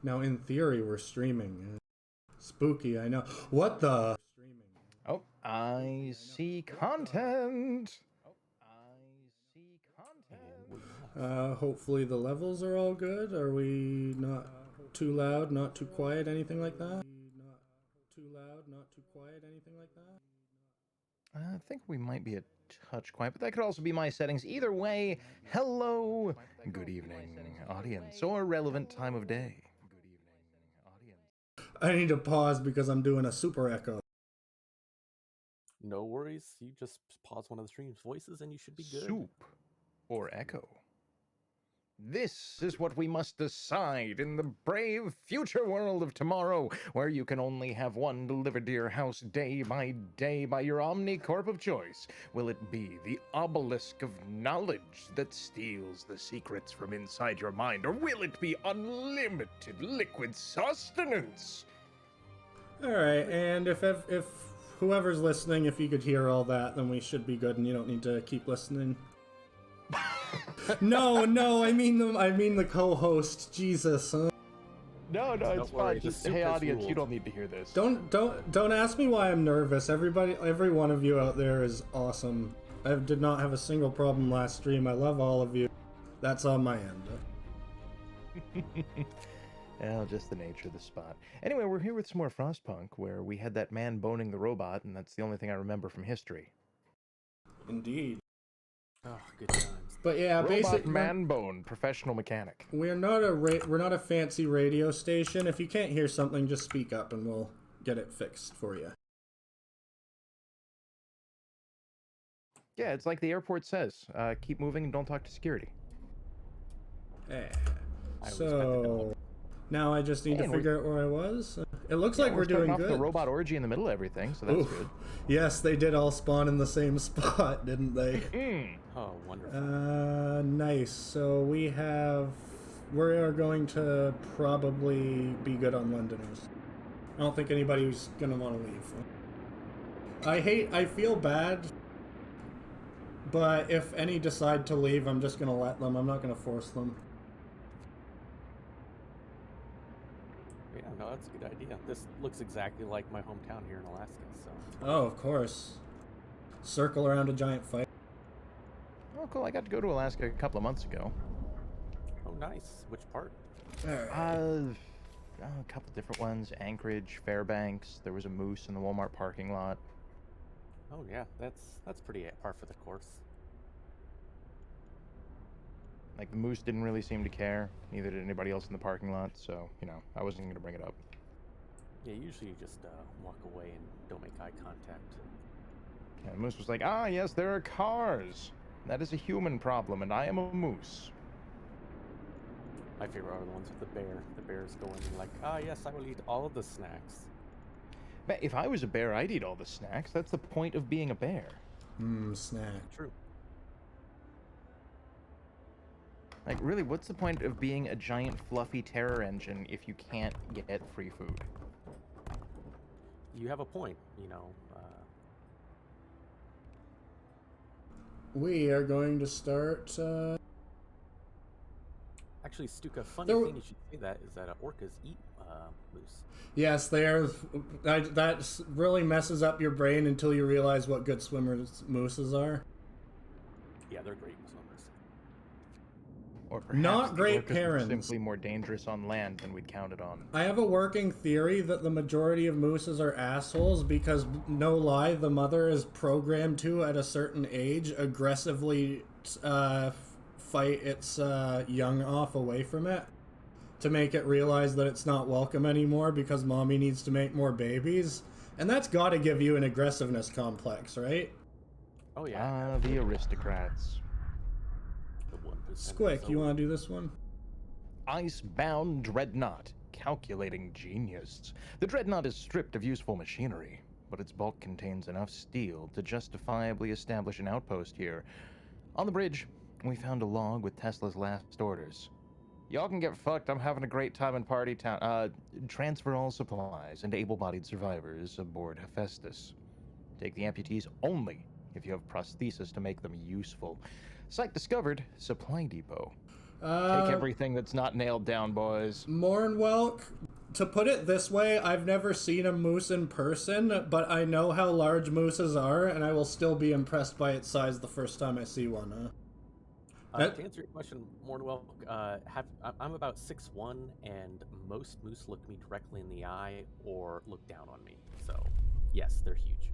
Now, in theory, we're streaming. Spooky, I know. What the? Oh, I see content. Hopefully the levels are all good. Are we not too loud, not too quiet, anything like that? I think we might be a touch quiet, but that could also be my settings. Either way, hello, good evening, audience, or relevant time of day. I need to pause because I'm doing a super echo. No worries. You just pause one of the stream's voices and you should be good. Soup or echo? This is what we must decide in the brave future world of tomorrow, where you can only have one delivered to your house day by your Omnicorp of choice. Will it be the obelisk of knowledge that steals the secrets from inside your mind, or will it be unlimited liquid sustenance? Alright, and if whoever's listening, if you could hear all that, then we should be good and you don't need to keep listening. No, I mean the co-host. Jesus. No, it's fine. Just, hey, audience, you don't need to hear this. Don't ask me why I'm nervous. Every one of you out there is awesome. I did not have a single problem last stream. I love all of you. That's on my end. Well, just the nature of the spot. Anyway, we're here with some more Frostpunk, where we had that man boning the robot, and that's the only thing I remember from history. Indeed. Oh, good times. But yeah, Robot man bone, professional mechanic. We're not a fancy radio station. If you can't hear something, just speak up and we'll get it fixed for you. Yeah, it's like the airport says. Keep moving and don't talk to security. Yeah. So now I just need to figure out where I was. It looks like we're doing good. The robot orgy in the middle of everything, so that's good. Yes, they did all spawn in the same spot, didn't they? Oh, wonderful. Nice. So we are going to probably be good on Londoners. I don't think anybody's gonna want to leave. I feel bad, but if any decide to leave, I'm just gonna let them. I'm not gonna force them. Yeah, no, that's a good idea. This looks exactly like my hometown here in Alaska, so... Oh, of course. Circle around a giant fight. Oh, cool. I got to go to Alaska a couple of months ago. Oh, nice. Which part? A couple different ones. Anchorage, Fairbanks. There was a moose in the Walmart parking lot. Oh, yeah. That's pretty par for the course. Like, the moose didn't really seem to care. Neither did anybody else in the parking lot, so, I wasn't going to bring it up. Yeah, usually you just walk away and don't make eye contact. Yeah, the moose was like, yes, there are cars. That is a human problem, and I am a moose. My favorite are the ones with the bear. The bears go in and like, yes, I will eat all of the snacks. But if I was a bear, I'd eat all the snacks. That's the point of being a bear. Snack. True. Like, really, what's the point of being a giant fluffy terror engine if you can't get free food? You have a point, We are going to start... Actually, Stuka, funny thing you should say that is that orcas eat moose. Yes, they are. That really messes up your brain until you realize what good swimmers mooses are. Yeah, they're great swimmers. Or perhaps not great parents. Simply more dangerous on land than we'd counted on. I have a working theory that the majority of mooses are assholes because, no lie, the mother is programmed to, at a certain age, aggressively fight its young off away from it to make it realize that it's not welcome anymore because mommy needs to make more babies. And that's got to give you an aggressiveness complex, right? Oh, yeah. The aristocrats. Squic, you want to do this one? Icebound Dreadnought. Calculating genius. The Dreadnought is stripped of useful machinery, but its bulk contains enough steel to justifiably establish an outpost here. On the bridge, we found a log with Tesla's last orders. Y'all can get fucked, I'm having a great time in Party Town. Transfer all supplies and able-bodied survivors aboard Hephaestus. Take the amputees only if you have prosthesis to make them useful. Site discovered, supply depot. Take everything that's not nailed down, boys. Mornwelk, to put it this way, I've never seen a moose in person, but I know how large mooses are, and I will still be impressed by its size the first time I see one. To answer your question, Mornwell, I'm about 6'1", and most moose look me directly in the eye or look down on me. So, yes, they're huge.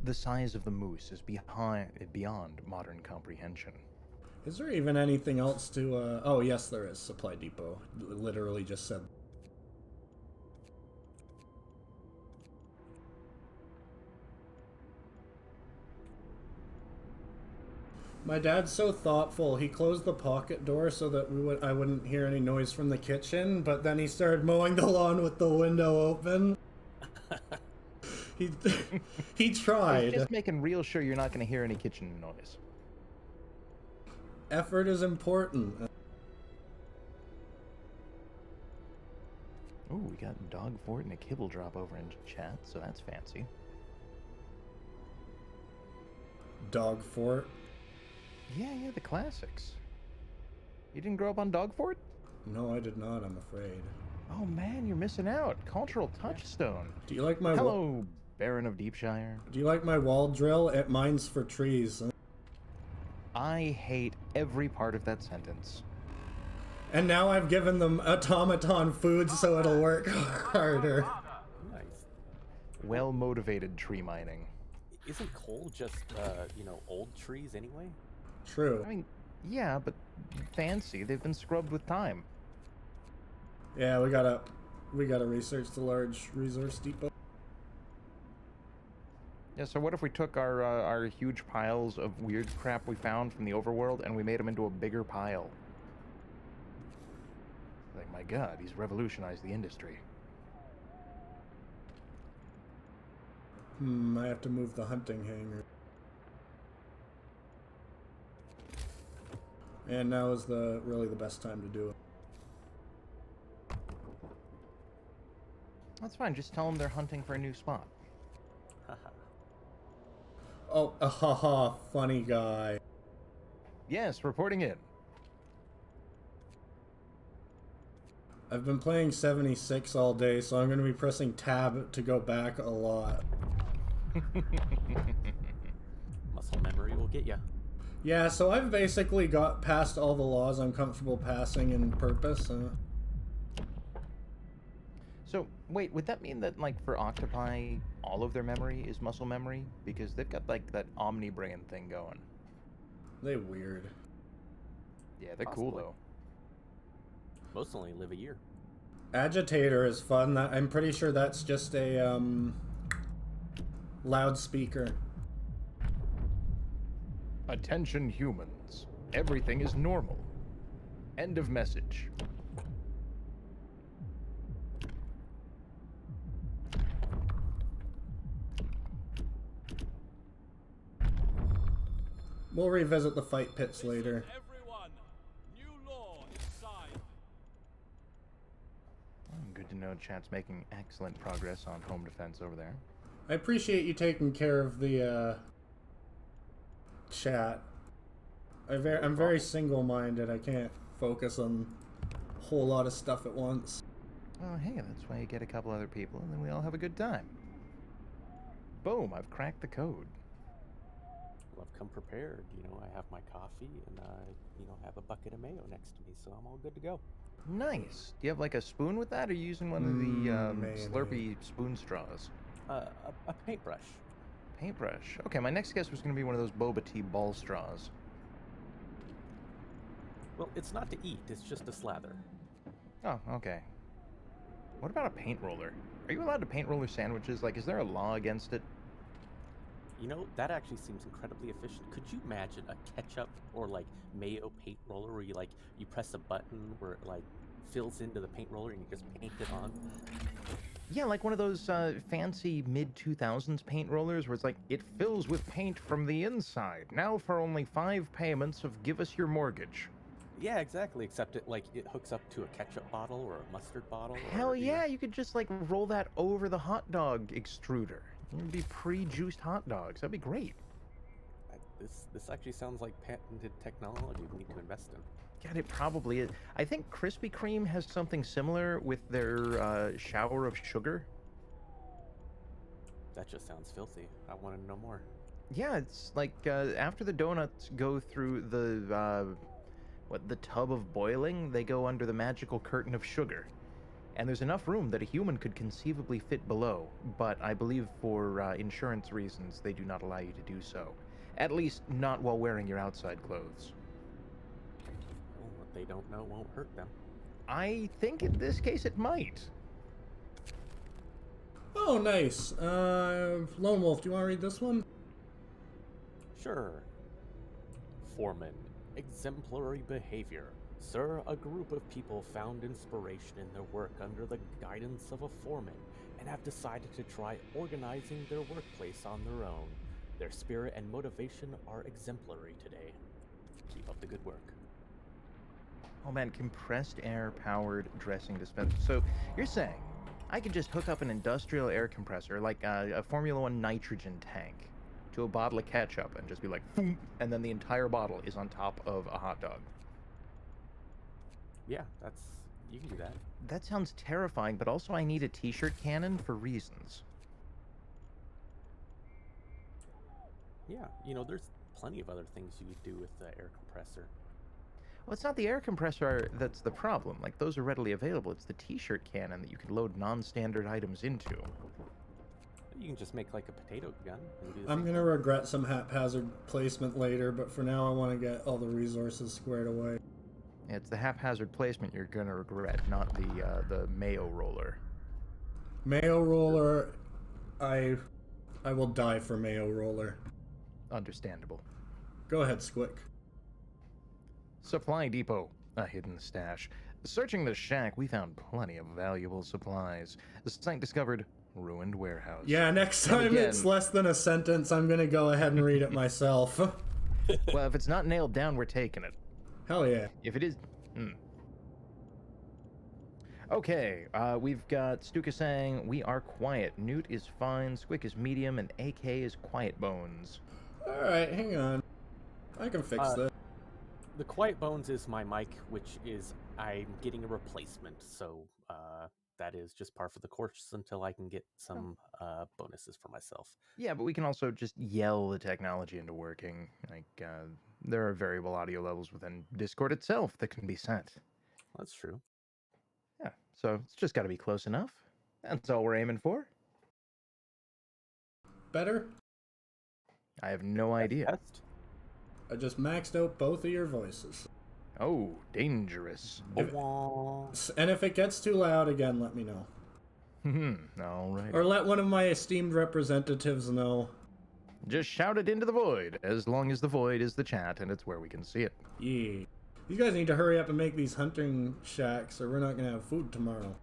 The size of the moose is beyond modern comprehension. Is there even anything else to, oh yes there is, Supply Depot. Literally just said. My dad's so thoughtful, he closed the pocket door so that I wouldn't hear any noise from the kitchen, but then he started mowing the lawn with the window open. He tried. He's just making real sure you're not going to hear any kitchen noise. Effort is important. Ooh, we got dog fort and a kibble drop over in chat, so that's fancy. Dog fort? Yeah, the classics. You didn't grow up on dog fort? No, I did not, I'm afraid. Oh man, you're missing out. Cultural touchstone. Do you like my Hello, Baron of Deepshire. Do you like my wall drill? It mines for trees. I hate every part of that sentence. And now I've given them automaton food so it'll work harder. Nice. Well-motivated tree mining. Isn't coal just, old trees anyway? True. I mean, yeah, but fancy. They've been scrubbed with time. Yeah, we gotta research the large resource depot. Yeah, so what if we took our huge piles of weird crap we found from the overworld and we made them into a bigger pile? Like, my god, he's revolutionized the industry. I have to move the hunting hanger. And now is really the best time to do it. That's fine, just tell them they're hunting for a new spot. Oh, haha, funny guy. Yes, reporting in. I've been playing 76 all day, so I'm going to be pressing tab to go back a lot. Muscle memory will get you. Yeah, so I've basically got past all the laws I'm comfortable passing in purpose. So, wait, would that mean that, like, for octopi, all of their memory is muscle memory? Because they've got, like, that omni-brain thing going. They weird. Yeah, they're Possibly. cool, though. Most only live a year. Agitator is fun. I'm pretty sure that's just a, loudspeaker. Attention humans. Everything is normal. End of message. We'll revisit the fight pits later. Everyone, new law is signed. Good to know chat's making excellent progress on home defense over there. I appreciate you taking care of the, chat. I'm very single-minded. I can't focus on a whole lot of stuff at once. Oh, hey, that's why you get a couple other people, and then we all have a good time. Boom, I've cracked the code. Well, I've come prepared. I have my coffee and have a bucket of mayo next to me, so I'm all good to go. Nice. Do you have, like, a spoon with that, or are you using one of the mayonnaise. Slurpee spoon straws? A paintbrush. Paintbrush. Okay, my next guess was going to be one of those boba tea ball straws. Well, it's not to eat, it's just a slather. Oh, okay. What about a paint roller? Are you allowed to paint roller sandwiches? Like, is there a law against it? That actually seems incredibly efficient. Could you imagine a ketchup or, mayo paint roller where you press a button where it, fills into the paint roller and you just paint it on? Yeah, like one of those fancy mid-2000s paint rollers where it's like, it fills with paint from the inside. Now for only 5 payments of give us your mortgage. Yeah, exactly, except it hooks up to a ketchup bottle or a mustard bottle. Hell yeah, you could just roll that over the hot dog extruder. It'd be pre-juiced hot dogs. That'd be great. This actually sounds like patented technology we need to invest in. God, it probably is. I think Krispy Kreme has something similar with their shower of sugar. That just sounds filthy. I want to know more. Yeah, it's like after the donuts go through the tub of boiling, they go under the magical curtain of sugar. And there's enough room that a human could conceivably fit below, but I believe for insurance reasons they do not allow you to do so. At least not while wearing your outside clothes. Well, what they don't know won't hurt them. I think in this case it might. Oh, nice. Lone Wolf, do you want to read this one? Sure. Foreman, exemplary behavior. Sir, a group of people found inspiration in their work under the guidance of a foreman and have decided to try organizing their workplace on their own. Their spirit and motivation are exemplary today. Keep up the good work. Oh man, compressed air powered dressing dispenser. So you're saying I could just hook up an industrial air compressor, like a Formula One nitrogen tank, to a bottle of ketchup and just be like, "Foom," and then the entire bottle is on top of a hot dog. Yeah, you can do that. That sounds terrifying, but also I need a t-shirt cannon for reasons. Yeah, there's plenty of other things you could do with the air compressor. Well, it's not the air compressor that's the problem. Like, those are readily available. It's the t-shirt cannon that you can load non-standard items into. You can just make like a potato gun and do the I'm same going to thing. regret some haphazard placement later, but for now I want to get all the resources squared away. It's the haphazard placement you're gonna regret, not the mayo roller. Mayo roller, I will die for mayo roller. Understandable. Go ahead, Squic. Supply depot, a hidden stash. Searching the shack, we found plenty of valuable supplies. The site discovered ruined warehouse. Yeah, next time again- it's less than a sentence, I'm going to go ahead and read it myself. Well, if it's not nailed down, we're taking it. Hell yeah. If it is... Okay, we've got Stuka saying, we are quiet. Newt is fine, Squick is medium, and AK is quiet bones. Alright, hang on. I can fix this. The Quiet Bones is my mic, which is I'm getting a replacement, so that is just par for the course until I can get some bonuses for myself. Yeah, but we can also just yell the technology into working. Like, there are variable audio levels within Discord itself that can be set. That's true. Yeah, so it's just got to be close enough. That's all we're aiming for. Better? I have no idea. Test? I just maxed out both of your voices. Oh, dangerous. And if it gets too loud again, let me know. All right. Or let one of my esteemed representatives know. Just shout it into the void, as long as the void is the chat and it's where we can see it. Yeah. You guys need to hurry up and make these hunting shacks, or we're not going to have food tomorrow.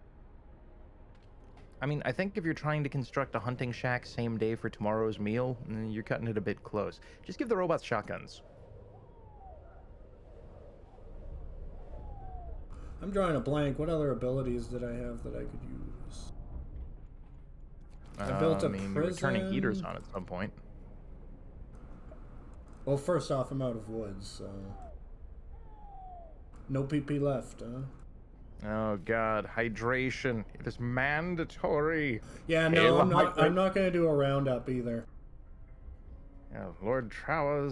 I mean, I think if you're trying to construct a hunting shack same day for tomorrow's meal, you're cutting it a bit close. Just give the robots shotguns. I'm drawing a blank. What other abilities did I have that I could use? I built a we were turning heaters prison. on at some point. Well, first off, I'm out of wood, so... No PP left, huh? Oh god, hydration. It is mandatory. Yeah, no, I'm not going to do a roundup either. Lord Trowa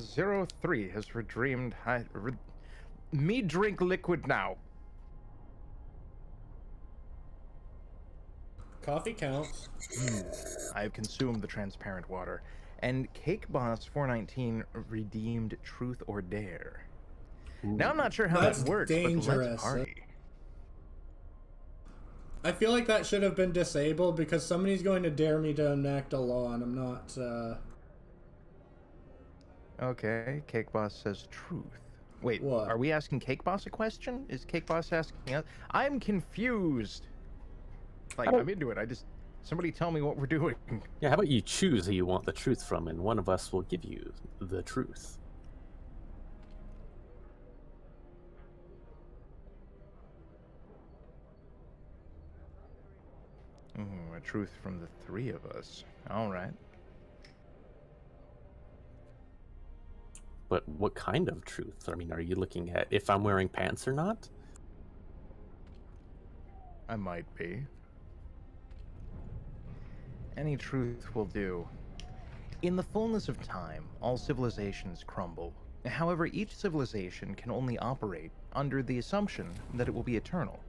03 has redeemed... me drink liquid now. Coffee counts. I have consumed the transparent water. And Cake Boss 419 redeemed Truth or Dare. Now I'm not sure how That's that works, but dangerous. let's party. I feel like that should have been disabled because somebody's going to dare me to enact a law, and I'm not, Okay, Cake Boss says truth. Wait, What? are we asking Cake Boss a question? Is Cake Boss asking us? I'm confused. Like, I'm into it. Somebody tell me what we're doing. Yeah, how about you choose who you want the truth from, and one of us will give you the truth. Ooh, a truth from the three of us. All right. But what kind of truth? I mean, are you looking at if I'm wearing pants or not? I might be. Any truth will do. In the fullness of time, all civilizations crumble. However, each civilization can only operate under the assumption that it will be eternal.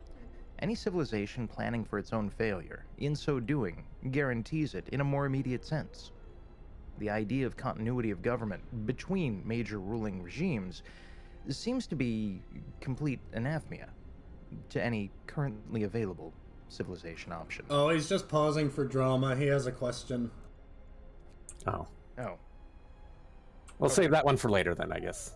Any civilization planning for its own failure, in so doing, guarantees it in a more immediate sense. The idea of continuity of government between major ruling regimes seems to be complete anathema to any currently available civilization option. Oh, he's just pausing for drama. He has a question. Oh. Oh. We'll save that one for later then, I guess.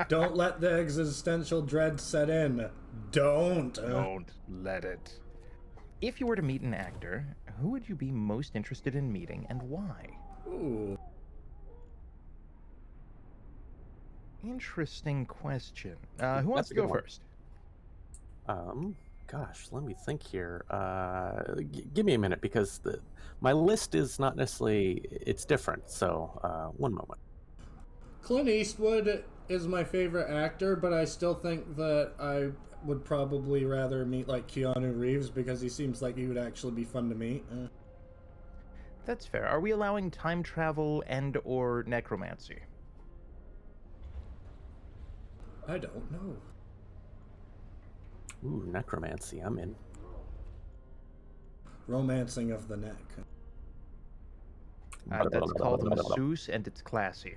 Don't let the existential dread set in. Don't. Don't let it. If you were to meet an actor, who would you be most interested in meeting and why? Ooh. Interesting question. Who wants to go first? Gosh, let me think here. Give me a minute because my list is not necessarily, it's different. So, one moment. Clint Eastwood is my favorite actor, but I still think that I would probably rather meet like Keanu Reeves because he seems like he would actually be fun to meet. That's fair. Are we allowing time travel and or necromancy? I don't know. Ooh, necromancy, I'm in. Romancing of the neck. That's called a masseuse, and it's classy.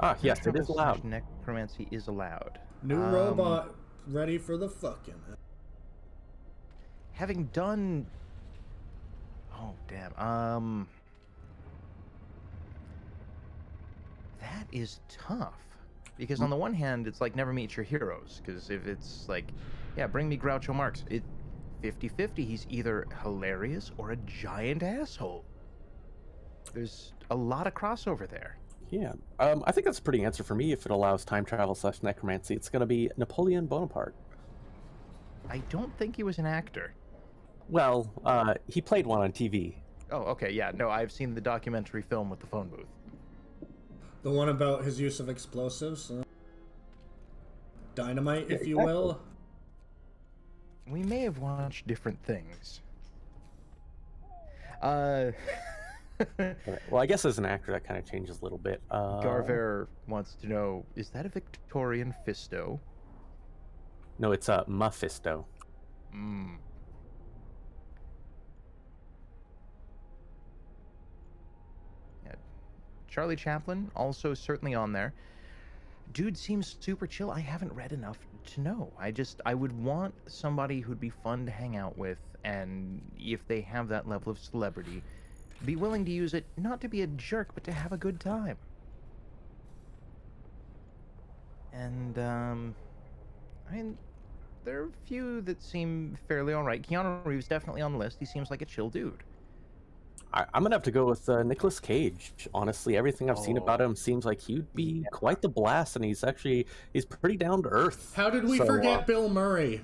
Ah, yes, it is Travel allowed. / necromancy is allowed. New robot ready for the fucking. Having done... Oh, damn. That is tough. Because on the one hand, it's like never meet your heroes. Because if it's like, yeah, bring me Groucho Marx. 50-50, he's either hilarious or a giant asshole. There's a lot of crossover there. Yeah, I think that's a pretty answer for me. If it allows time travel / necromancy, it's going to be Napoleon Bonaparte. I don't think he was an actor. Well, he played one on TV. Oh, okay, yeah, no, I've seen the documentary film with the phone booth. The one about his use of explosives. Dynamite, if you exactly. will. We may have watched different things. Well, I guess as an actor, that kind of changes a little bit. Garver wants to know, is that a Victorian fisto? No, it's a Mephisto. Hmm. Yeah. Charlie Chaplin, also certainly on there. Dude seems super chill. I haven't read enough to know. I would want somebody who'd be fun to hang out with, and if they have that level of celebrity, be willing to use it not to be a jerk, but to have a good time. And, I mean, there are a few that seem fairly alright. Keanu Reeves definitely on the list. He seems like a chill dude. I'm going to have to go with Nicolas Cage. Honestly, everything I've seen about him seems like he'd be quite the blast, and he's pretty down to earth. How did we forget Bill Murray?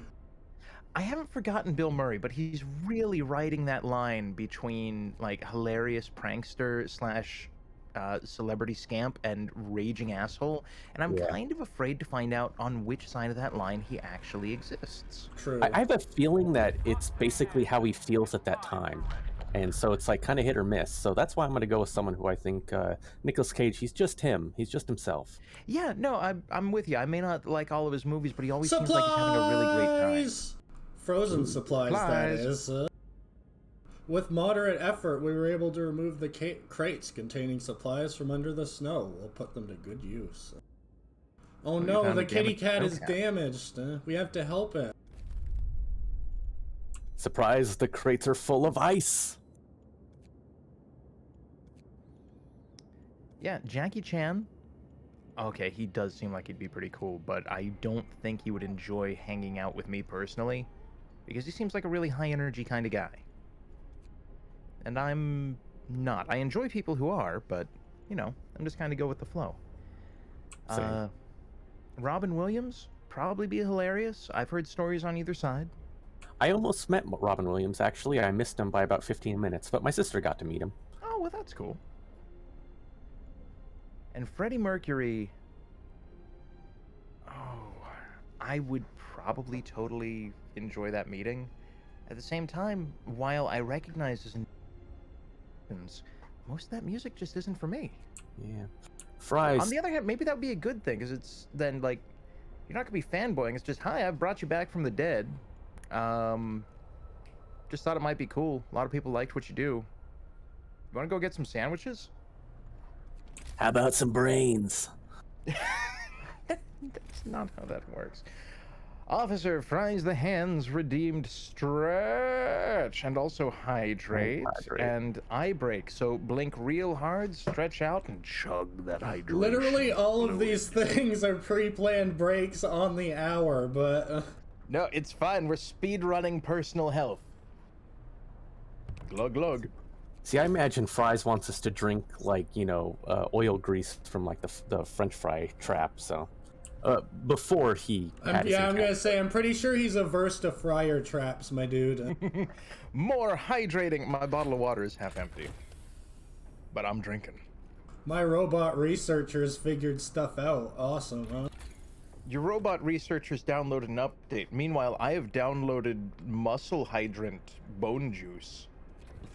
I haven't forgotten Bill Murray, but he's really riding that line between, like, hilarious prankster / celebrity scamp and raging asshole, and I'm kind of afraid to find out on which side of that line he actually exists. True. I have a feeling that it's basically how he feels at that time. And so it's like kind of hit or miss. So that's why I'm going to go with someone who I think, Nicolas Cage, he's just him. He's just himself. Yeah, no, I'm with you. I may not like all of his movies, but he always seems like he's having a really great time. Frozen supplies, that is. With moderate effort, we were able to remove the crates containing supplies from under the snow. We'll put them to good use. Oh no, the kitty cat is damaged. We have to help it. Surprise, the crates are full of ice. Yeah, Jackie Chan. Okay, he does seem like he'd be pretty cool, but I don't think he would enjoy hanging out with me personally, because he seems like a really high energy kind of guy. And I'm not. I enjoy people who are, but, you know, I'm just kind of go with the flow. Robin Williams, probably be hilarious. I've heard stories on either side. I almost met Robin Williams, actually. I missed him by about 15 minutes, but my sister got to meet him. Oh, well, that's cool. And Freddie Mercury... Oh, I would probably totally enjoy that meeting. At the same time, while I recognize his intentions, most of that music just isn't for me. Yeah. Fries. On the other hand, maybe that would be a good thing, because it's then, like, you're not going to be fanboying. It's just, hi, I've brought you back from the dead. Just thought it might be cool. A lot of people liked what you do. You want to go get some sandwiches? How about some brains? That's not how that works. Officer fries the hands, redeemed stretch, and also hydrate, and eye break. So blink real hard, stretch out, and chug that hydration. Literally all of fluid. these things are pre-planned breaks on the hour, but... No, it's fine. We're speed running personal health. Glug glug. See, I imagine Fries wants us to drink, like, oil grease from, like, the French fry trap, so... before he had his I'm encounter. gonna say, I'm pretty sure he's averse to fryer traps, my dude. More hydrating. My bottle of water is half empty. But I'm drinking. My robot researchers figured stuff out. Awesome, huh? Your robot researchers downloaded an update. Meanwhile, I have downloaded muscle hydrant bone juice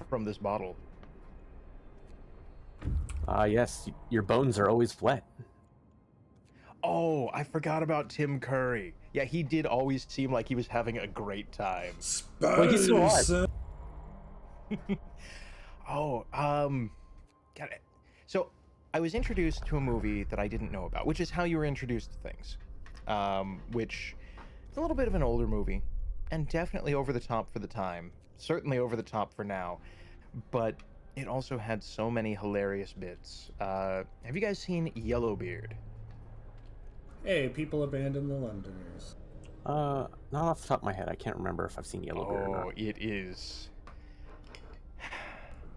from this bottle. Yes, your bones are always wet. Oh, I forgot about Tim Curry. Yeah, he did always seem like he was having a great time. Well, he's still alive. Spice. Got it. So, I was introduced to a movie that I didn't know about, which is how you were introduced to things. Which is a little bit of an older movie, and definitely over the top for the time. Certainly over the top for now, but it also had so many hilarious bits. Have you guys seen Yellowbeard? Hey, people abandon the Londoners. Not off the top of my head. I can't remember if I've seen Yellowbeard or Oh, not. it is.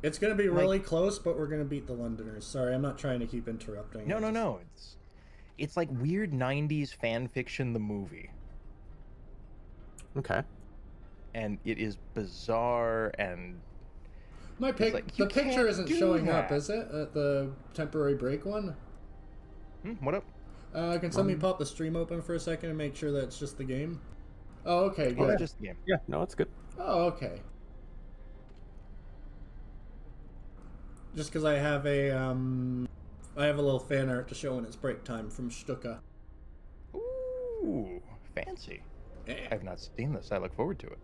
It's gonna be really close, but we're gonna beat the Londoners. Sorry, I'm not trying to keep interrupting. No. It's like weird 90s fan fiction, the movie. Okay. And it is bizarre and... My It's like, the you picture can't isn't do showing up, that. is it? At the temporary break one? What up? Can somebody pop the stream open for a second and make sure that it's just the game? Oh, okay, Oh, good. it's just the game. Yeah, no, it's good. Oh, okay. Just because I have a little fan art to show when it's break time from Stuka. Ooh, fancy. Yeah. I've not seen this. I look forward to it.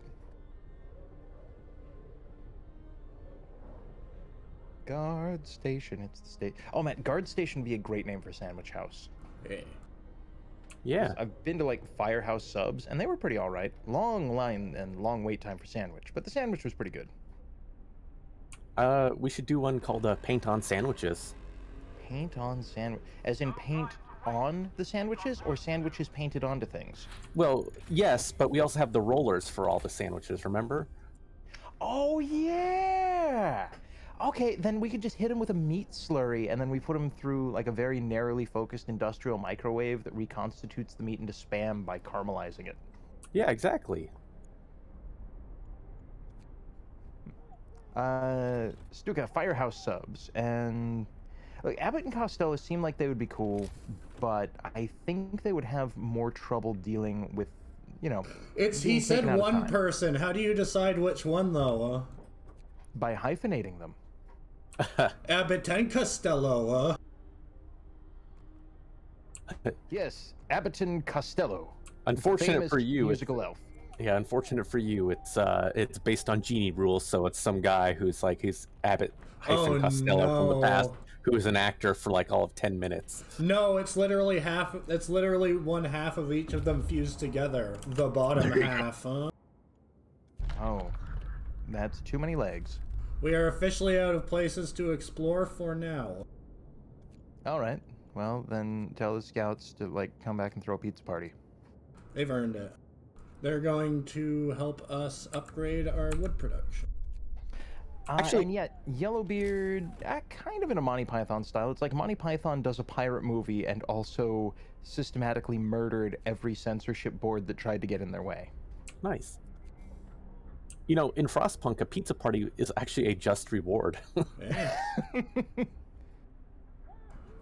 Guard Station. It's the state. Oh man, Guard Station would be a great name for Sandwich House. Yeah. Yeah. I've been to like Firehouse Subs, and they were pretty all right. Long line and long wait time for sandwich, but the sandwich was pretty good. We should do one called Paint on Sandwiches. Paint on sandwich, as in paint on the sandwiches, or sandwiches painted onto things. Well, yes, but we also have the rollers for all the sandwiches, remember? Oh yeah. Okay, then we could just hit him with a meat slurry, and then we put him through like a very narrowly focused industrial microwave that reconstitutes the meat into Spam by caramelizing it. Yeah, exactly. Stuka, Firehouse Subs, and like, Abbott and Costello seem like they would be cool, but I think they would have more trouble dealing with, he He said taken out of one time. person. How do you decide which one, though? By hyphenating them. Abbott and Costello, Yes, Abbott Costello. Unfortunate famous for you, musical elf. yeah, unfortunate for you, it's based on genie rules, so it's some guy who's Abbott Oh, Costello from the past, no. who is an actor for like all of 10 minutes. No, it's literally half. It's literally one half of each of them fused together. The bottom half, huh? Oh, that's too many legs. We are officially out of places to explore for now. All right. Well, then tell the scouts to come back and throw a pizza party. They've earned it. They're going to help us upgrade our wood production. Actually- and yet Yellowbeard, kind of in a Monty Python style. It's like Monty Python does a pirate movie and also systematically murdered every censorship board that tried to get in their way. Nice. You know, in Frostpunk, a pizza party is actually a just reward. Yeah.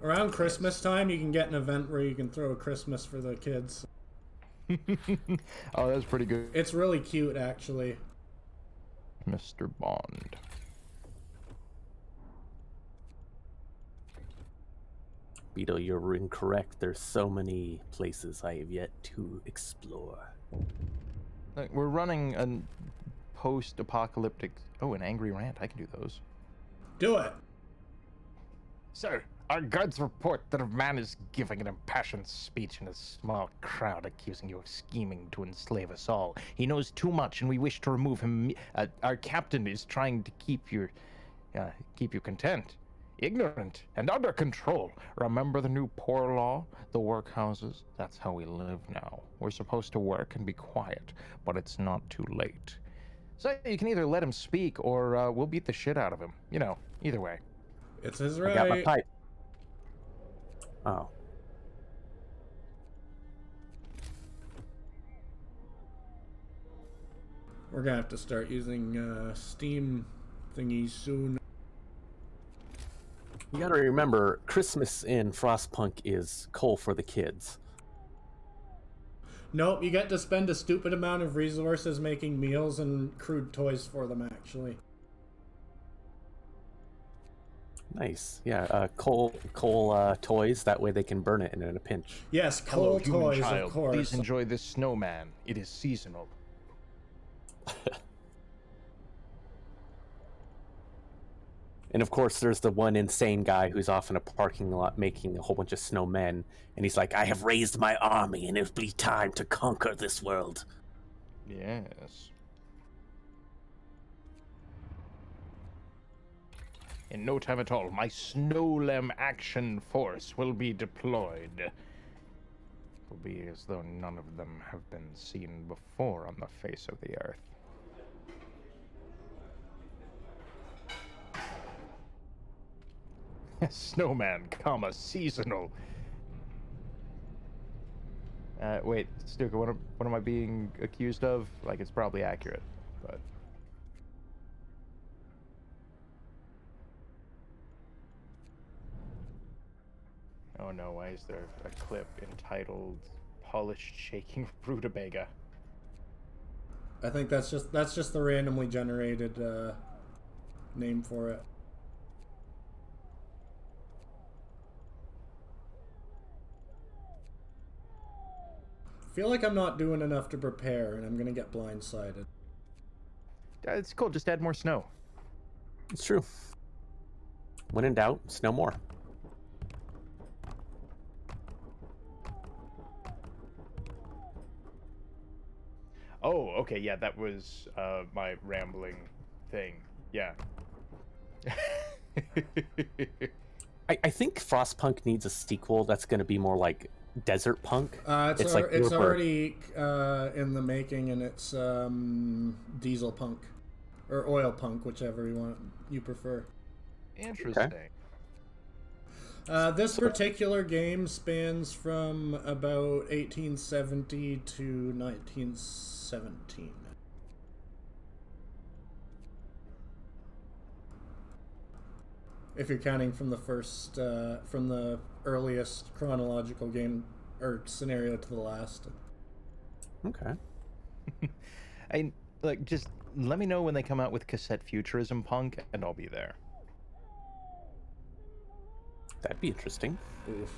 Around Christmas time, you can get an event where you can throw a Christmas for the kids. Oh, that's pretty good. It's really cute, actually. Mr. Bond. Beetle, you're incorrect. There's so many places I have yet to explore. Like, we're running a post-apocalyptic... Oh, an angry rant. I can do those. Do it. Sir, our guards report that a man is giving an impassioned speech in a small crowd, accusing you of scheming to enslave us all. He knows too much, and we wish to remove him. Our captain is trying to keep you content, ignorant, and under control. Remember the new poor law, the workhouses? That's how we live now. We're supposed to work and be quiet, but it's not too late. So you can either let him speak, or we'll beat the shit out of him. You know, either way. It's his I got my right. pipe. Oh. We're gonna have to start using Steam thingies soon. You gotta remember, Christmas in Frostpunk is coal for the kids. Nope, you get to spend a stupid amount of resources making meals and crude toys for them, actually. Nice. Yeah, coal toys. That way they can burn it in a pinch. Yes, Hello, coal human toys, child. of course. Please enjoy this snowman. It is seasonal. And of course, there's the one insane guy who's off in a parking lot making a whole bunch of snowmen, and he's like, "I have raised my army, and it'll be time to conquer this world." Yes. In no time at all, my Snowlem action force will be deployed. It will be as though none of them have been seen before on the face of the earth. Snowman, comma, seasonal. Wait, Stuka, what am I being accused of? Like, it's probably accurate, but... Oh no, why is there a clip entitled Polished Shaking Rutabaga? I think that's just the randomly generated name for it. Feel like I'm not doing enough to prepare, and I'm gonna get blindsided. It's cool, just add more snow. It's true. When in doubt, snow more. Oh, okay, yeah, that was my rambling thing. Yeah. I think Frostpunk needs a sequel that's going to be more like Desert Punk. It's like already in the making, and it's Diesel Punk or Oil Punk, whichever you prefer. Interesting. Okay. This particular game spans from about 1870 to 1917. If you're counting from the first, from the earliest chronological game or scenario to the last. Okay. Just let me know when they come out with Cassette Futurism Punk, and I'll be there. That'd be interesting. Oof.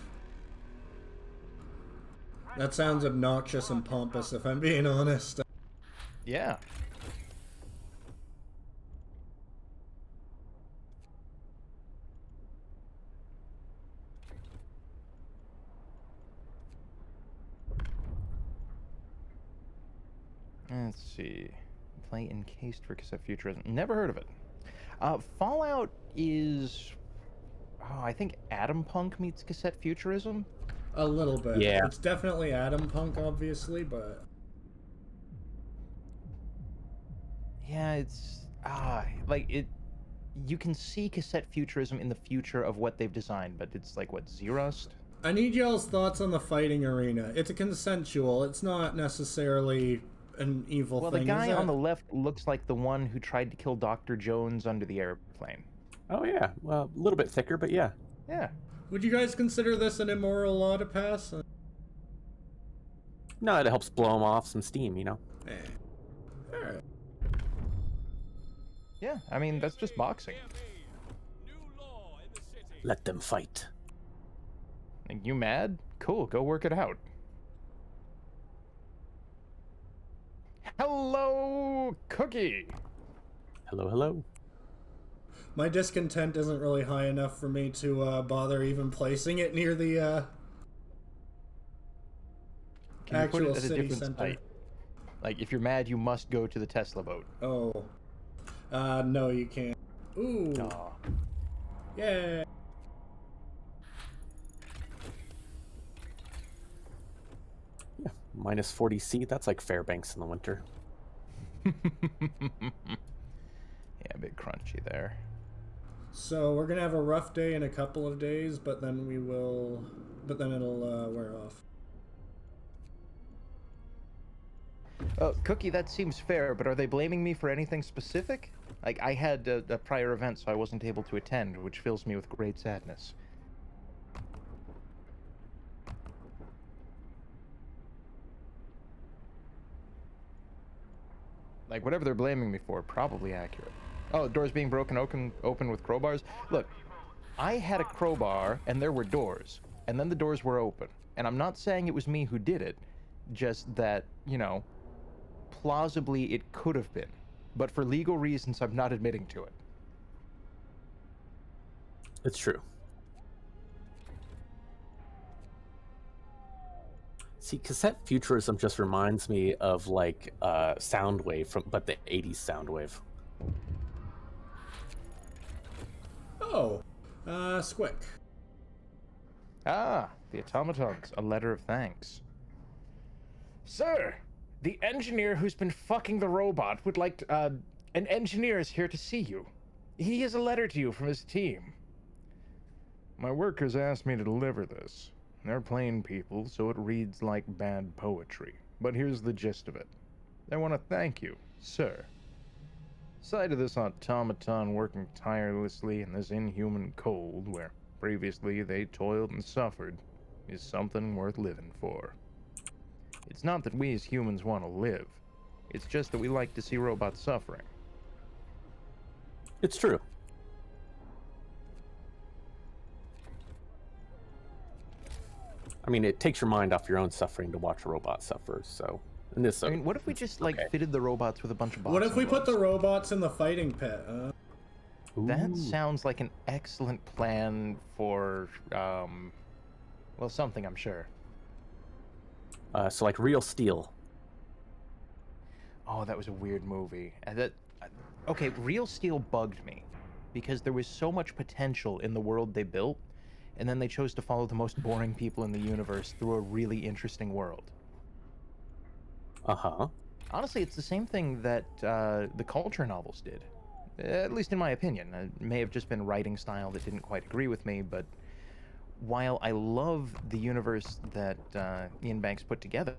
That sounds obnoxious and pompous, if I'm being honest. Yeah. Let's see. Play encased for Cassette Futurism. Never heard of it. Fallout is... Oh, I think Atom Punk meets Cassette Futurism? A little bit. Yeah. It's definitely Atom Punk, obviously, but... Yeah, it's... You can see Cassette Futurism in the future of what they've designed, but it's like, what, Zerust? I need y'all's thoughts on the fighting arena. It's a consensual. It's not necessarily an evil Well, thing. the guy is on it? the left looks like the one who tried to kill Dr. Jones under the airplane. Oh yeah, well, a little bit thicker, but yeah. Yeah. Would you guys consider this an immoral law to pass? No, it helps blow them off some steam, you know. Eh. Alright. Yeah, I mean, that's just boxing. New law in the city. Let them fight. Like, you mad? Cool, go work it out. Hello, Cookie! Hello, hello. My discontent isn't really high enough for me to bother even placing it near the Can you put actual it at a city different center. site? Like, if you're mad, you must go to the Tesla boat. Oh. No, you can't. Ooh. Aw. Yeah. Yeah, minus 40C. That's like Fairbanks in the winter. Yeah, a bit crunchy there. So we're gonna have a rough day in a couple of days, but then it'll wear off. Oh, Cookie, that seems fair, but are they blaming me for anything specific? Like, I had a prior event, so I wasn't able to attend, which fills me with great sadness. Like, whatever they're blaming me for, probably accurate. Oh, doors being broken open with crowbars? Look, I had a crowbar, and there were doors, and then the doors were open. And I'm not saying it was me who did it, just that, you know, plausibly it could have been. But for legal reasons, I'm not admitting to it. It's true. See, cassette futurism just reminds me of like Soundwave but the 80s Soundwave. Oh. Squic. Ah, the automatons, a letter of thanks. Sir, the engineer who's been fucking the robot would like to, an engineer is here to see you. He has a letter to you from his team. My workers asked me to deliver this. They're plain people, so it reads like bad poetry. But here's the gist of it. They want to thank you, sir. Sight of this automaton working tirelessly in this inhuman cold, where previously they toiled and suffered, is something worth living for. It's not that we as humans want to live. It's just that we like to see robots suffering. It's true. I mean, it takes your mind off your own suffering to watch a robot suffer, so... In this, I mean, what if we just, like, okay. fitted the robots with a bunch of boxing What if we put the gloves? robots in the fighting pit? That Ooh. sounds like an excellent plan for, well, something, I'm sure. So like Real Steel. Oh, that was a weird movie. Okay, Real Steel bugged me because there was so much potential in the world they built, and then they chose to follow the most boring people in the universe through a really interesting world. Uh-huh. Honestly, it's the same thing that the Culture novels did, at least in my opinion. It may have just been writing style that didn't quite agree with me, but while I love the universe that Ian Banks put together,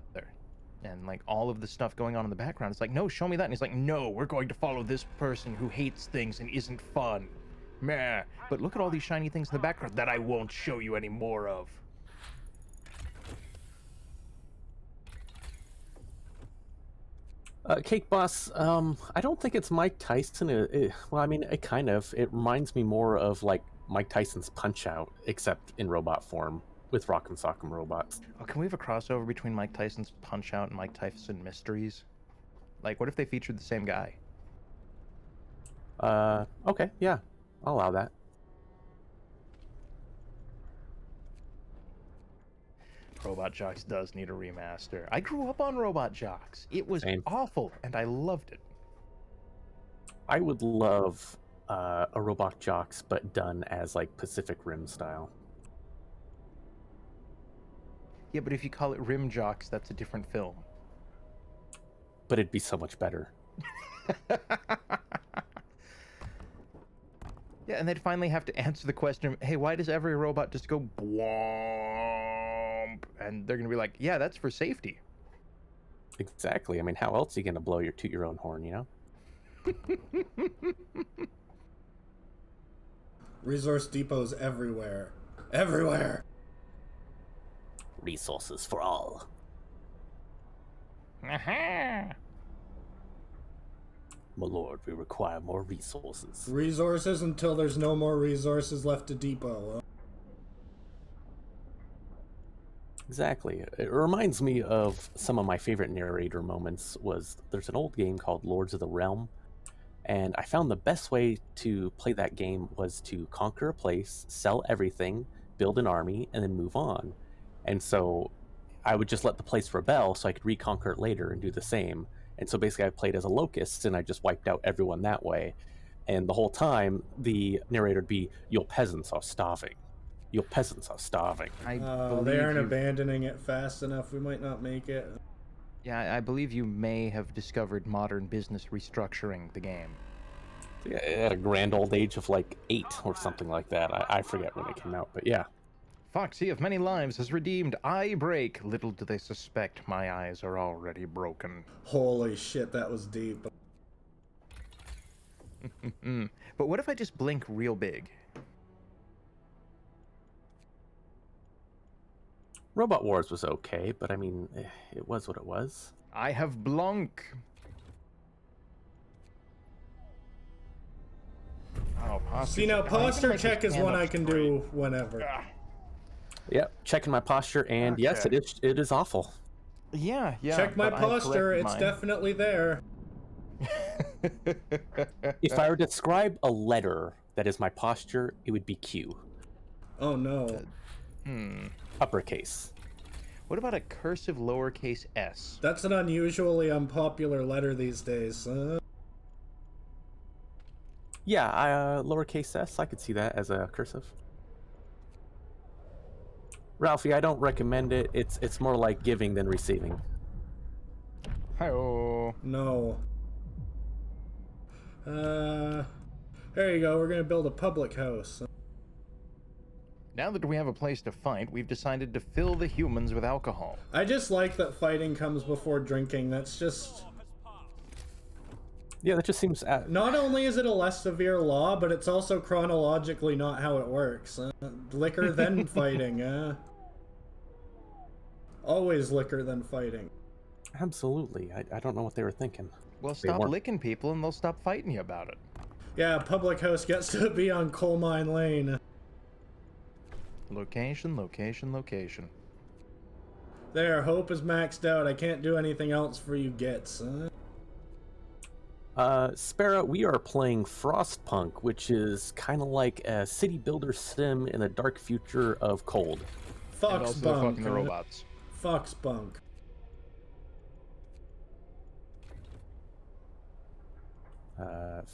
and like all of the stuff going on in the background, it's like, no, show me that. And he's like, no, we're going to follow this person who hates things and isn't fun. Meh. But look at all these shiny things in the background that I won't show you any more of. Cake Boss, I don't think it's Mike Tyson. Well, I mean, it reminds me more of like Mike Tyson's Punch-Out, except in robot form with Rock'em Sock'em robots. Oh, can we have a crossover between Mike Tyson's Punch-Out and Mike Tyson Mysteries? Like, what if they featured the same guy? Okay, yeah, I'll allow that. Robot Jocks does need a remaster. I grew up on Robot Jocks. It was Same. awful, and I loved it. I would love a Robot Jocks, but done as like Pacific Rim style. Yeah, but if you call it Rim Jocks, that's a different film. But it'd be so much better. Yeah, and they'd finally have to answer the question, hey, why does every robot just go bwomp? And they're going to be like, yeah, that's for safety. Exactly. I mean, how else are you going to blow toot your own horn, you know? Resource depots everywhere. Everywhere! Resources for all. Aha! My lord, we require more resources. Resources until there's no more resources left to depot. Exactly. It reminds me of some of my favorite narrator moments was there's an old game called Lords of the Realm, and I found the best way to play that game was to conquer a place, sell everything, build an army, and then move on. And so I would just let the place rebel so I could reconquer it later and do the same. And so basically I played as a locust and I just wiped out everyone that way. And the whole time the narrator would be, "Your peasants are starving. Your peasants are starving." I They believe aren't you. abandoning it fast enough. We might not make it. Yeah, I believe you may have discovered modern business restructuring the game. Yeah, at a grand old age of like 8 or something like that. I forget when it came out, but yeah. Foxy of many lives has redeemed eye break. Little do they suspect my eyes are already broken. Holy shit, that was deep. But what if I just blink real big? Robot Wars was okay, but I mean, it was what it was. I have blunk. Oh, posture. See, now, check. Oh, you posture make me check is stand one up I can straight. do whenever. Ah. Yep, checking my posture, and yes, Okay. it is awful. Yeah. Check my but I've posture, corrected it's mine. definitely there. If I were to describe a letter that is my posture, it would be Q. Oh no. Uppercase. What about a cursive lowercase s? That's an unusually unpopular letter these days. Yeah, lowercase s, I could see that as a cursive. Ralphie, I don't recommend it. It's more like giving than receiving. Hi-oh. No. There you go, we're gonna build a public house. Now that we have a place to fight, we've decided to fill the humans with alcohol. I just like that fighting comes before drinking. That's just... Yeah, that just seems... Not only is it a less severe law, but it's also chronologically not how it works. Liquor, then fighting. Always liquor, then fighting. Absolutely. I don't know what they were thinking. Well, They stop weren't. licking people and they'll stop fighting you about it. Yeah, public house gets to be on Coal Mine Lane. Location, location, location. There, hope is maxed out. I can't do anything else for you gits. Sparrow, we are playing Frostpunk, which is kind of like a city builder sim in the dark future of cold. And also Foxbunk. fucking the robots. Foxbunk.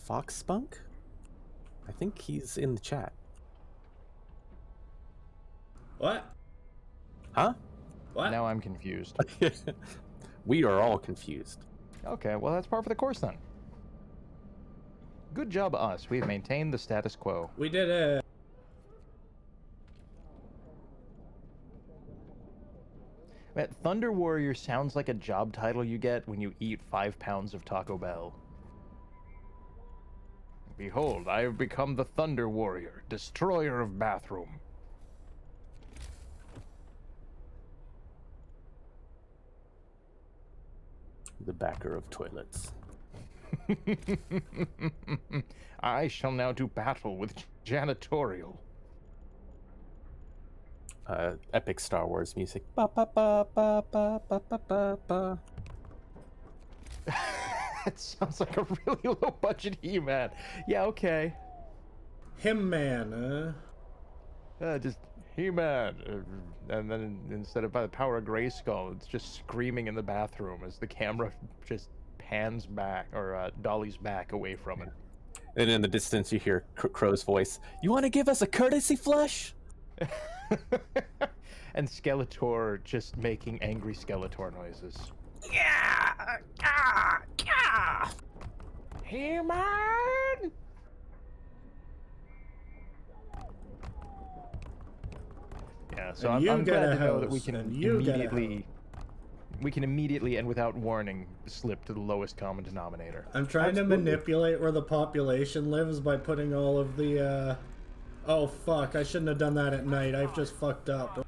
Foxspunk? I think he's in the chat. What? Huh? What? Now I'm confused. We are all confused. Okay, well that's par for the course then. Good job, us. We've maintained the status quo. We did it. Man, Thunder Warrior sounds like a job title you get when you eat 5 pounds of Taco Bell. Behold, I have become the Thunder Warrior, destroyer of bathroom. The backer of toilets. I shall now do battle with janitorial. Epic Star Wars music. Ba ba ba ba ba ba ba ba ba. That sounds like a really low budget He-Man. Yeah, okay. Him man, Just He-Man. And then instead of by the power of Grayskull, it's just screaming in the bathroom as the camera just pans back, or dollies back away from it. And in the distance you hear Crow's voice. You want to give us a courtesy flush? And Skeletor just making angry Skeletor noises. Yeah! Ah! Yeah! He-Man! Yeah, so And I'm you glad get a to know that we house, can and you get a immediately... we can immediately and without warning slip to the lowest common denominator. I'm trying to manipulate where the population lives by putting all of the, Oh, fuck. I shouldn't have done that at night. I've just fucked up.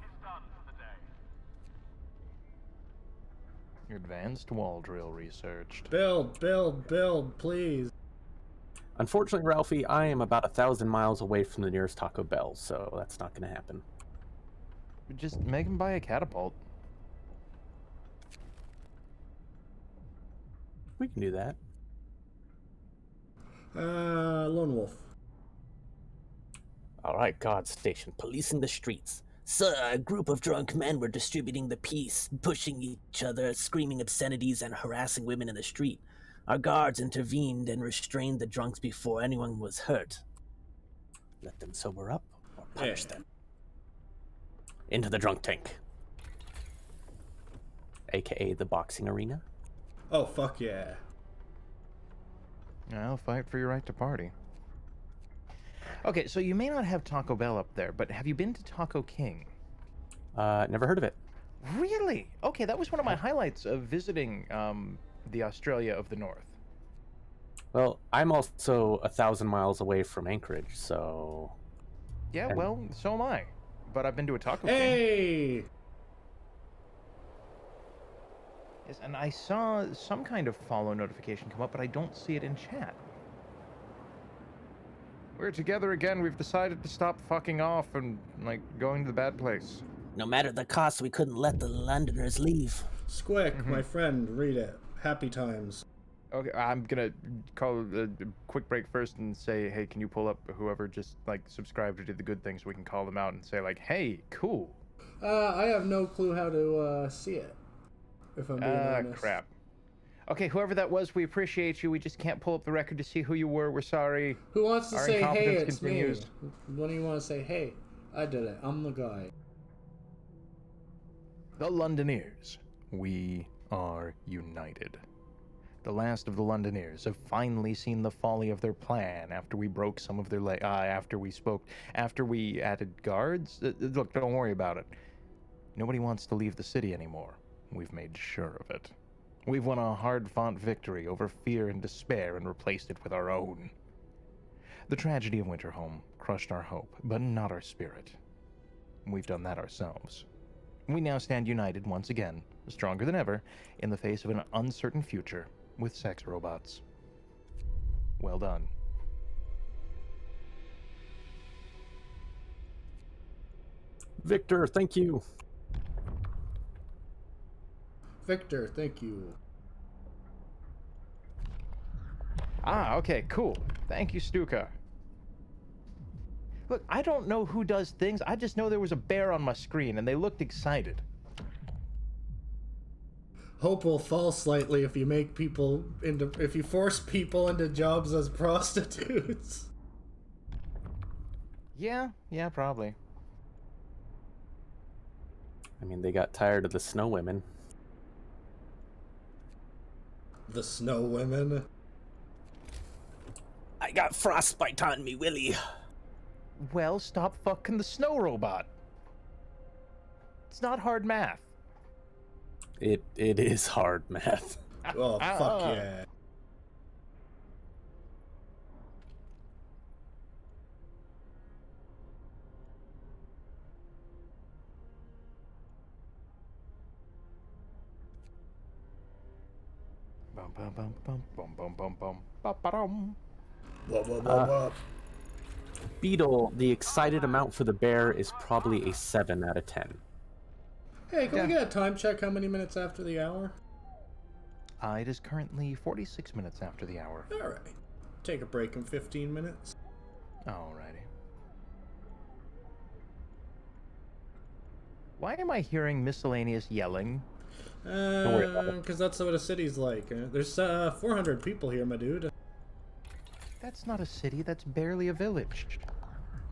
Advanced wall drill researched. Build, build, build, please. Unfortunately, Ralphie, I am about 1,000 miles away from the nearest Taco Bell, so that's not going to happen. Just make him buy a catapult. We can do that. Lonewolf. All right, guard station, policing the streets. Sir, a group of drunk men were distributing the peace, pushing each other, screaming obscenities, and harassing women in the street. Our guards intervened and restrained the drunks before anyone was hurt. Let them sober up or punish them. Into the drunk tank. AKA the boxing arena. Oh, fuck yeah. I'll fight for your right to party. Okay, so you may not have Taco Bell up there, but have you been to Taco King? Never heard of it. Really? Okay, that was one of my highlights of visiting the Australia of the North. Well, I'm also 1,000 miles away from Anchorage, so... Yeah, well, so am I. But I've been to a Taco King. Hey! Yes, and I saw some kind of follow notification come up, but I don't see it in chat. We're together again. We've decided to stop fucking off and, like, going to the bad place. No matter the cost, we couldn't let the Londoners leave. Squic, my friend, read it. Happy times. Okay, I'm gonna call a quick break first and say, hey, can you pull up whoever just, like, subscribed or did the good things so we can call them out and say, like, hey, cool. I have no clue how to, see it. If I'm being honest. Crap. Okay, whoever that was, we appreciate you. We just can't pull up the record to see who you were. We're sorry. Who wants to Our say, hey, incompetence it's continues. me? When do you want to say, hey, I did it. I'm the guy. The Londoners. We are united. The last of the Londoners have finally seen the folly of their plan after we broke some of their after we added guards. Look, don't worry about it. Nobody wants to leave the city anymore. We've made sure of it. We've won a hard-fought victory over fear and despair and replaced it with our own. The tragedy of Winterhome crushed our hope, but not our spirit. We've done that ourselves. We now stand united once again, stronger than ever, in the face of an uncertain future with sex robots. Well done. Victor, thank you. Victor, thank you. Okay, cool. Thank you, Stuka. Look, I don't know who does things. I just know there was a bear on my screen, and they looked excited. Hope will fall slightly if you make people if you force people into jobs as prostitutes. Yeah, probably. I mean, they got tired of the snow women. The snow women. I got frostbite on me, Willie. Well, stop fucking the snow robot. It's not hard math. It is hard math. Oh, fuck yeah. Bum bum bum bum bum bum bum bum ba-ba-dum. Whoa. Beetle, the excited amount for the bear is probably a 7 out of 10. Hey, can we get a time check how many minutes after the hour? It is currently 46 minutes after the hour. Alright. Take a break in 15 minutes. Alrighty. Why am I hearing miscellaneous yelling? worry about it. Because that's what a city's like. There's 400 people here, my dude. That's not a city, that's barely a village.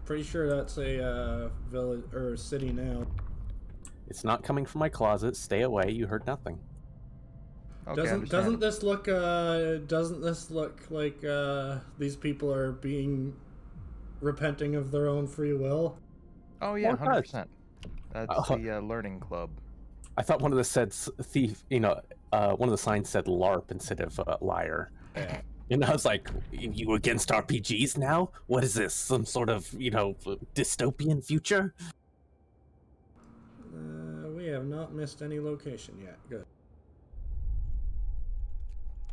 Pretty sure that's a village or city now. It's not coming from my closet. Stay away. You heard nothing. Okay, Doesn't this look like these people are being repenting of their own free will? Oh yeah, Well, it does. 100%. That's the learning club. I thought one of the said thief, one of the signs said LARP instead of liar. Yeah. And I was like, you against RPGs now? What is this? Some sort of, dystopian future? We have not missed any location yet. Good.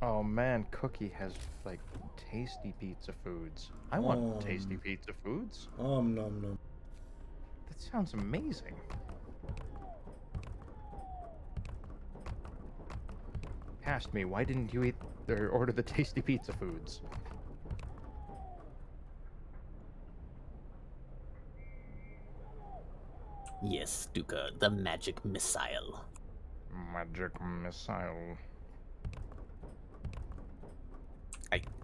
Oh man, Cookie has like tasty pizza foods. I want tasty pizza foods. Nom nom. That sounds amazing. Past me, why didn't you eat or order the tasty pizza foods? Yes, Stuka, the magic missile. Magic missile.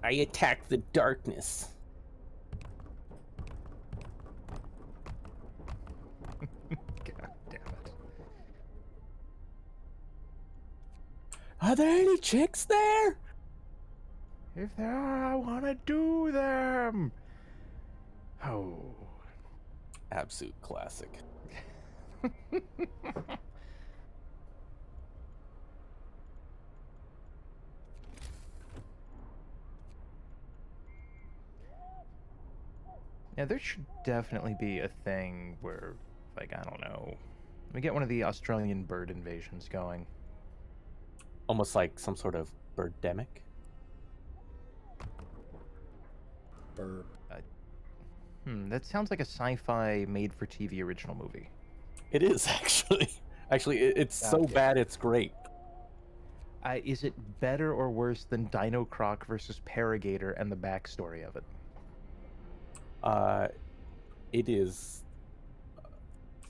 I attack the darkness. God damn it. Are there any chicks there? If there are, I want to do them. Oh. Absolute classic. Yeah, there should definitely be a thing where, like, I don't know, we get one of the Australian bird invasions going. Almost like some sort of birdemic. Burp. That sounds like a sci-fi made-for-TV original movie. It is, actually. Actually, it's so bad it's great. Is it better or worse than Dino Croc versus Paragator and the backstory of it? It is.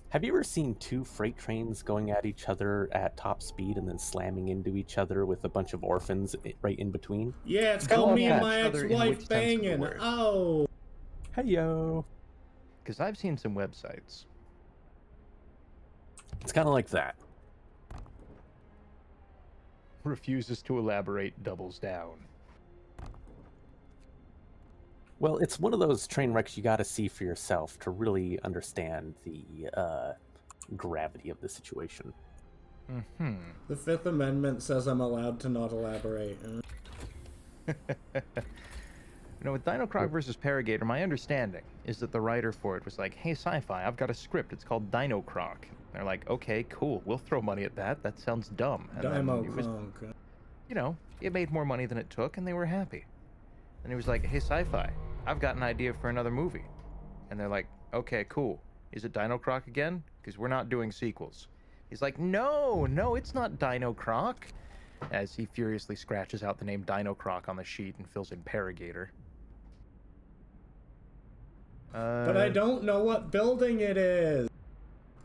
Have you ever seen two freight trains going at each other at top speed and then slamming into each other with a bunch of orphans right in between? Yeah, it's Go called on me and at my each other in which ex-wife sense of the banging. word? Oh. Hey yo. Because I've seen some websites. It's kind of like that. Refuses to elaborate, doubles down. Well, it's one of those train wrecks you got to see for yourself to really understand the gravity of the situation. The Fifth Amendment says I'm allowed to not elaborate. With Dino Croc versus Paragator, my understanding is that the writer for it was like, hey, sci-fi, I've got a script. It's called Dino Croc. They're like, okay, cool. We'll throw money at that. That sounds dumb. And Dimo then it was, Kronk. it made more money than it took, and they were happy. And he was like, hey, sci-fi, I've got an idea for another movie. And they're like, okay, cool. Is it Dino Croc again? Because we're not doing sequels. He's like, no, it's not Dino Croc. As he furiously scratches out the name Dino Croc on the sheet and fills in Paragator. But I don't know what building it is.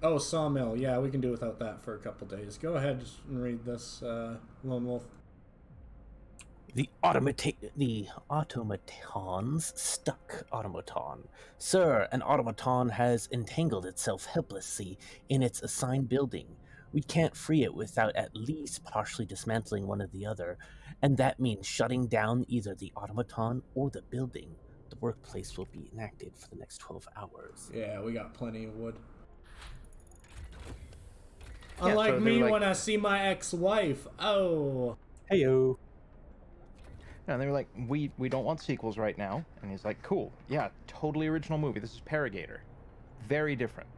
Oh, Sawmill. Yeah, we can do without that for a couple days. Go ahead and read this, Lone Wolf. The automaton's stuck automaton. Sir, an automaton has entangled itself helplessly in its assigned building. We can't free it without at least partially dismantling one or the other, and that means shutting down either the automaton or the building. The workplace will be inactive for the next 12 hours. Yeah, we got plenty of wood. Yeah, Unlike so me like, when I see my ex-wife. Oh. Heyo. And they were like, we don't want sequels right now. And he's like, cool. Yeah, totally original movie. This is Paragator. Very different.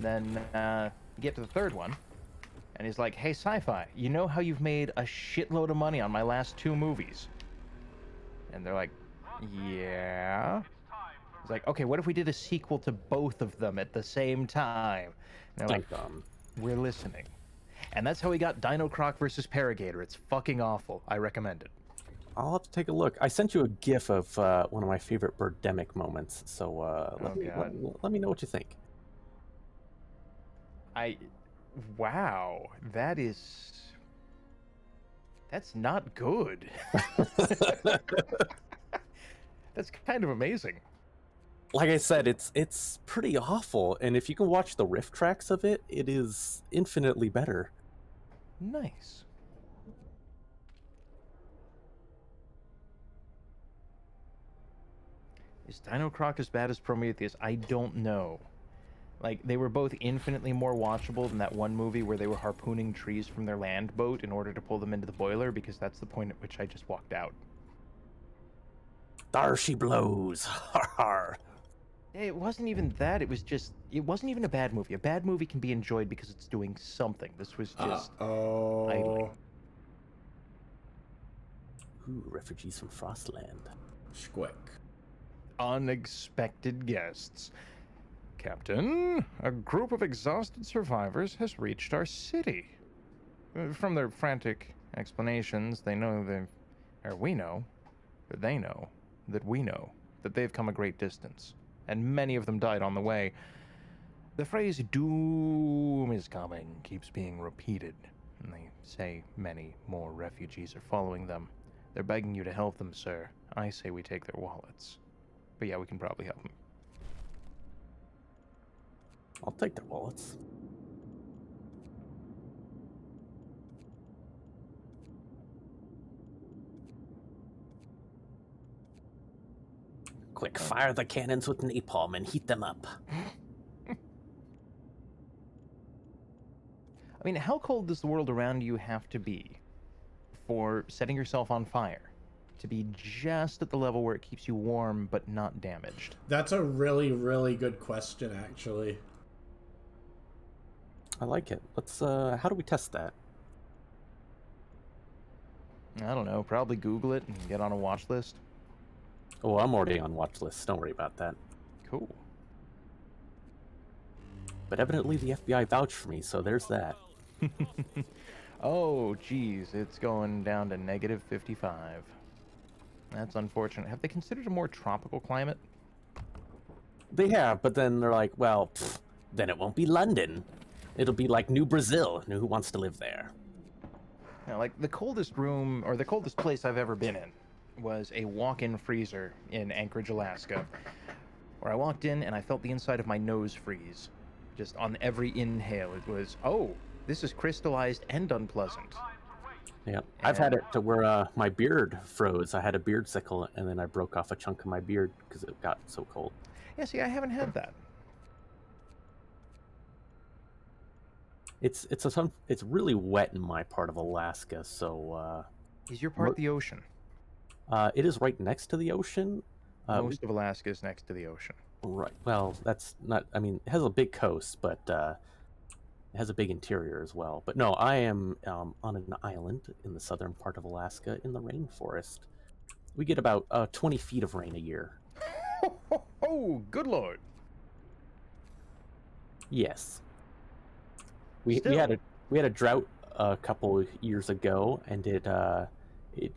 Then you get to the third one. And he's like, hey, sci-fi, you know how you've made a shitload of money on my last two movies? And they're like, yeah. He's like, okay, what if we did a sequel to both of them at the same time? And they're like, we're listening. And that's how we got Dino Croc versus Paragator. It's fucking awful. I recommend it. I'll have to take a look. I sent you a GIF of one of my favorite birdemic moments, so let me know what you think. Wow, that's not good. That's kind of amazing. Like I said, it's pretty awful, and if you can watch the riff tracks of it, it is infinitely better. Nice. Is Dino Croc as bad as Prometheus? I don't know. Like, they were both infinitely more watchable than that one movie where they were harpooning trees from their land boat in order to pull them into the boiler, because that's the point at which I just walked out. There she blows. Har har. It wasn't even that. It wasn't even a bad movie. A bad movie can be enjoyed because it's doing something. This was just idling. Ooh, refugees from Frostland. Squic. Unexpected guests. Captain, a group of exhausted survivors has reached our city. From their frantic explanations, they know we know that they've come a great distance, and many of them died on the way. The phrase "doom is coming" keeps being repeated, and they say many more refugees are following them. They're begging you to help them, sir. I say we take their wallets. But yeah, we can probably help them. I'll take their wallets. Quick, fire the cannons with napalm and heat them up. I mean, how cold does the world around you have to be for setting yourself on fire to be just at the level where it keeps you warm but not damaged? That's a really, really good question, actually. I like it. Let's, how do we test that? I don't know. Probably Google it and get on a watch list. Oh, I'm already on watch lists. Don't worry about that. Cool. But evidently the FBI vouched for me, so there's that. Oh, geez. It's going down to negative 55. That's unfortunate. Have they considered a more tropical climate? They have, but then they're like, well, then it won't be London. It'll be like New Brazil. Who wants to live there? Yeah, like, the coldest room, or the coldest place I've ever been in was a walk-in freezer in Anchorage, Alaska, where I walked in and I felt the inside of my nose freeze. Just on every inhale, it was, oh, this is crystallized and unpleasant. Yeah, I've had it to where my beard froze. I had a beard sickle, and then I broke off a chunk of my beard because it got so cold. Yeah, see, I haven't had that. It's really wet in my part of Alaska, so Is your part the ocean? it is right next to the ocean. Most of Alaska is next to the ocean. Right. Well, that's not. I mean, it has a big coast, but it has a big interior as well. But no, I am on an island in the southern part of Alaska in the rainforest. We get about 20 feet of rain a year. Oh, good lord! Yes. We had a drought a couple years ago, and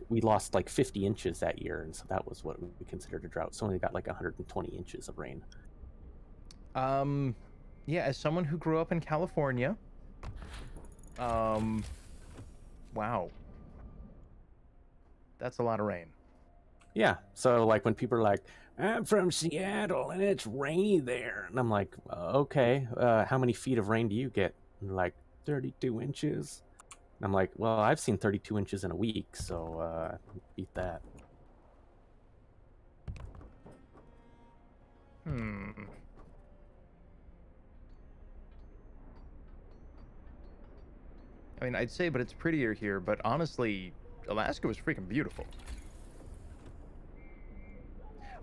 we lost like 50 inches that year, and so that was what we considered a drought. So only got like 120 inches of rain. Yeah, as someone who grew up in California, wow, that's a lot of rain. Yeah, so like when people are like, I'm from Seattle and it's rainy there, and I'm like, okay, how many feet of rain do you get? And they're like, 32 inches. And I'm like, well, I've seen 32 inches in a week, so beat that. I mean, I'd say, but it's prettier here, but honestly, Alaska was freaking beautiful.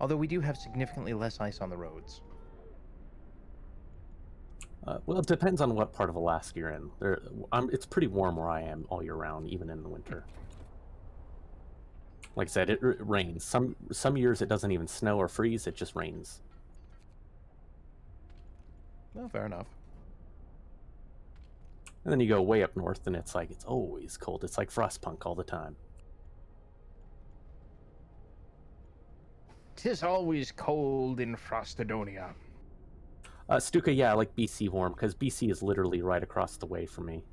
Although we do have significantly less ice on the roads. Well, it depends on what part of Alaska you're in. It's pretty warm where I am all year round, even in the winter. Like I said, it rains. Some years it doesn't even snow or freeze, it just rains. Well, fair enough. And then you go way up north and it's always cold. It's like frostpunk all the time. 'Tis always cold in Frostodonia. Stuka, yeah, I like BC warm, because BC is literally right across the way from me.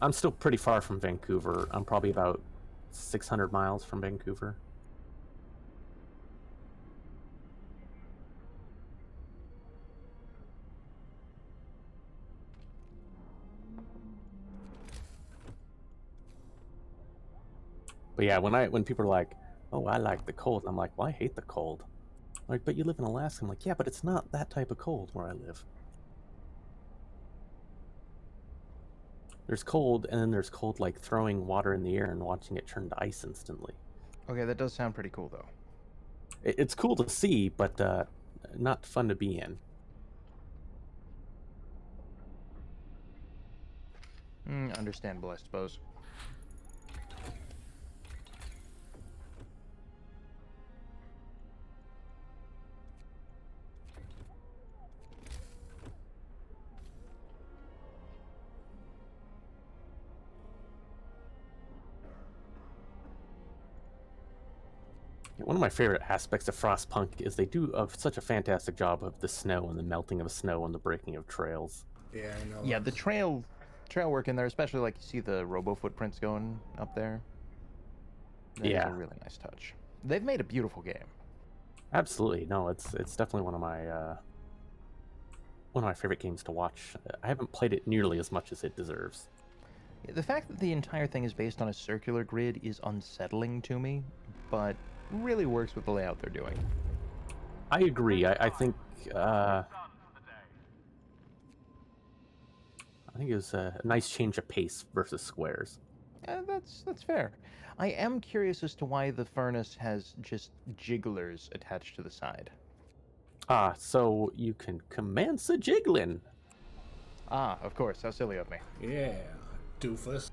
I'm still pretty far from Vancouver. I'm probably about 600 miles from Vancouver. But yeah, when people are like, oh, I like the cold. I'm like, well, I hate the cold. Like, but you live in Alaska. I'm like, yeah, but it's not that type of cold where I live. There's cold, and then there's cold like throwing water in the air and watching it turn to ice instantly. Okay, that does sound pretty cool, though. It's cool to see, but not fun to be in. Understandable, I suppose. One of my favorite aspects of Frostpunk is they do such a fantastic job of the snow and the melting of snow and the breaking of trails. Yeah, I know. Yeah, the trail work in there, especially like you see the robo footprints going up there. That is Yeah. a really nice touch. They've made a beautiful game. Absolutely. No, it's definitely one of my favorite games to watch. I haven't played it nearly as much as it deserves. The fact that the entire thing is based on a circular grid is unsettling to me, but really works with the layout they're doing. I agree. I think it was a nice change of pace versus Squares. That's fair. I am curious as to why the furnace has just jigglers attached to the side. Ah, so you can commence a jiggling. Ah, of course. How silly of me. Yeah, doofus.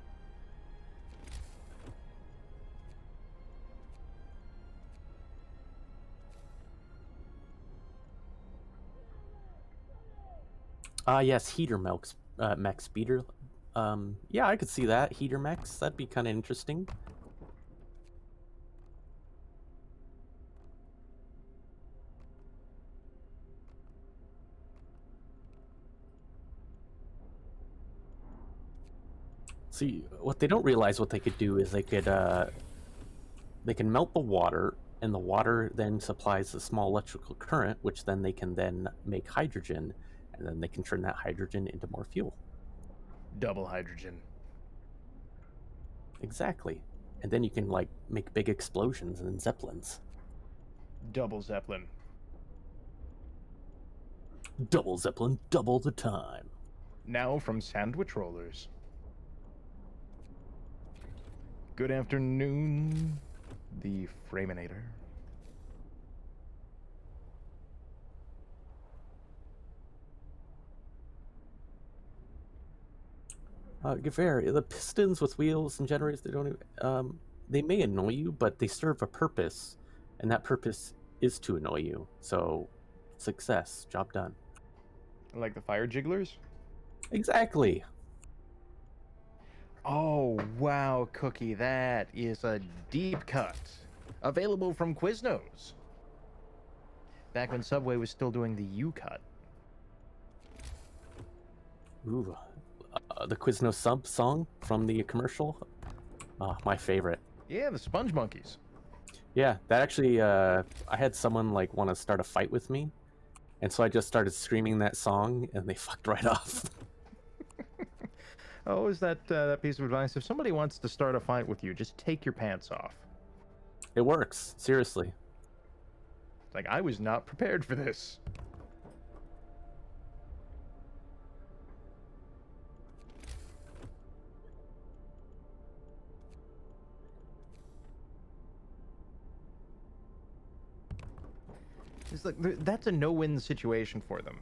Yes, heater mech speeder. Yeah, I could see that. Heater mechs, that'd be kind of interesting. See, what they don't realize what they could do is they can melt the water, and the water then supplies a small electrical current, which then they can then make hydrogen, and then they can turn that hydrogen into more fuel. Double hydrogen. Exactly. And then you can like make big explosions and zeppelins. Double Zeppelin. Double zeppelin, double the time. Now from Sandwich Rollers. Good afternoon, the Framinator. Fair, the pistons with wheels and generators, they may annoy you, but they serve a purpose, and that purpose is to annoy you. So, success, job done. Like the fire jigglers? Exactly. Oh, wow, Cookie, that is a deep cut. Available from Quiznos. Back when Subway was still doing the U-cut. Ooh, the Quiznos sub song from the commercial. My favorite. Yeah, the Sponge Monkeys. Yeah, that actually, I had someone like want to start a fight with me, and so I just started screaming that song, and they fucked right off. Oh, is that piece of advice? If somebody wants to start a fight with you, just take your pants off. It works, seriously. It's like, I was not prepared for this. It's like, that's a no-win situation for them.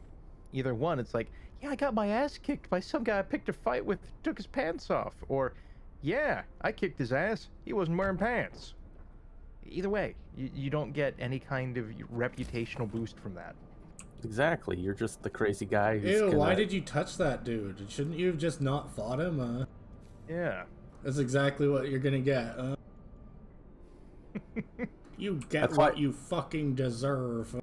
Either one, it's like, yeah, I got my ass kicked by some guy I picked a fight with, took his pants off. Or, yeah, I kicked his ass, he wasn't wearing pants. Either way, you don't get any kind of reputational boost from that. Exactly, you're just the crazy guy who's Ew, gonna... why did you touch that dude? Shouldn't you have just not fought him? Yeah. That's exactly what you're gonna get. You get That's what why- you fucking deserve.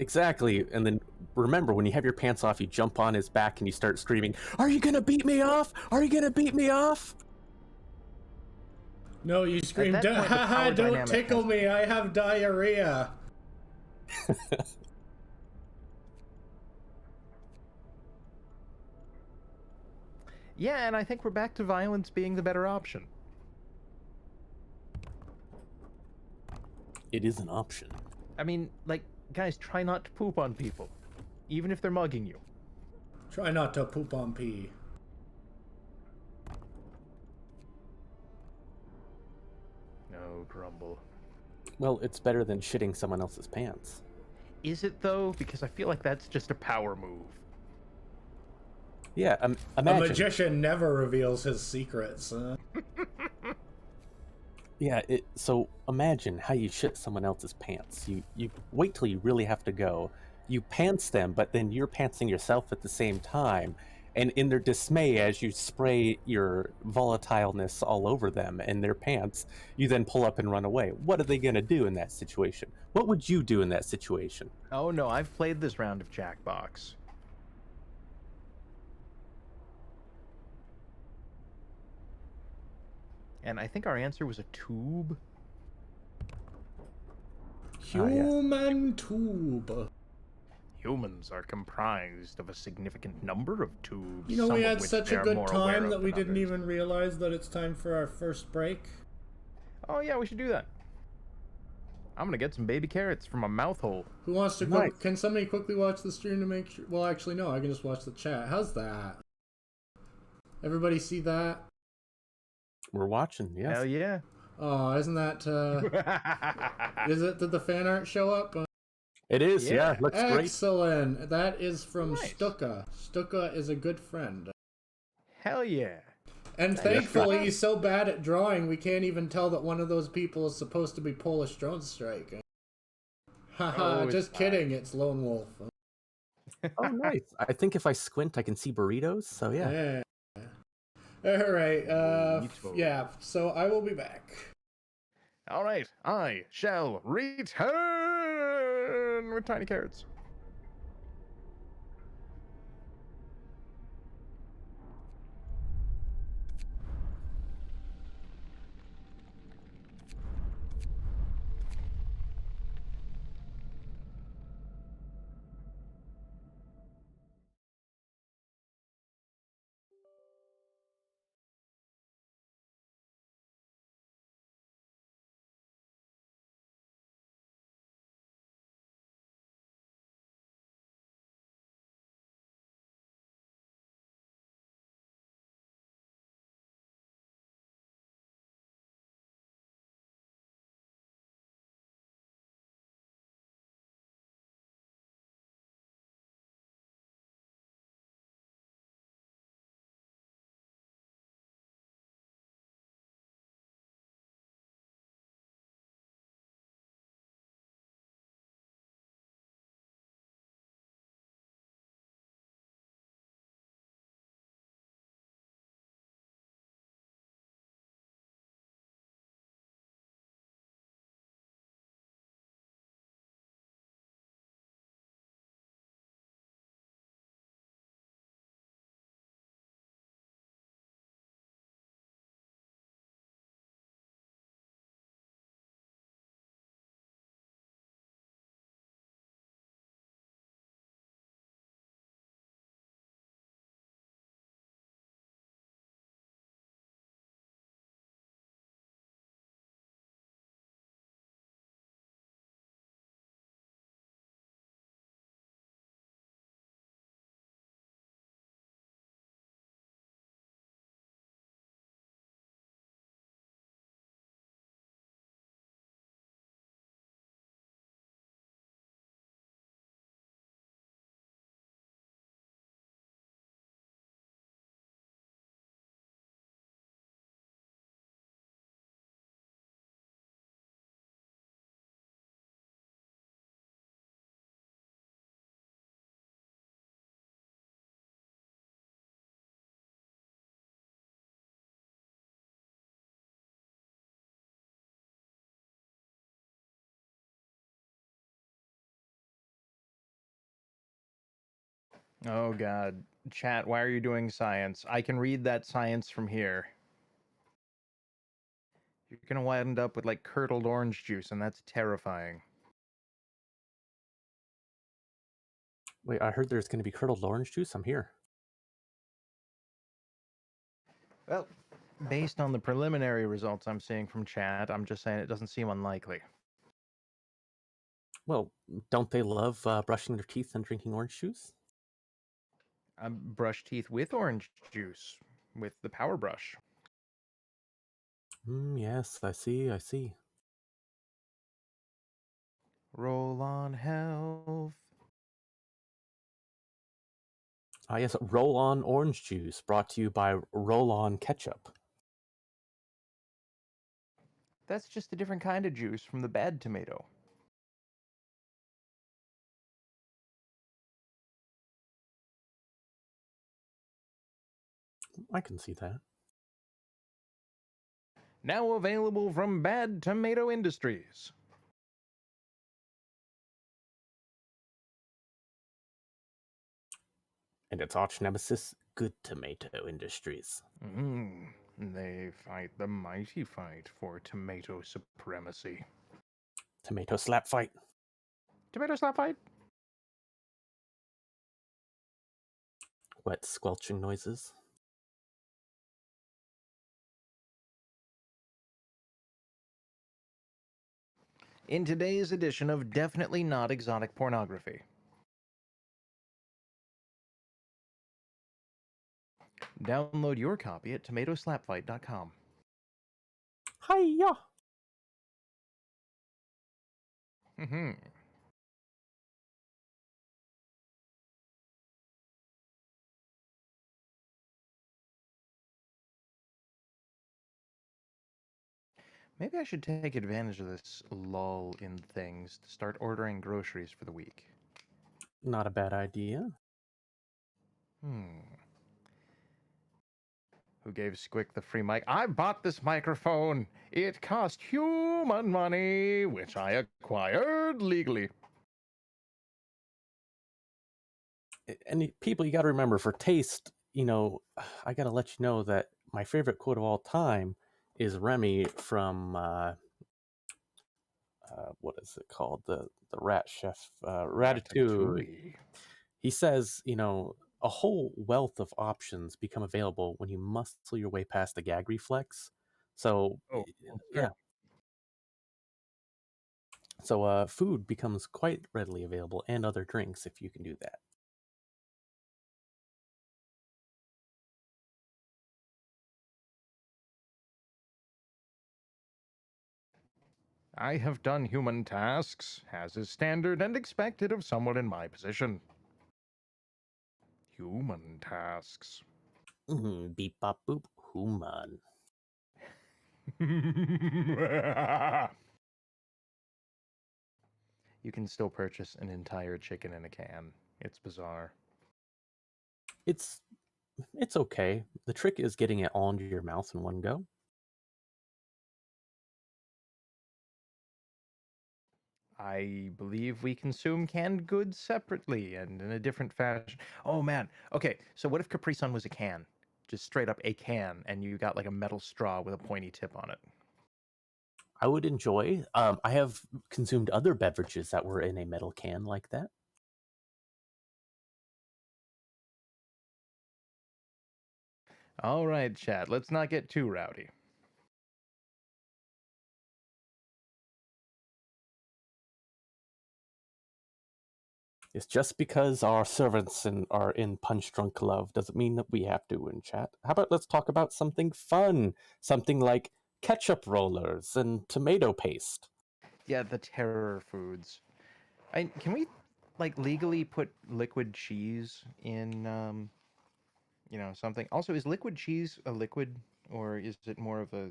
Exactly, and then remember, when you have your pants off, you jump on his back and you start screaming, "Are you gonna beat me off? Are you gonna beat me off?" No, you scream, that point, the haha, power don't dynamic tickle has- me, I have diarrhea. Yeah, and I think we're back to violence being the better option. It is an option. I mean, like, guys, try not to poop on people, even if they're mugging you. Try not to poop on pee. No, Grumble. Well, it's better than shitting someone else's pants. Is it, though? Because I feel like that's just a power move. Yeah, A imagine. magician never reveals his secrets. Yeah, so imagine how you shit someone else's pants. You wait till you really have to go. You pants them, but then you're pantsing yourself at the same time. And in their dismay, as you spray your volatileness all over them and their pants, you then pull up and run away. What are they going to do in that situation? What would you do in that situation? Oh no, I've played this round of Jackbox. And I think our answer was a tube. Human tube. Humans are comprised of a significant number of tubes. You know, some we of had which such they a are good more aware time of that we than didn't others. even realize that it's time for our first break. Oh yeah, we should do that. I'm gonna get some baby carrots from a mouth hole. Who wants to Nice. Can somebody quickly watch the stream to make sure? Well, actually, no. I can just watch the chat. How's that? Everybody see that? We're watching, yes. Hell yeah. Oh, isn't that? Is it? Did the fan art show up? It is, yeah. Yeah. Looks great. Excellent. That is from Nice. Stuka. Stuka is a good friend. Hell yeah. And Nice. thankfully, he's so bad at drawing, we can't even tell that one of those people is supposed to be Polish Drone Strike. Haha, Oh, it's just fine. kidding. It's Lone Wolf. Oh, nice. I think if I squint, I can see burritos, so yeah. All right. Burrito. Yeah. So I will be back. All right, I shall return with tiny carrots. Oh god. Chat, why are you doing science? I can read that science from here. You're gonna wind up with like curdled orange juice, and that's terrifying. Wait, I heard there's going to be curdled orange juice. I'm here. Well, based on the preliminary results I'm seeing from chat, I'm just saying it doesn't seem unlikely. Well, don't they love brushing their teeth and drinking orange juice? Brush teeth with orange juice, with the power brush. Yes, I see, I see. Roll on health. Yes, Roll On Orange Juice, brought to you by Roll On Ketchup. That's just a different kind of juice from the bad tomato. I can see that. Now available from Bad Tomato Industries. And its arch nemesis, Good Tomato Industries. They fight the mighty fight for tomato supremacy. Tomato slap fight. Tomato slap fight? Wet squelching noises. In today's edition of Definitely Not Exotic Pornography. Download your copy at tomatoslapfight.com. Hiya! Maybe I should take advantage of this lull in things to start ordering groceries for the week. Not a bad idea. Who gave Squic the free mic? I bought this microphone. It cost human money, which I acquired legally. And people, you got to remember, for taste, I got to let you know that my favorite quote of all time is Remy from what is it called? The Rat Chef, Ratatouille. He says, a whole wealth of options become available when you muscle your way past the gag reflex. So, yeah. So, food becomes quite readily available, and other drinks if you can do that. I have done human tasks, as is standard and expected of someone in my position. Human tasks. Beep, bop, boop, human. You can still purchase an entire chicken in a can. It's bizarre. It's okay. The trick is getting it all into your mouth in one go. I believe we consume canned goods separately and in a different fashion. Oh man. Okay, so what if Capri Sun was a can? Just straight up a can, and you got like a metal straw with a pointy tip on it. I would enjoy. I have consumed other beverages that were in a metal can like that. All right, chat. Let's not get too rowdy. It's just because our servants are in punch drunk love doesn't mean that we have to in chat. How about let's talk about something fun? Something like ketchup rollers and tomato paste. Yeah, the terror foods. Can we like legally put liquid cheese in something? Also, is liquid cheese a liquid, or is it more of a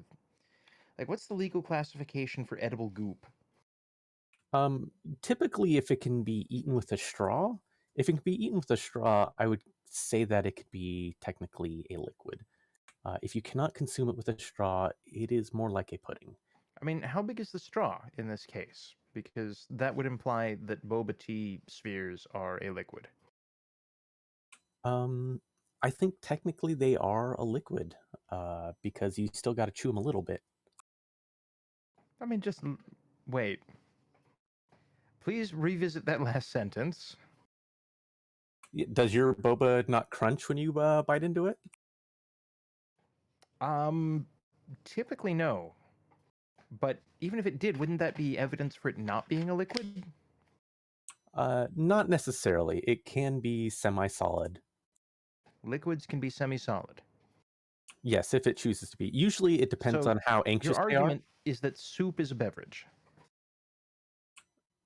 like what's the legal classification for edible goop? Typically, if it can be eaten with a straw, I would say that it could be technically a liquid. If you cannot consume it with a straw, it is more like a pudding. I mean, how big is the straw in this case? Because that would imply that boba tea spheres are a liquid. I think technically they are a liquid, because you still got to chew them a little bit. I mean, just wait. Please revisit that last sentence. Does your boba not crunch when you bite into it? Typically no. But even if it did, wouldn't that be evidence for it not being a liquid? Not necessarily. It can be semi-solid. Liquids can be semi-solid. Yes, if it chooses to be. Usually it depends So on how your anxious they are. argument is that soup is a beverage.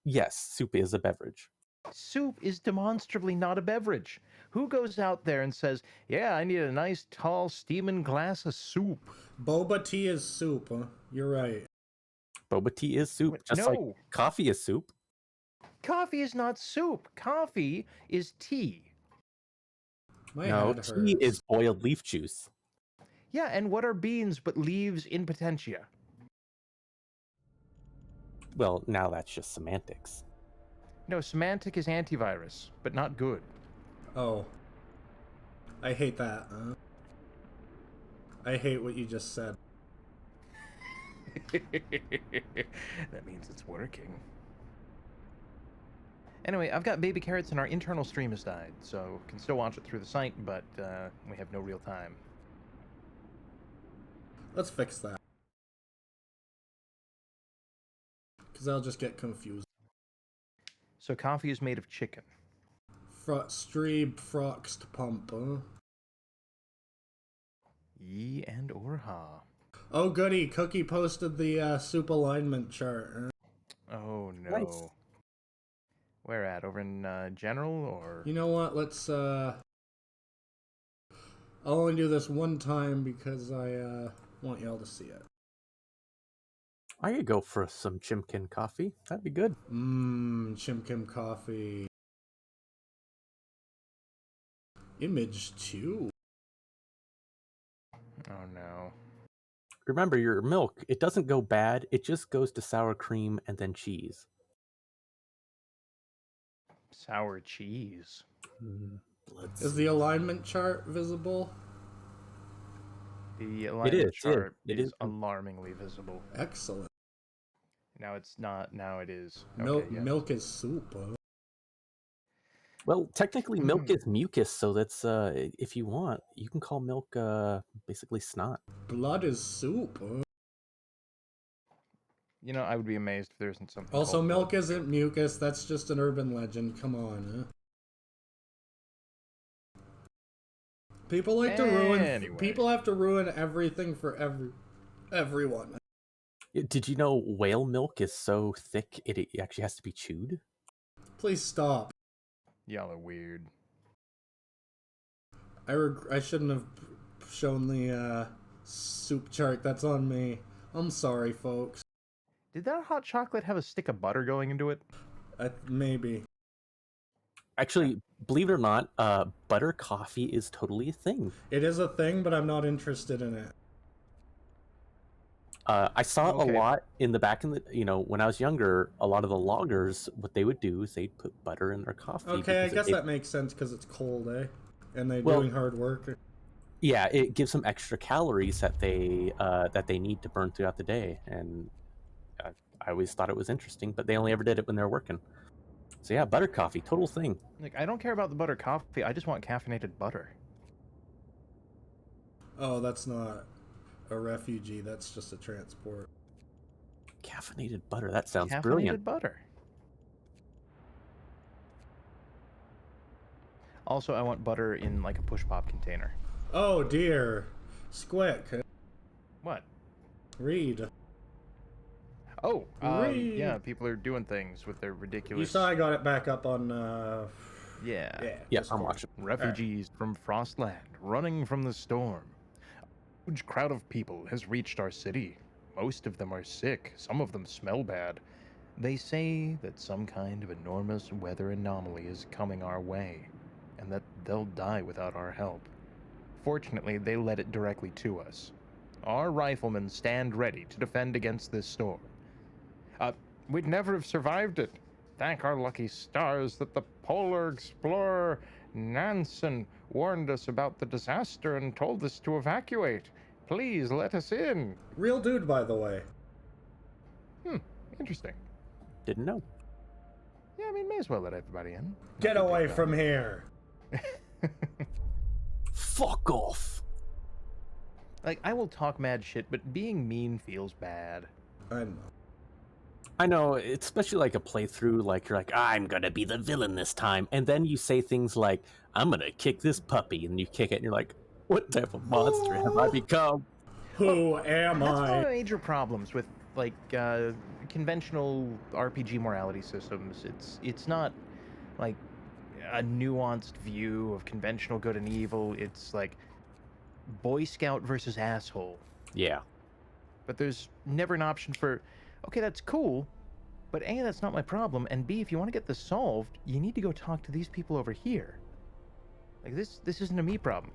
Yes, soup is a beverage. Soup is demonstrably not a beverage. Who goes out there and says, yeah, I need a nice, tall, steaming glass of soup? Boba tea is soup, huh? You're right. Boba tea is soup, What? just like No. coffee is soup. Coffee is not soup. Coffee is tea. My No, head tea hurts. is boiled leaf juice. Yeah, and what are beans but leaves in potentia? Well, now that's just semantics. No, semantic is antivirus, but not good. Oh. I hate that, huh? I hate what you just said. That means it's working. Anyway, I've got baby carrots and our internal stream has died, so can still watch it through the site, but we have no real time. Let's fix that. Because I'll just get confused. So coffee is made of chicken. Streeb froxed pump, huh? Ye and or ha. Oh goody, Cookie posted the soup alignment chart. Huh? Oh no. Nice. Where at? Over in general or? You know what, let's I'll only do this one time because I want y'all to see it. I could go for some Chimkin coffee. That'd be good. Chimkim coffee. Image 2. Oh no. Remember, your milk, it doesn't go bad. It just goes to sour cream and then cheese. Sour cheese. Is the alignment chart visible? The alignment chart It is is. alarmingly visible. Excellent. Now it's not. Now it is. Milk, Okay, yes. milk is soup, huh? Well, technically, milk is mucus, so that's if you want, you can call milk basically snot. Blood is soup, huh? You know, I would be amazed if there isn't something. Also, called milk blood. isn't mucus, that's just an urban legend. Come on, huh? People like to ruin. Anyway. People have to ruin everything for everyone. Did you know whale milk is so thick it actually has to be chewed? Please stop. Y'all are weird. I shouldn't have shown the soup chart. That's on me. I'm sorry, folks. Did that hot chocolate have a stick of butter going into it? Maybe. Actually, believe it or not, butter coffee is totally a thing. It is a thing, but I'm not interested in it. I saw it Okay. a lot in the back in the when I was younger. A lot of the loggers, what they would do is they'd put butter in their coffee. Okay, I because guess that makes sense because it's cold, eh? And they're Well- doing hard work. Yeah, it gives them extra calories that they need to burn throughout the day, and I always thought it was interesting, but they only ever did it when they were working. So yeah, butter coffee, total thing. Like, I don't care about the butter coffee. I just want caffeinated butter. Oh, that's not a refugee. That's just a transport. Caffeinated butter, that sounds Caffeinated brilliant. butter. Also, I want butter in like a push pop container. Oh dear. Squic. What? Read. Oh, Read. yeah, people are doing things with their ridiculous. You saw I got it back up on Yeah. Yeah, Discord. I'm watching. Refugees from Frostland running from the storm. A huge crowd of people has reached our city. Most of them are sick. Some of them smell bad. They say that some kind of enormous weather anomaly is coming our way, and that they'll die without our help. Fortunately, they led it directly to us. Our riflemen stand ready to defend against this storm. We'd never have survived it. Thank our lucky stars that the polar explorer Nansen warned us about the disaster and told us to evacuate. Please let us in. Real dude, by the way. Interesting. Didn't know. Yeah, I mean, may as well let everybody in. Get Not a away big from here. Fuck off. Like, I will talk mad shit, but being mean feels bad. I know. I know, especially like a playthrough, like you're like, I'm gonna be the villain this time, and then you say things like, I'm gonna kick this puppy, and you kick it, and you're like, what type of monster have I become? Who am That's one of I? the major problems with like conventional RPG morality systems. It's not like a nuanced view of conventional good and evil. It's like Boy Scout versus asshole. Yeah. But there's never an option for, okay, that's cool, but A, that's not my problem, and B, if you want to get this solved, you need to go talk to these people over here. Like this isn't a me problem.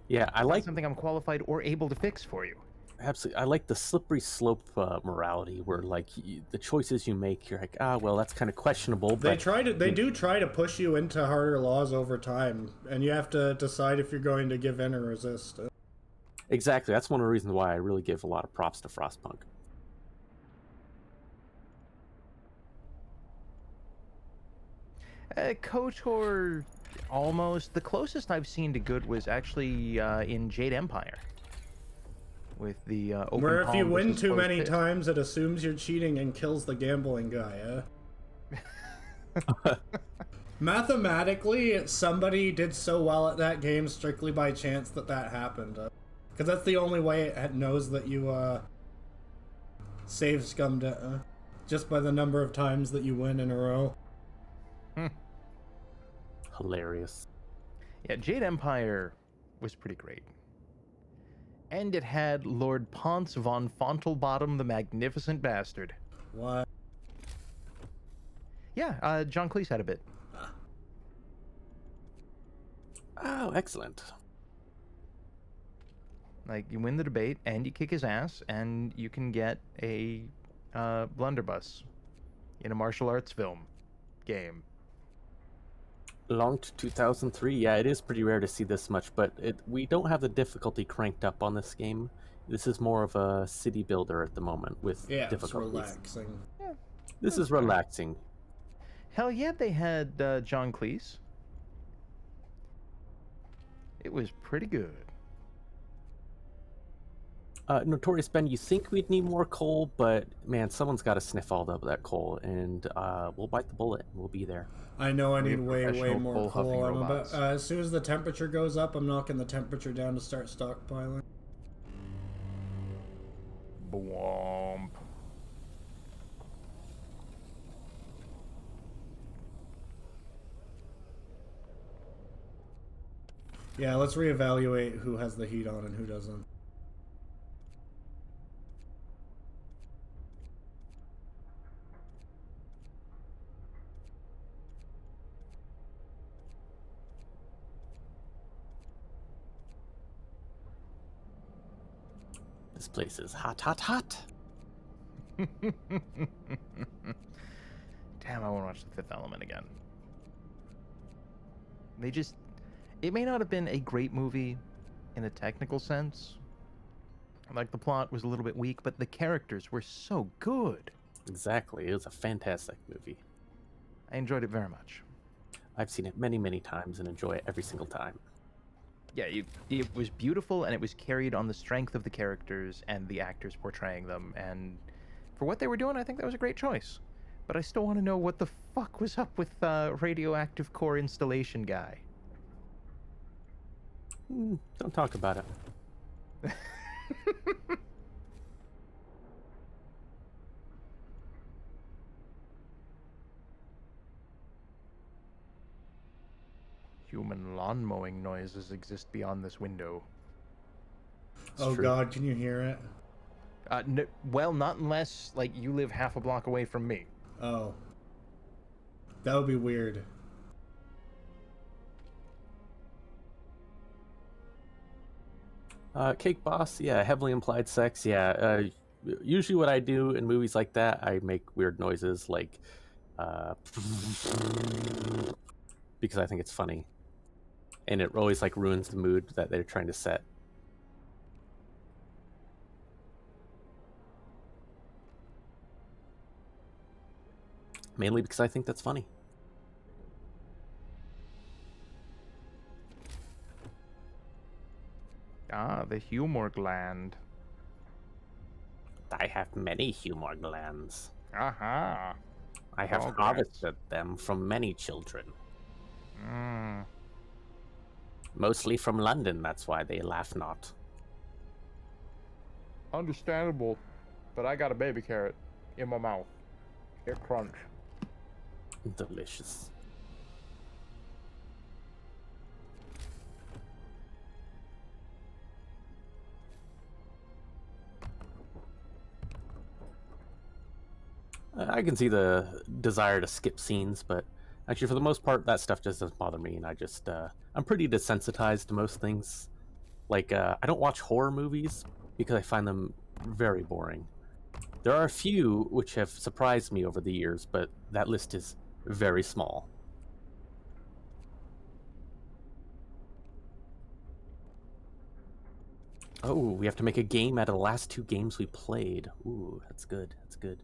Yeah, I It's like not something I'm qualified or able to fix for you. absolutely. I like the slippery slope morality, where like the choices you make, you're like, well, that's kind of questionable. They But do try to push you into harder laws over time, and you have to decide if you're going to give in or resist. exactly, that's one of the reasons why I really give a lot of props to Frostpunk. KOTOR, almost. The closest I've seen to good was actually in Jade Empire. With the open Where if you palm win versus too closed many fist. times, it assumes you're cheating and kills the gambling guy, Mathematically, somebody did so well at that game strictly by chance that happened. Because that's the only way it knows that you, save scummed it, just by the number of times that you win in a row. Hilarious. Yeah, Jade Empire was pretty great. And it had Lord Ponce von Fontelbottom the Magnificent Bastard. What? Yeah, John Cleese had a bit. Oh, excellent. Like, you win the debate, and you kick his ass, and you can get a blunderbuss in a martial arts film game. Launched 2003. Yeah, it is pretty rare to see this much, but we don't have the difficulty cranked up on this game. This is more of a city builder at the moment with Yeah, it's difficulties. relaxing. Yeah, This is relaxing. hell yeah, they had John Cleese. It was pretty good. Notorious Ben, you think we'd need more coal, but man, someone's got to sniff all that coal, and we'll bite the bullet. We'll be there. I know I We need have way professional more coal-huffing coal. I'm about, robots. as soon as the temperature goes up, I'm knocking the temperature down to start stockpiling. Bwomp. Yeah, let's reevaluate who has the heat on and who doesn't. This place is hot, hot, hot. Damn, I want to watch The Fifth Element again. It may not have been a great movie in a technical sense. Like, the plot was a little bit weak, but the characters were so good. Exactly. It was a fantastic movie. I enjoyed it very much. I've seen it many, many times and enjoy it every single time. Yeah, it was beautiful, and it was carried on the strength of the characters and the actors portraying them, and for what they were doing, I think that was a great choice. But I still want to know what the fuck was up with radioactive core installation guy. Don't talk about it. Human lawn mowing noises exist beyond this window. Oh true. God, can you hear it? Well, not unless, like, you live half a block away from me. Oh. That would be weird. Cake Boss, yeah, heavily implied sex, yeah. Usually what I do in movies like that, I make weird noises like because I think it's funny. And it always like ruins the mood that they're trying to set. Mainly because I think that's funny. Ah, the humor gland. I have many humor glands. Aha. I have Progress. harvested them from many children. Mm. Mostly from London, that's why they laugh not. Understandable, but I got a baby carrot in my mouth. It crunch. Delicious. I can see the desire to skip scenes, but actually, for the most part, that stuff just doesn't bother me, and I'm pretty desensitized to most things. Like, I don't watch horror movies because I find them very boring. There are a few which have surprised me over the years, but that list is very small. Oh, we have to make a game out of the last 2 games we played. Ooh, that's good. That's good.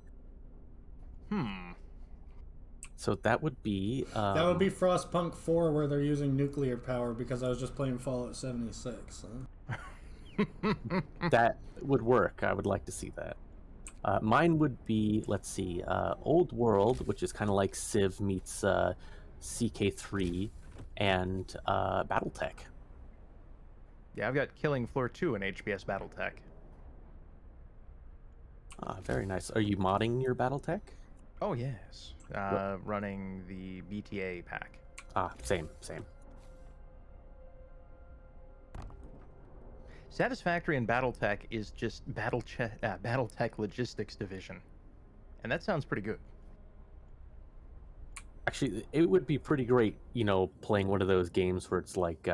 So that would be... That would be Frostpunk 4, where they're using nuclear power, because I was just playing Fallout 76. that would work. I would like to see that. Mine would be, let's see, Old World, which is kind of like Civ meets CK3, and BattleTech. Yeah, I've got Killing Floor 2 in HBS BattleTech. Very nice. Are you modding your BattleTech? Oh, yes. Running the BTA pack. Same. Satisfactory in BattleTech is just BattleTech Logistics Division. And that sounds pretty good. Actually, it would be pretty great, playing one of those games where it's like,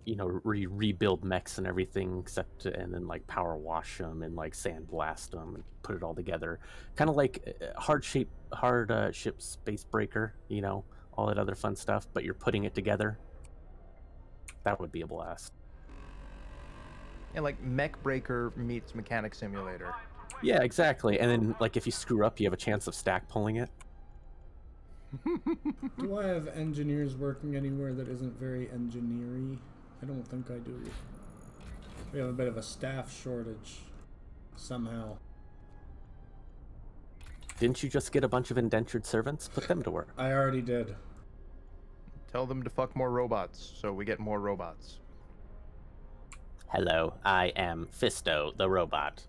rebuild mechs and everything, and then like power wash them and like sandblast them and put it all together. Kind of like hard ship space breaker, all that other fun stuff, but you're putting it together. That would be a blast. Yeah, like Mech Breaker meets Mechanic Simulator. Yeah, exactly. And then like if you screw up, you have a chance of stack pulling it. Do I have engineers working anywhere that isn't very engineery? I don't think I do. We have a bit of a staff shortage somehow. Didn't you just get a bunch of indentured servants? Put them to work. I already did. Tell them to fuck more robots, so we get more robots. Hello, I am Fisto, the robot.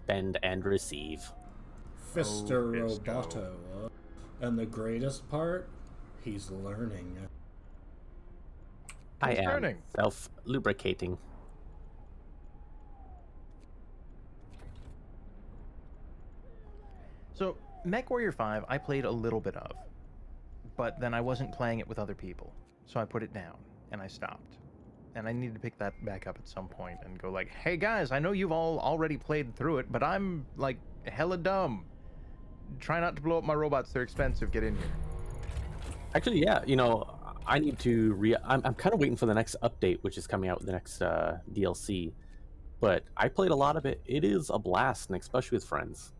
Bend and receive. Fister Fisto. Roboto. And the greatest part, he's learning. I am learning. self-lubricating. So, MechWarrior 5, I played a little bit of. But then I wasn't playing it with other people. So I put it down, and I stopped. And I need to pick that back up at some point and go like, hey guys, I know you've all already played through it, but I'm, like, hella dumb. Try not to blow up my robots, they're expensive, get in here. Actually, yeah, I need to I'm kind of waiting for the next update, which is coming out with the next DLC. But I played a lot of it. It is a blast, and especially with friends.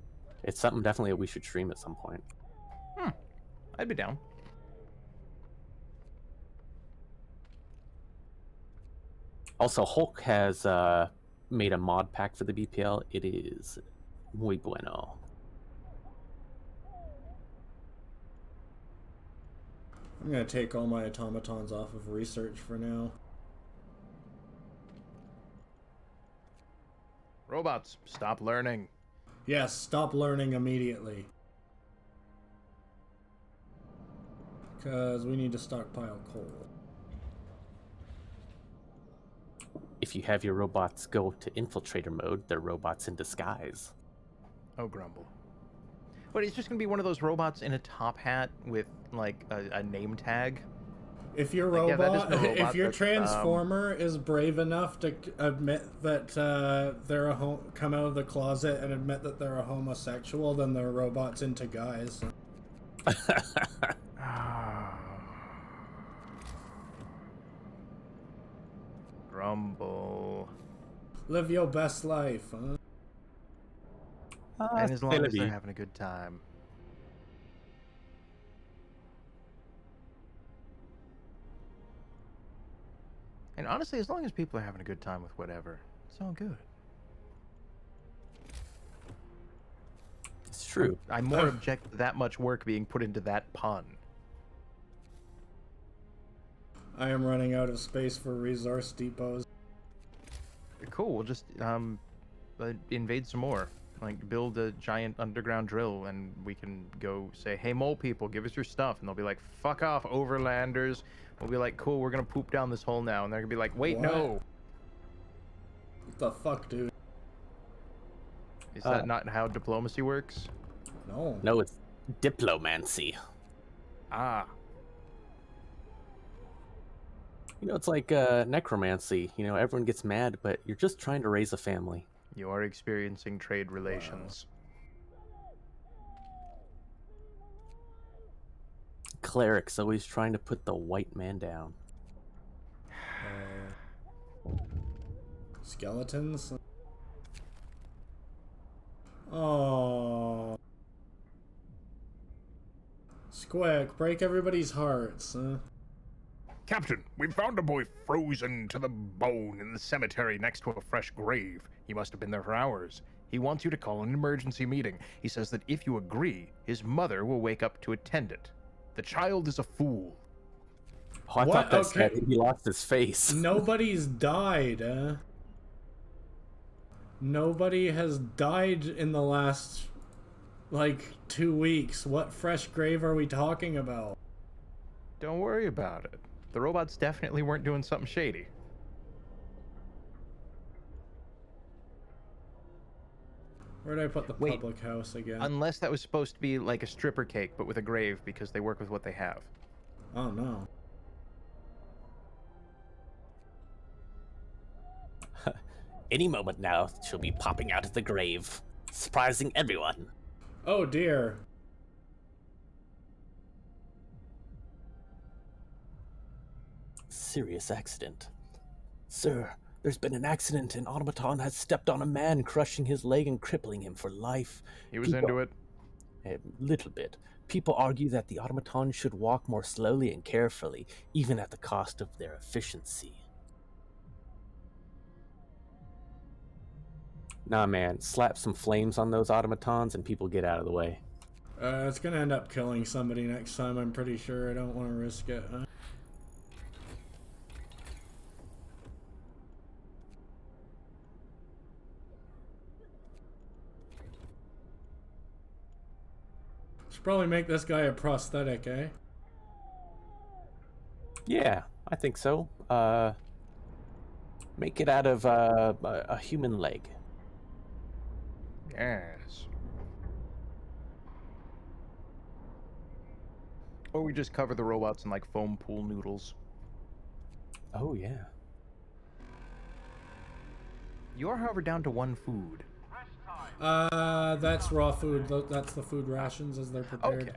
It's something definitely that we should stream at some point. I'd be down. Also, Hulk has made a mod pack for the BPL. It is muy bueno. I'm gonna take all my automatons off of research for now. Robots, stop learning. Yes, stop learning immediately. Because we need to stockpile coal. If you have your robots go to infiltrator mode, they're robots in disguise. Oh, grumble. But it's just gonna be one of those robots in a top hat with, like, a name tag. If your Like, yeah, that is robot, the robot if your that's, transformer is brave enough to admit that they're come out of the closet and admit that they're a homosexual, then they're robots into guys. Grumble. Live your best life, huh? And as long as they're having a good time. And honestly, as long as people are having a good time with whatever, it's all good. It's true. I more object to that much work being put into that pun. I am running out of space for resource depots. Cool, we'll just invade some more. Like, build a giant underground drill, and we can go say, hey, mole people, give us your stuff. And they'll be like, fuck off, overlanders. We'll be like, cool, we're gonna poop down this hole now. And they're gonna be like, wait, What? no. What the fuck, dude? Is that not how diplomacy works? No. No, it's diplomancy. Ah. You know, it's like necromancy. You know, everyone gets mad, but you're just trying to raise a family. You are experiencing trade relations. Cleric's always trying to put the white man down. Skeletons? Oh. Squic, break everybody's hearts. Captain, we found a boy frozen to the bone in the cemetery next to a fresh grave. He must have been there for hours. He wants you to call an emergency meeting. He says that if you agree, his mother will wake up to attend it. The child is a fool. Oh, I What? thought that Okay. said he lost his face. Nobody's died. Nobody has died in the last, 2 weeks. What fresh grave are we talking about? Don't worry about it. The robots definitely weren't doing something shady. Where'd I put the Wait. public house again? Unless that was supposed to be like a stripper cake, but with a grave, because they work with what they have. Oh no. Any moment now, she'll be popping out of the grave, surprising everyone. Oh dear. Serious accident. Sir, there's been an accident. An automaton has stepped on a man, crushing his leg and crippling him for life. He was into it. A little bit. People argue that the automaton should walk more slowly and carefully, even at the cost of their efficiency. Nah, man. Slap some flames on those automatons and people get out of the way. It's gonna end up killing somebody next time, I'm pretty sure. I don't want to risk it. Should probably make this guy a prosthetic, eh? Yeah, I think so. Make it out of a human leg. Yes. Or we just cover the robots in like foam pool noodles. Oh, yeah. You are, however, down to one food. That's raw food. That's the food rations as they're prepared. Okay.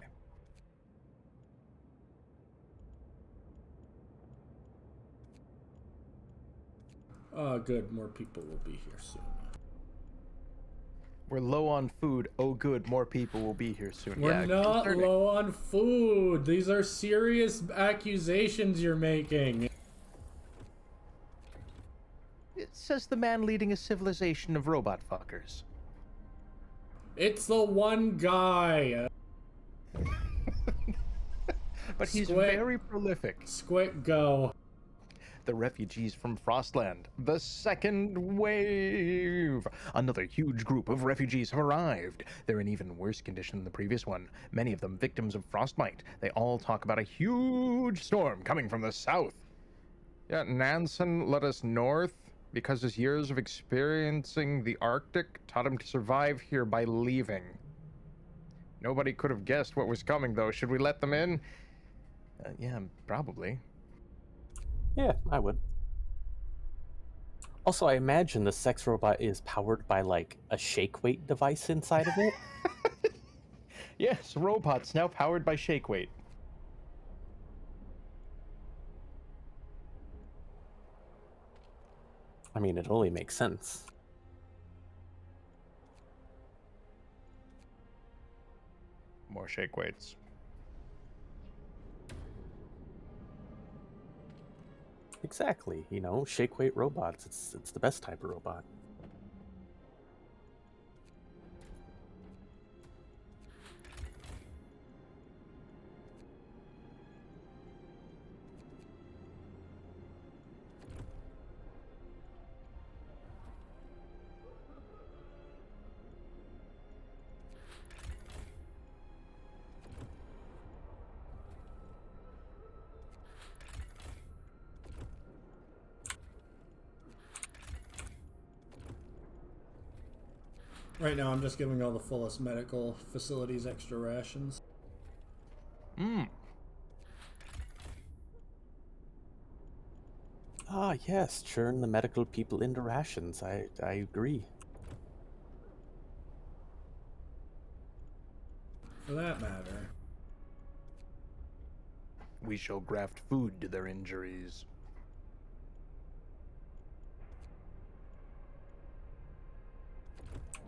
Oh, good. More people will be here soon. We're low on food. Oh, good. More people will be here soon. We're yeah, not concerning. low on food. These are serious accusations you're making. It says the man leading a civilization of robot fuckers. It's the one guy. But he's Squic. very prolific. Squic, go. The refugees from Frostland. The second wave. Another huge group of refugees have arrived. They're in even worse condition than the previous one. Many of them victims of frostbite. They all talk about a huge storm coming from the south. Yeah, Nansen led us north because his years of experiencing the Arctic taught him to survive here by leaving. Nobody could have guessed what was coming, though. Should we let them in? Yeah, probably. Yeah, I would. Also, I imagine the sex robot is powered by, like, a shake weight device inside of it. Yes, robots now powered by shake weight. I mean, it only makes sense. More shake weights. Exactly, you know, shake weight robots. It's the best type of robot. Right now, I'm just giving all the fullest medical facilities extra rations. Ah, yes, churn the medical people into rations. I agree. For that matter. We shall graft food to their injuries.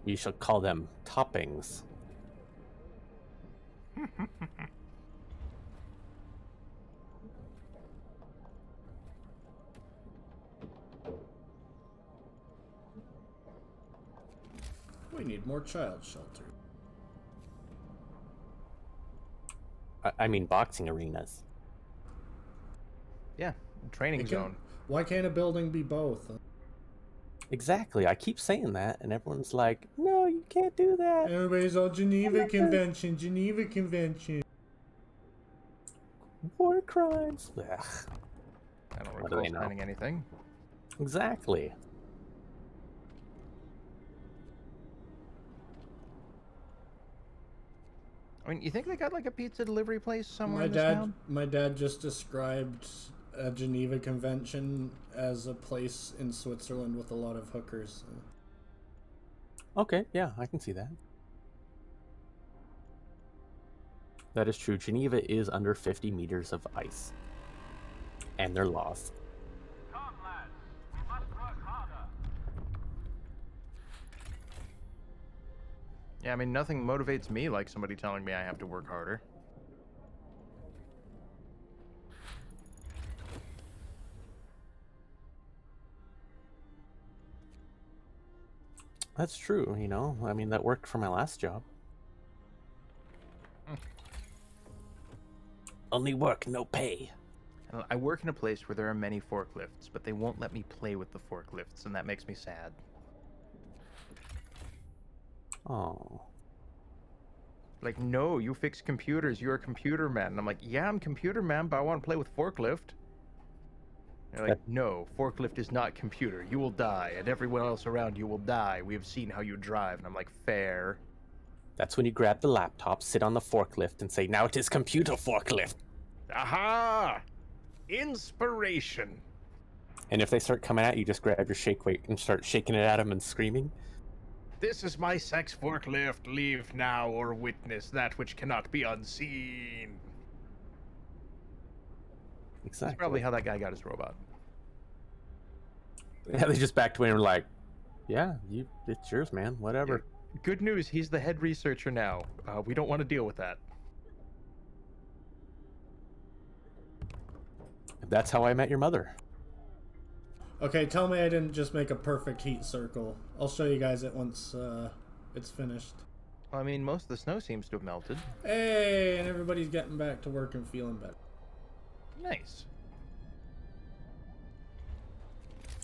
You shall call them toppings. We need more child shelters. I mean boxing arenas. Yeah, training zone. Why can't a building be both? Exactly. I keep saying that, and everyone's like, "No, you can't do that." Everybody's all Geneva Convention, Geneva Convention. War crimes. Ugh. I don't What do recall they know? signing anything. Exactly. I mean, you think they got like a pizza delivery place somewhere in this town? My dad just described a Geneva Convention as a place in Switzerland with a lot of hookers. Okay, yeah, I can see that. That is true. Geneva is under 50 meters of ice. And their laws. Come, lads. We must work harder. Yeah, I mean, nothing motivates me like somebody telling me I have to work harder. That's true, you know. I mean, that worked for my last job. Only work, no pay. And I work in a place where there are many forklifts, but they won't let me play with the forklifts, and that makes me sad. Oh. Like, no, you fix computers, you're a computer man. And I'm like, yeah, I'm computer man, but I want to play with forklift. They're like, no, forklift is not computer. You will die, and everyone else around you will die. We have seen how you drive. And I'm like, fair. That's when you grab the laptop, sit on the forklift, and say, "Now it is computer forklift." Aha! Inspiration. And if they start coming at you, just grab your shake weight and start shaking it at them and screaming. This is my sex forklift. Leave now or witness that which cannot be unseen. Exactly. That's probably how that guy got his robot. Yeah, they just backed away and were like, "Yeah, it's yours, man. Whatever." Good news, he's the head researcher now. We don't want to deal with that. That's how I met your mother. Okay, tell me I didn't just make a perfect heat circle. I'll show you guys it once it's finished. Well, I mean, most of the snow seems to have melted. Hey, and everybody's getting back to work and feeling better. Nice.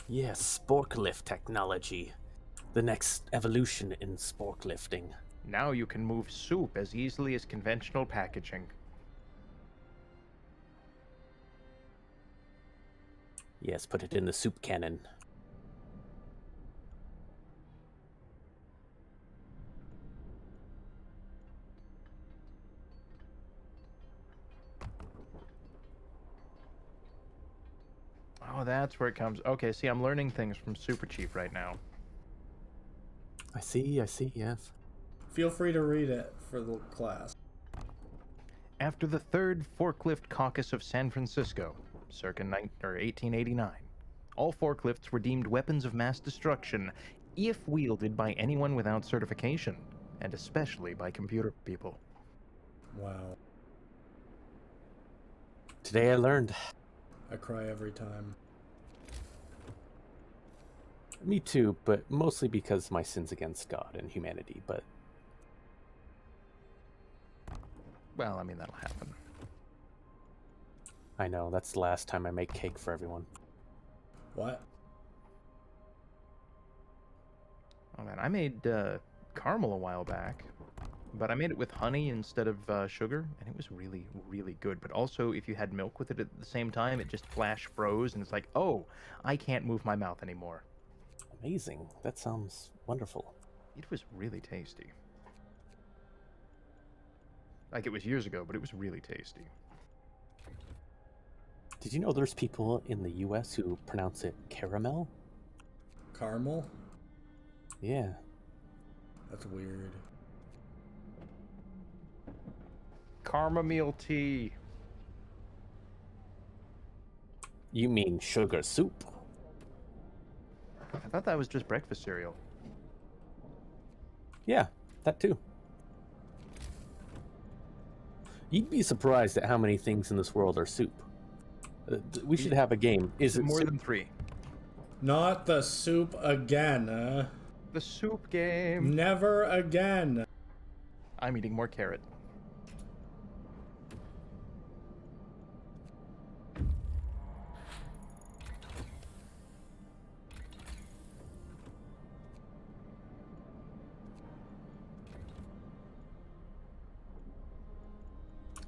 Yes, sporklift technology. The next evolution in sporklifting. Now you can move soup as easily as conventional packaging. Yes, put it in the soup cannon. Oh, that's where it comes. Okay, see, I'm learning things from Super Chief right now. I see, yes. Feel free to read it for the class. After the Third Forklift Caucus of San Francisco, circa 1889, all forklifts were deemed weapons of mass destruction if wielded by anyone without certification, and especially by computer people. Wow. Today I learned. I cry every time. Me too, but mostly because my sins against God and humanity, but... Well, I mean, that'll happen. I know, that's the last time I make cake for everyone. What? Oh man, I made caramel a while back, but I made it with honey instead of sugar, and it was really, really good. But also, if you had milk with it at the same time, it just flash froze, and it's like, oh, I can't move my mouth anymore. Amazing. That sounds wonderful. It was really tasty. Like, it was years ago, but it was really tasty. Did you know there's people in the U.S. who pronounce it caramel? Caramel? Yeah. That's weird. Chamomile tea. You mean sugar soup? I thought that was just breakfast cereal. Yeah, that too. You'd be surprised at how many things in this world are soup. We should have a game. Is it more soup? than 3? Not the soup again. The soup game. Never again. I'm eating more carrot.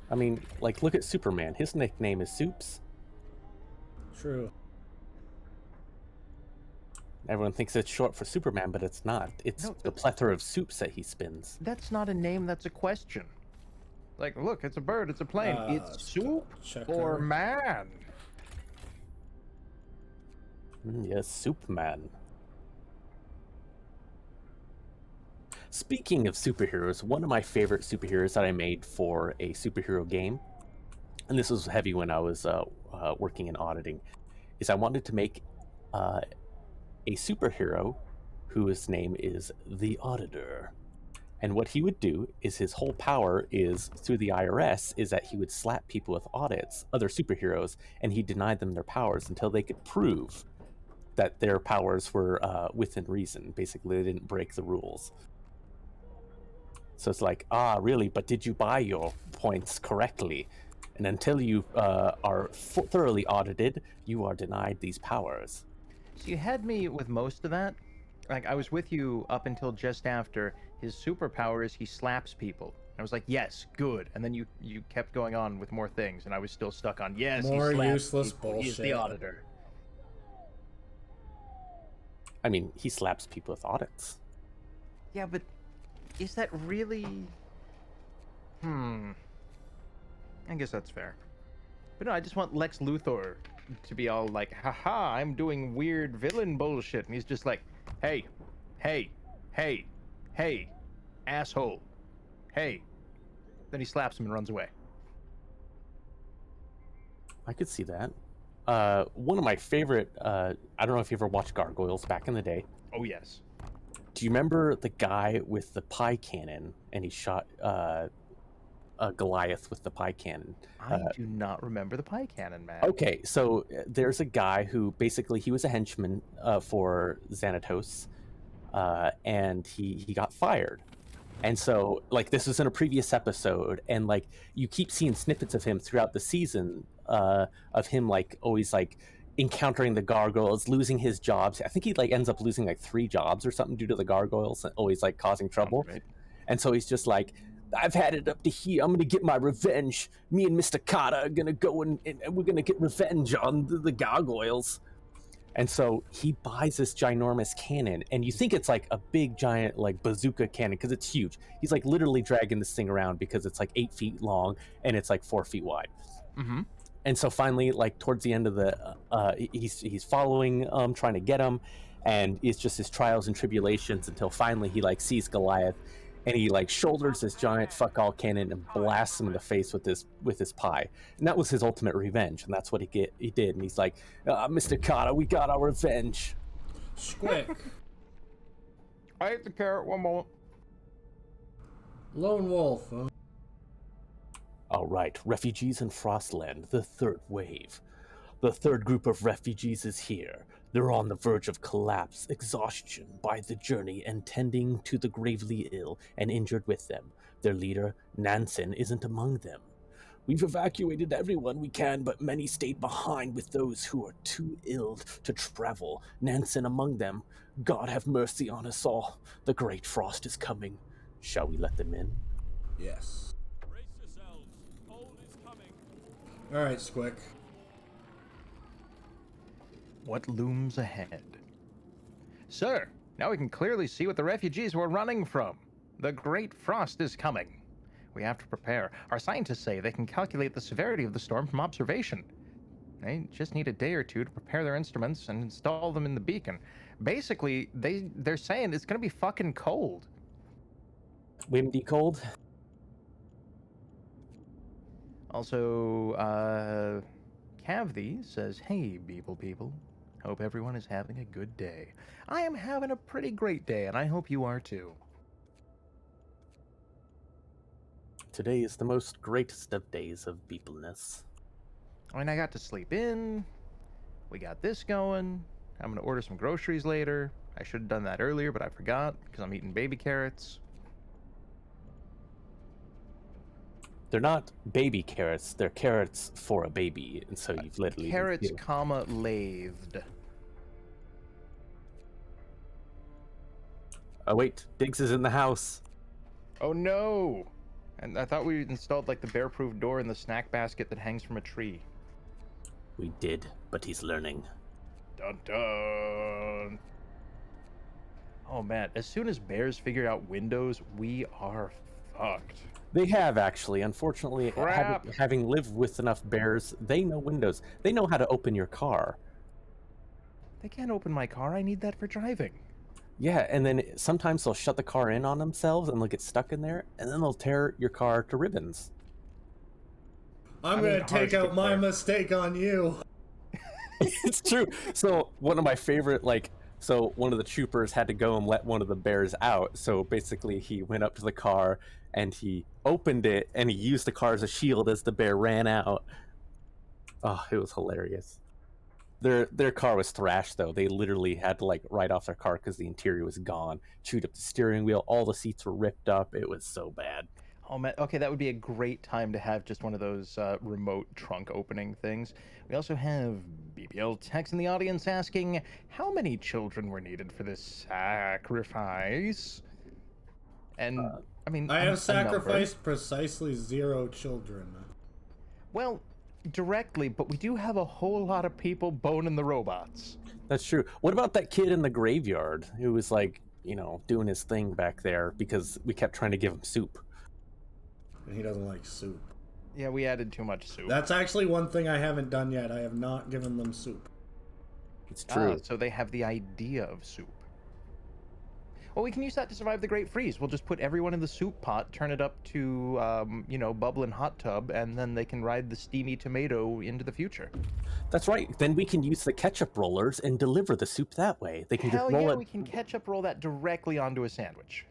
I mean, like, look at Superman. His nickname is Soups. True. Everyone thinks it's short for Superman, but it's not. It's No, the plethora of soups that he spins. That's not a name, that's a question. Like, look, it's a bird, it's a plane. It's soup check or her. man? Yes, Superman. Speaking of superheroes, one of my favorite superheroes that I made for a superhero game, and this was heavy when I was working in auditing, is I wanted to make a superhero whose name is the Auditor. And what he would do is his whole power is through the IRS is that he would slap people with audits, other superheroes, and he denied them their powers until they could prove that their powers were within reason. Basically, they didn't break the rules. So it's like, really? But did you buy your points correctly? And until you are thoroughly audited, you are denied these powers. So you had me with most of that. Like, I was with you up until just after his superpower is he slaps people. I was like, yes, good. And then you kept going on with more things, and I was still stuck on, yes, More he slaps useless people. He's the bullshit. Auditor. I mean, he slaps people with audits. Yeah, but is that really... I guess that's fair. But no, I just want Lex Luthor to be all like, haha, I'm doing weird villain bullshit. And he's just like, hey, hey, hey, hey, asshole, hey. Then he slaps him and runs away. I could see that. One of my favorite, I don't know if you ever watched Gargoyles back in the day. Oh, yes. Do you remember the guy with the pie cannon and he shot Goliath with the pie cannon? I do not remember the pie cannon, man. Okay, so there's a guy who basically he was a henchman for Xanatos, and he got fired. And so, like, this was in a previous episode, and like you keep seeing snippets of him throughout the season, of him like always like encountering the gargoyles, losing his jobs. I think he like ends up losing like 3 jobs or something due to the gargoyles, and always like causing trouble. Right. And so he's just like, I've had it up to here. I'm gonna get my revenge. Me and Mr. Carter are gonna go and we're gonna get revenge on the gargoyles. And so he buys this ginormous cannon, and you think it's like a big giant like bazooka cannon because it's huge. He's like literally dragging this thing around because it's like 8 feet long and it's like 4 feet wide. Mm-hmm. And so finally, like towards the end of the, he's following, trying to get him, and it's just his trials and tribulations until finally he like sees Goliath, and he like shoulders this giant fuck all cannon and blasts him in the face with his pie. And that was his ultimate revenge, and that's what he did. And he's like, Mr. Carter, we got our revenge. Squic. I ate the carrot, one moment. Lone Wolf. All right, refugees in Frostland, the third wave. The third group of refugees is here. They're on the verge of collapse, exhaustion by the journey, and tending to the gravely ill and injured with them. Their leader, Nansen, isn't among them. We've evacuated everyone we can, but many stayed behind with those who are too ill to travel, Nansen among them. God have mercy on us all. The great frost is coming. Shall we let them in? Yes. Brace yourselves. Cold is coming. Alright, Squic. What looms ahead? Sir, Now we can clearly see what the refugees were running from. The Great Frost is coming. We have to prepare. Our scientists say they can calculate the severity of the storm from observation. They just need a day or two to prepare their instruments and install them in the beacon. Basically, they're saying it's going to be fucking cold. Windy cold. Also, Cavthy says, "Hey, people. Hope everyone is having a good day. I am having a pretty great day, and I hope you are too." Today is the most greatest of days of beepleness. I mean, I got to sleep in. We got this going. I'm going to order some groceries later. I should have done that earlier, but I forgot because I'm eating baby carrots. They're not baby carrots. They're carrots for a baby, and so you've literally Carrots, lathed. Oh wait, Diggs is in the house. Oh no! And I thought we installed like the bear-proof door in the snack basket that hangs from a tree. We did, but he's learning. Dun dun. Oh man, as soon as bears figure out windows, we are fucked. They have actually. Unfortunately, Crap. having lived with enough bears, they know windows. They know how to open your car. They can't open my car. I need that for driving. Yeah, and then sometimes they'll shut the car in on themselves and they'll get stuck in there, and then they'll tear your car to ribbons. I'm going to take out my mistake on you. It's true. So one of my favorite, so one of the troopers had to go and let one of the bears out. So basically he went up to the car and he opened it and he used the car as a shield as the bear ran out. Oh, it was hilarious. Their car was thrashed though. They literally had to write off their car because the interior was gone. Chewed up the steering wheel. All the seats were ripped up. It was so bad. Oh man, okay, that would be a great time to have just one of those remote trunk opening things. We also have BBL Tex in the audience asking, how many children were needed for this sacrifice? And, I mean... I have sacrificed precisely 0 children. Well, directly, but we do have a whole lot of people boning the robots. That's true. What about that kid in the graveyard who was doing his thing back there because we kept trying to give him soup? And he doesn't like soup. Yeah, we added too much soup. That's actually one thing I haven't done yet. I have not given them soup. It's true. So they have the idea of soup. Well, we can use that to survive the Great Freeze. We'll just put everyone in the soup pot, turn it up to, bubbling hot tub, and then they can ride the steamy tomato into the future. That's right. Then we can use the ketchup rollers and deliver the soup that way. They can Hell just roll yeah, it. we can ketchup roll that directly onto a sandwich.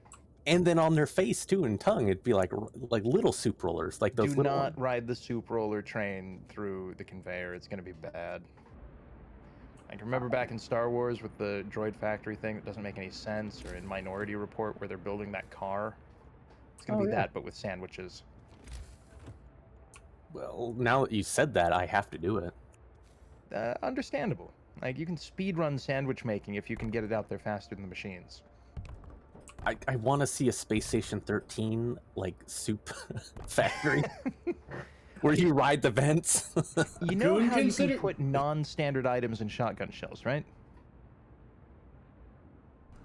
And then on their face too and tongue, it'd be like little soup rollers, like those. Do little not ride the soup roller train through the conveyor. It's going to be bad. I can remember back in Star Wars with the droid factory thing that doesn't make any sense, or in Minority Report where they're building that car. It's going to be that, but with sandwiches. Well, now that you said that, I have to do it. Understandable. Like, you can speedrun sandwich making if you can get it out there faster than the machines. I want to see a Space Station 13 soup factory where you ride the vents. You know how you can put non-standard items in shotgun shells, right?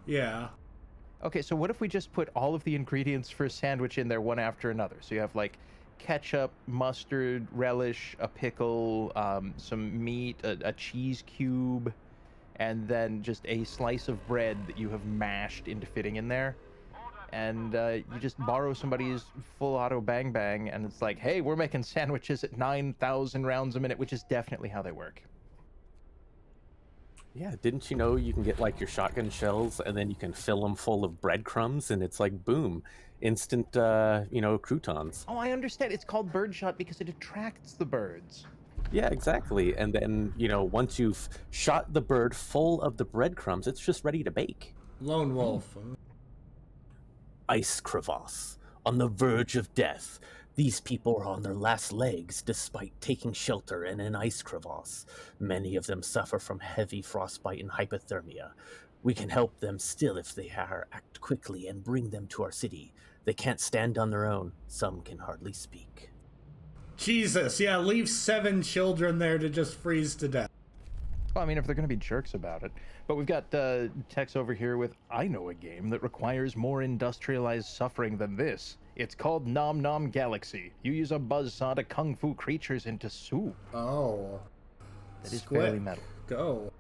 Yeah. Okay, so what if we just put all of the ingredients for a sandwich in there one after another? So you have ketchup, mustard, relish, a pickle, some meat, a cheese cube, and then just a slice of bread that you have mashed into fitting in there. And you just borrow somebody's full auto bang bang, and it's like, hey, we're making sandwiches at 9,000 rounds a minute, which is definitely how they work. Yeah, didn't you know you can get your shotgun shells and then you can fill them full of breadcrumbs and it's boom, instant, croutons. Oh, I understand. It's called birdshot because it attracts the birds. Yeah, exactly. And then, once you've shot the bird full of the breadcrumbs, it's just ready to bake. Lonewolf. Ice crevasse. On the verge of death. These people are on their last legs despite taking shelter in an ice crevasse. Many of them suffer from heavy frostbite and hypothermia. We can help them still if they act quickly and bring them to our city. They can't stand on their own. Some can hardly speak. Jesus, yeah, leave 7 children there to just freeze to death. Well, I mean, if they're going to be jerks about it. But we've got Tex over here with, I know a game that requires more industrialized suffering than this. It's called Nom Nom Galaxy. You use a buzzsaw to kung fu creatures into soup. Oh. That is fairly Squic, metal. go.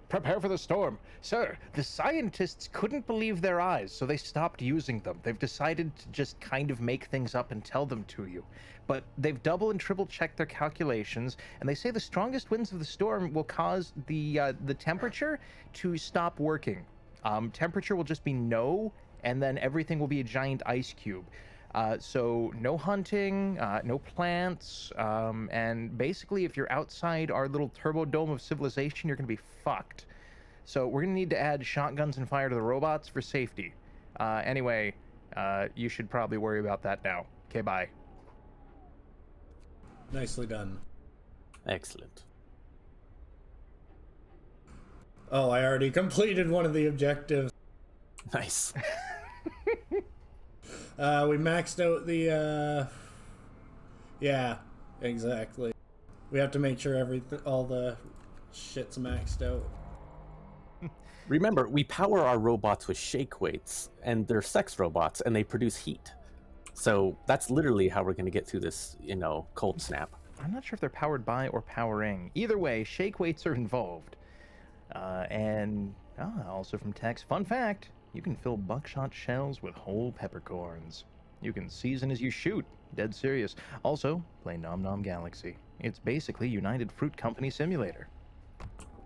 Prepare for the storm. Sir, the scientists couldn't believe their eyes, so they stopped using them. They've decided to just kind of make things up and tell them to you. But they've double and triple checked their calculations, and they say the strongest winds of the storm will cause the temperature to stop working. Temperature will just be no, and then everything will be a giant ice cube. So no hunting, no plants, and basically if you're outside our little turbo dome of civilization, you're going to be fucked. So we're going to need to add shotguns and fire to the robots for safety. Anyway, you should probably worry about that now. Okay, bye. Nicely done. Excellent. Oh, I already completed one of the objectives. Nice. We maxed out the, yeah, exactly. We have to make sure all the shit's maxed out. Remember, we power our robots with shake weights, and they're sex robots, and they produce heat. So that's literally how we're going to get through this, cold snap. I'm not sure if they're powered by or powering. Either way, shake weights are involved. Also from Tex, fun fact, you can fill buckshot shells with whole peppercorns. You can season as you shoot. Dead serious. Also, play Nom Nom Galaxy. It's basically United Fruit Company Simulator.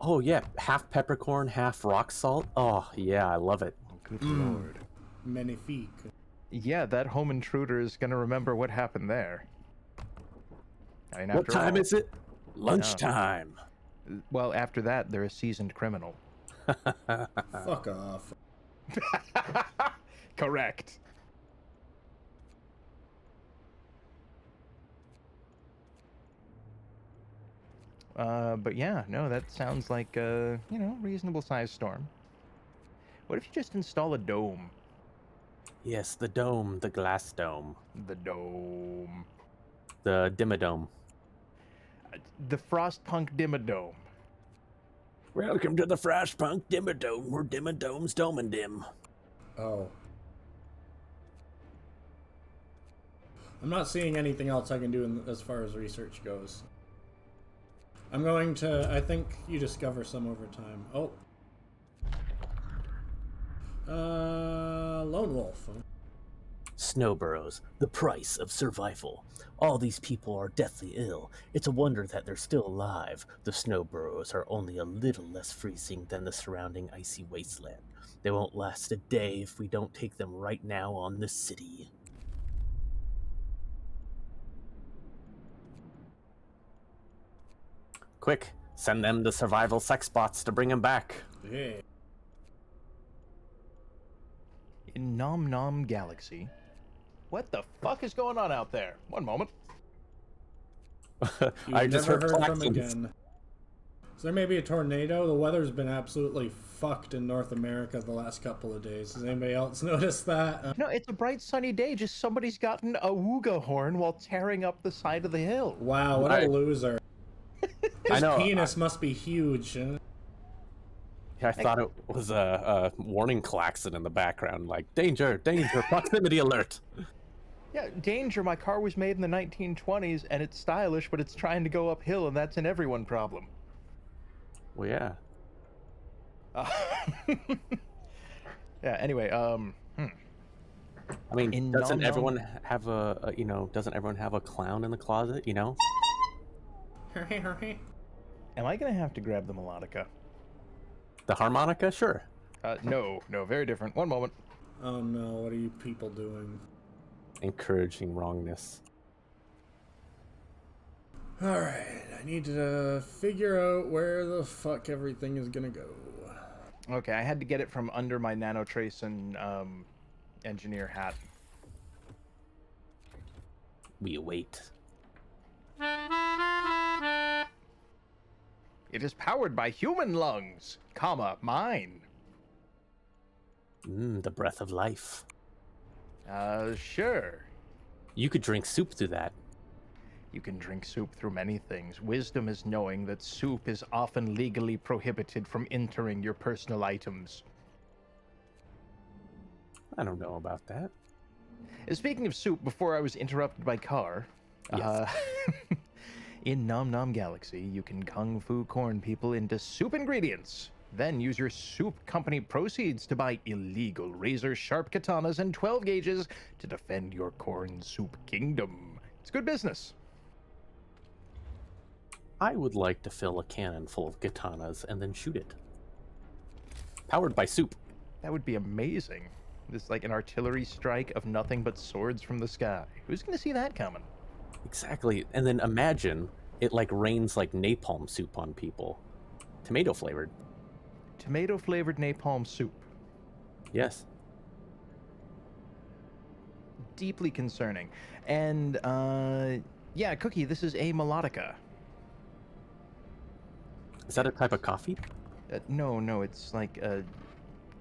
Oh, yeah. Half peppercorn, half rock salt. Oh, yeah, I love it. Good lord. Magnifique. Yeah, that home intruder is going to remember what happened there. I mean, What time all, is it? Lunchtime. Well, after that, they're a seasoned criminal. Fuck off. Correct. But yeah, no, that sounds like a, reasonable sized storm. What if you just install a dome? Yes, the dome, the glass dome. The dome. The dimmadome. The Frostpunk Dimmadome. Welcome to the Frostpunk Dimmadome, where dimmadomes dome and dim. Oh. I'm not seeing anything else I can do as far as research goes. I'm going to, I think you discover some over time. Oh. Lone Wolf. Snow burrows, the price of survival. All these people are deathly ill. It's a wonder that they're still alive. The snow burrows are only a little less freezing than the surrounding icy wasteland. They won't last a day if we don't take them right now on the city. Quick, send them the survival sex bots to bring him back. Yeah. In Nom Nom Galaxy. What the fuck is going on out there? One moment. I just heard from claxons. again. Is there maybe a tornado? The weather's been absolutely fucked in North America the last couple of days. Has anybody else noticed that? No, it's a bright sunny day. Just somebody's gotten a wooga horn while tearing up the side of the hill. Wow, what a loser. His I know. penis must be huge. I thought it was a warning klaxon in the background, like, danger, danger, proximity alert. Yeah, danger, my car was made in the 1920s, and it's stylish, but it's trying to go uphill, and that's an everyone problem. Well, yeah. Yeah, anyway, I mean, In doesn't Nom Nom- everyone have doesn't everyone have a clown in the closet, am I gonna have to grab the melodica? The harmonica? Sure. No, very different. One moment. Oh no, what are you people doing? Encouraging wrongness. Alright, I need to figure out where the fuck everything is gonna go. Okay, I had to get it from under my nanotrace and engineer hat. We await. It is powered by human lungs, mine. The breath of life. Sure. You could drink soup through that. You can drink soup through many things. Wisdom is knowing that soup is often legally prohibited from entering your personal items. I don't know about that. Speaking of soup, before I was interrupted by Carr, Yes. in Nom Nom Galaxy, you can kung fu corn people into soup ingredients. Then use your soup company proceeds to buy illegal razor-sharp katanas and 12 gauges to defend your corn soup kingdom. It's good business. I would like to fill a cannon full of katanas and then shoot it. Powered by soup. That would be amazing. This like an artillery strike of nothing but swords from the sky. Who's going to see that coming? Exactly. And then imagine it like rains like napalm soup on people. Tomato flavored. Tomato-flavored napalm soup. Yes. Deeply concerning. And, yeah, Cookie, this is a melodica. Is that a type of coffee? No, it's like a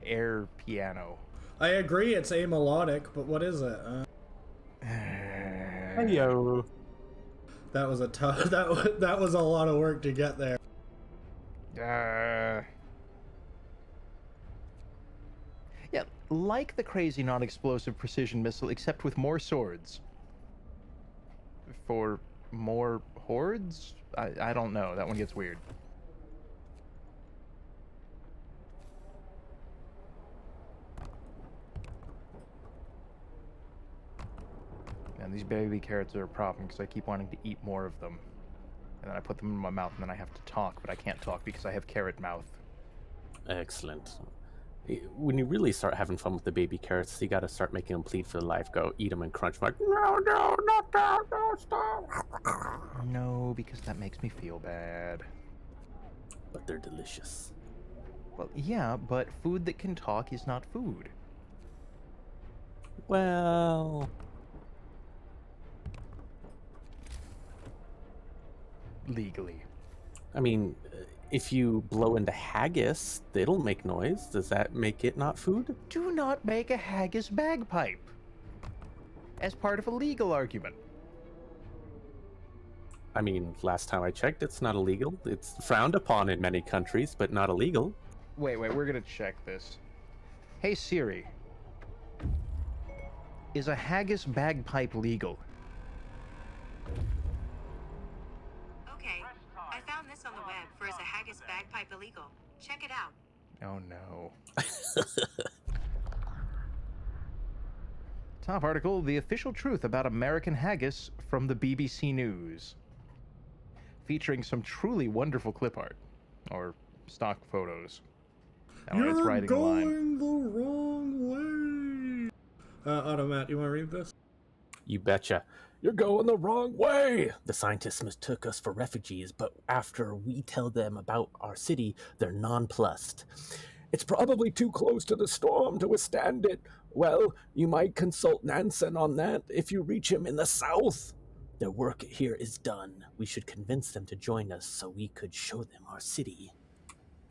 air piano. I agree, it's amelodic, but what is it? Heyo. That was a tough. That was a lot of work to get there. Yeah, like the crazy non-explosive precision missile, except with more swords. For more hordes? I don't know. That one gets weird. And these baby carrots are a problem because I keep wanting to eat more of them. And then I put them in my mouth and then I have to talk, but I can't talk because I have carrot mouth. Excellent. When you really start having fun with the baby carrots, you got to start making them plead for their life. Go eat them and crunch them like, no, not that, no, stop. No, because that makes me feel bad. But they're delicious. Well, yeah, but food that can talk is not food. Well, Legally. I mean, if you blow into haggis, it'll make noise. Does that make it not food? Do not make a haggis bagpipe as part of a legal argument. I mean, last time I checked, it's not illegal. It's frowned upon in many countries, but not illegal. Wait, we're gonna check this. Hey Siri, is a haggis bagpipe legal? Okay, I found this on the web for is a haggis bagpipe illegal. Check it out. Oh no. Top article, the official truth about American haggis from the BBC News. Featuring some truly wonderful clip art. Or stock photos. Oh, it's You're writing a line. going the wrong way. Automat, you want to read this? You betcha. You're going the wrong way! The scientists mistook us for refugees, but after we tell them about our city, they're nonplussed. It's probably too close to the storm to withstand it. Well, you might consult Nansen on that if you reach him in the south. Their work here is done. We should convince them to join us so we could show them our city.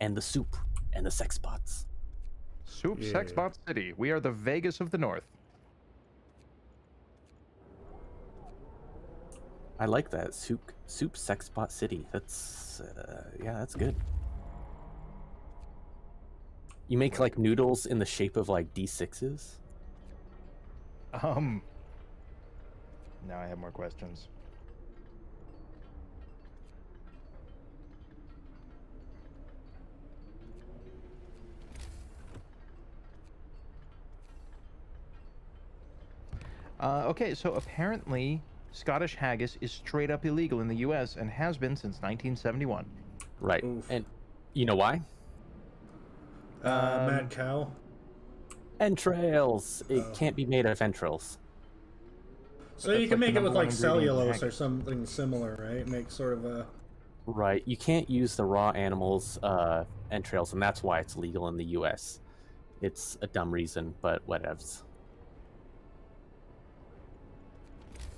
And the soup. And the sex bots. Soup Yeah. Sexbot City. We are the Vegas of the North. I like that. Soup Sex Bot City. That's, yeah, that's good. You make like noodles in the shape of like D6s? Now I have more questions. Okay, so apparently Scottish haggis is straight up illegal in the U.S. and has been since 1971. Right. Oof. And you know why? Mad cow. Entrails. It Oh. can't be made of entrails. So That's you can like the make it with number like one ingredient in cellulose or haggis. something similar, right? Make sort of a. Right. You can't use the raw animals' entrails, and that's why it's legal in the U.S. It's a dumb reason, but whatevs.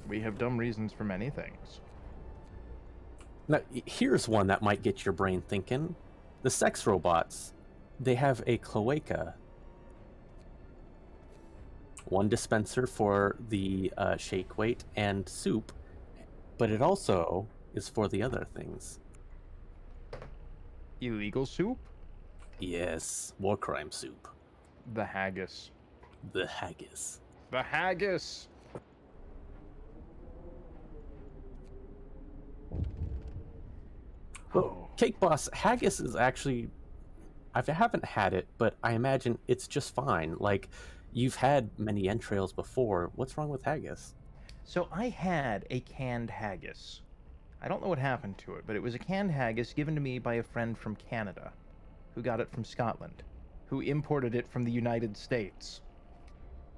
We have dumb reasons for many things. Now, here's one that might get your brain thinking. The sex robots, they have a cloaca. One dispenser for the shake weight and soup, but it also is for the other things. Illegal soup? Yes, war crime soup. The haggis. The haggis. The haggis! Well, Cake Boss, haggis is actually... I haven't had it, but I imagine it's just fine. Like, you've had many entrails before. What's wrong with haggis? So I had a canned haggis. I don't know what happened to it, but it was a canned haggis given to me by a friend from Canada, who got it from Scotland, who imported it from the United States.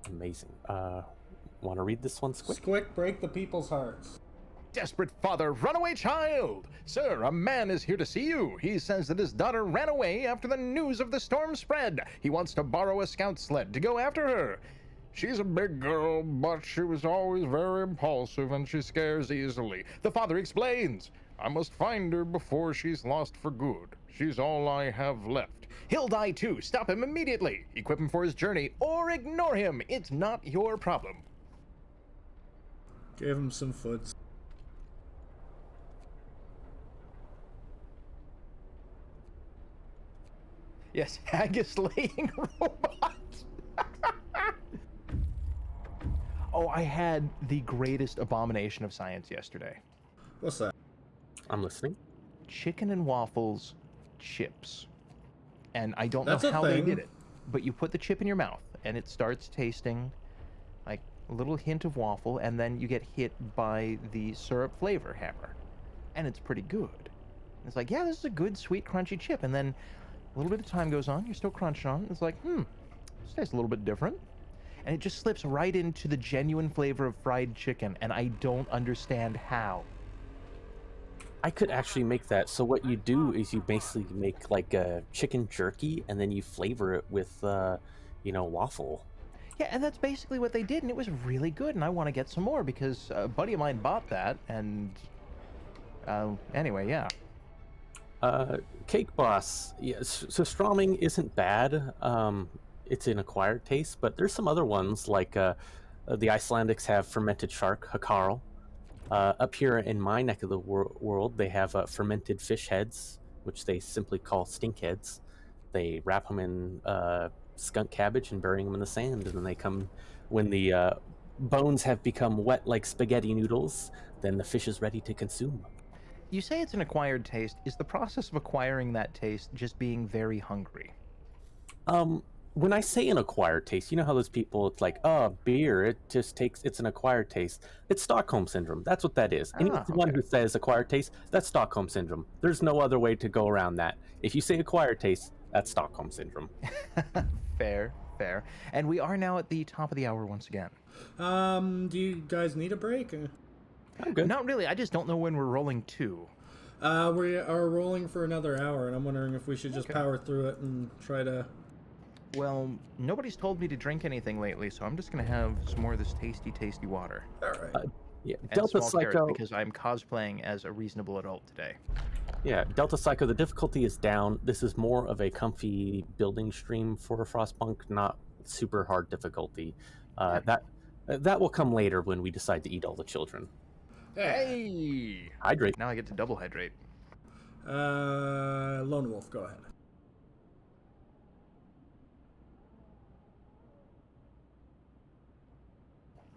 Amazing. Want to read this one, Squic? Squick, break the people's hearts. Desperate father, runaway child! Sir, a man is here to see you. He says that his daughter ran away after the news of the storm spread. He wants to borrow a scout sled to go after her. She's a big girl, but she was always very impulsive and she scares easily. The father explains, I must find her before she's lost for good. She's all I have left. He'll die too. Stop him immediately. Equip him for his journey or ignore him. It's not your problem. Give him some foods. Yes, haggis laying robot. Oh, I had the greatest abomination of science yesterday. What's that? I'm listening. Chicken and waffles chips. And I don't That's know a how they thing. did it. But you put the chip in your mouth and it starts tasting like a little hint of waffle, and then you get hit by the syrup flavor hammer. And it's pretty good. It's like, yeah, this is a good, sweet, crunchy chip. And then a little bit of time goes on, you're still crunching on it. It's like, this tastes a little bit different. And it just slips right into the genuine flavor of fried chicken, and I don't understand how. I could actually make that. So what you do is you basically make like a chicken jerky, and then you flavor it with, waffle. Yeah, and that's basically what they did, and it was really good, and I want to get some more because a buddy of mine bought that, and anyway, yeah. Cake Boss. Yes. So Stroming isn't bad. It's an acquired taste, but there's some other ones like the Icelandics have fermented shark, hakarl. Up here in my neck of the world, they have fermented fish heads, which they simply call stink heads. They wrap them in skunk cabbage and bury them in the sand, and then they come when the bones have become wet like spaghetti noodles. Then the fish is ready to consume. You say it's an acquired taste. Is the process of acquiring that taste just being very hungry? When I say an acquired taste, you know how those people, it's like, oh, beer, it's an acquired taste. It's Stockholm Syndrome. That's what that is. Anyone who says acquired taste, that's Stockholm Syndrome. There's no other way to go around that. If you say acquired taste, that's Stockholm Syndrome. Fair. And we are now at the top of the hour once again. Do you guys need a break? I'm good. Not really. I just don't know when we're rolling to. We are rolling for another hour, and I'm wondering if we should just power through it and try to... Well, nobody's told me to drink anything lately, so I'm just going to have some more of this tasty, tasty water. All right. Yeah, And Delta small carrot, Psycho. because I'm cosplaying as a reasonable adult today. Yeah, Delta Psycho. The difficulty is down. This is more of a comfy building stream for Frostpunk, not super hard difficulty. That will come later when we decide to eat all the children. Hey! Hydrate. Now I get to double hydrate. Lonewolf, go ahead.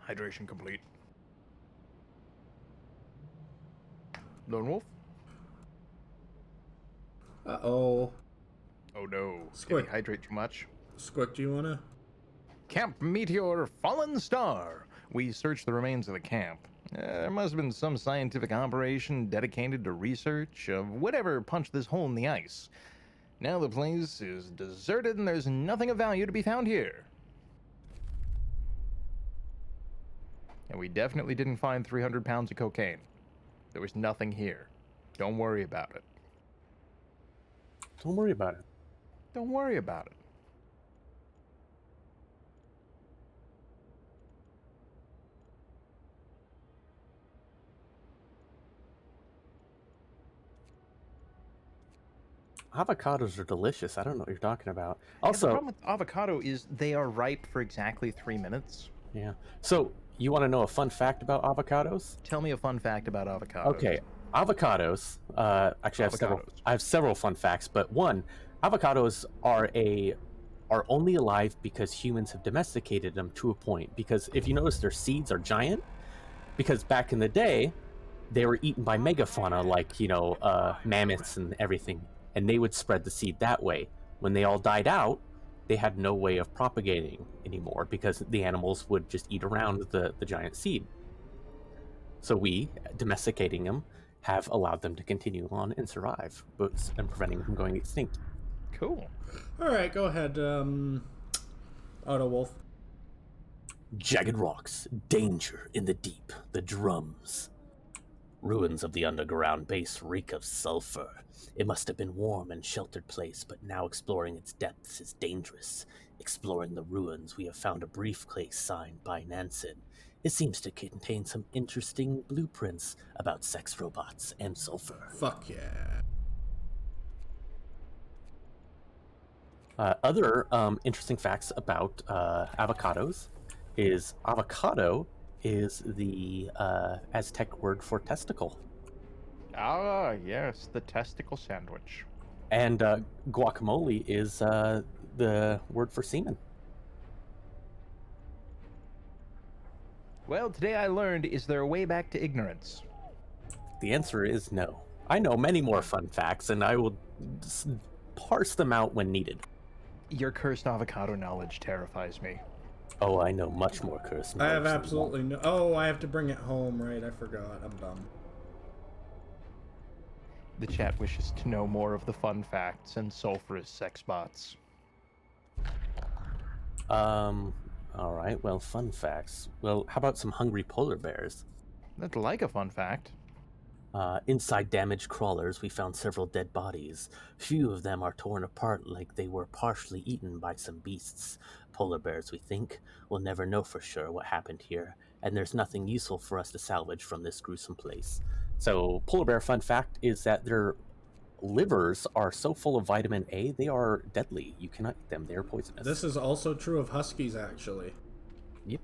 Hydration complete. Lonewolf? Uh-oh. Oh no. Squic. Did he hydrate too much? Squick, do you want to... Camp Meteor Fallen Star. We searched the remains of the camp. There must have been some scientific operation dedicated to research of whatever punched this hole in the ice. Now the place is deserted and there's nothing of value to be found here. And we definitely didn't find 300 pounds of cocaine. There was nothing here. Don't worry about it. Don't worry about it. Don't worry about it. Avocados are delicious. I don't know what you're talking about. Yeah, Also, the problem with avocado is they are ripe for exactly 3 minutes. yeah. So You want to know a fun fact about avocados? Tell me a fun fact about avocados. Okay, avocados. Actually, I have several fun facts, but one, avocados are only alive because humans have domesticated them to a point. Because if you notice, their seeds are giant. Because back in the day, they were eaten by megafauna like mammoths and everything, and they would spread the seed that way. When they all died out, they had no way of propagating anymore because the animals would just eat around the giant seed. So we, domesticating them, have allowed them to continue on and survive, and preventing them from going extinct. Cool. All right, go ahead, Auto Wolf. Jagged rocks, danger in the deep, the drums. Ruins of the underground base reek of sulfur. It must have been warm and sheltered place, but now exploring its depths is dangerous. Exploring the ruins, we have found a briefcase signed by Nansen. It seems to contain some interesting blueprints about sex robots and sulfur. Fuck yeah. Other interesting facts about avocados is avocado is the Aztec word for testicle. Ah, yes, the testicle sandwich. And guacamole is the word for semen. Well, today I learned, is there a way back to ignorance? The answer is no. I know many more fun facts, and I will parse them out when needed. Your cursed avocado knowledge terrifies me. Oh, I know much more cursed knowledge. I have absolutely no... Oh, I have to bring it home, right? I forgot. I'm dumb. The chat wishes to know more of the fun facts and sulfurous sex bots. All right, well, fun facts. Well, how about some hungry polar bears? That's like a fun fact. Inside damaged crawlers, we found several dead bodies. Few of them are torn apart like they were partially eaten by some beasts. Polar bears, we think. We'll never know for sure what happened here, and there's nothing useful for us to salvage from this gruesome place. So, polar bear fun fact is that their livers are so full of vitamin A, they are deadly. You cannot eat them. They are poisonous. This is also true of huskies, actually. Yep.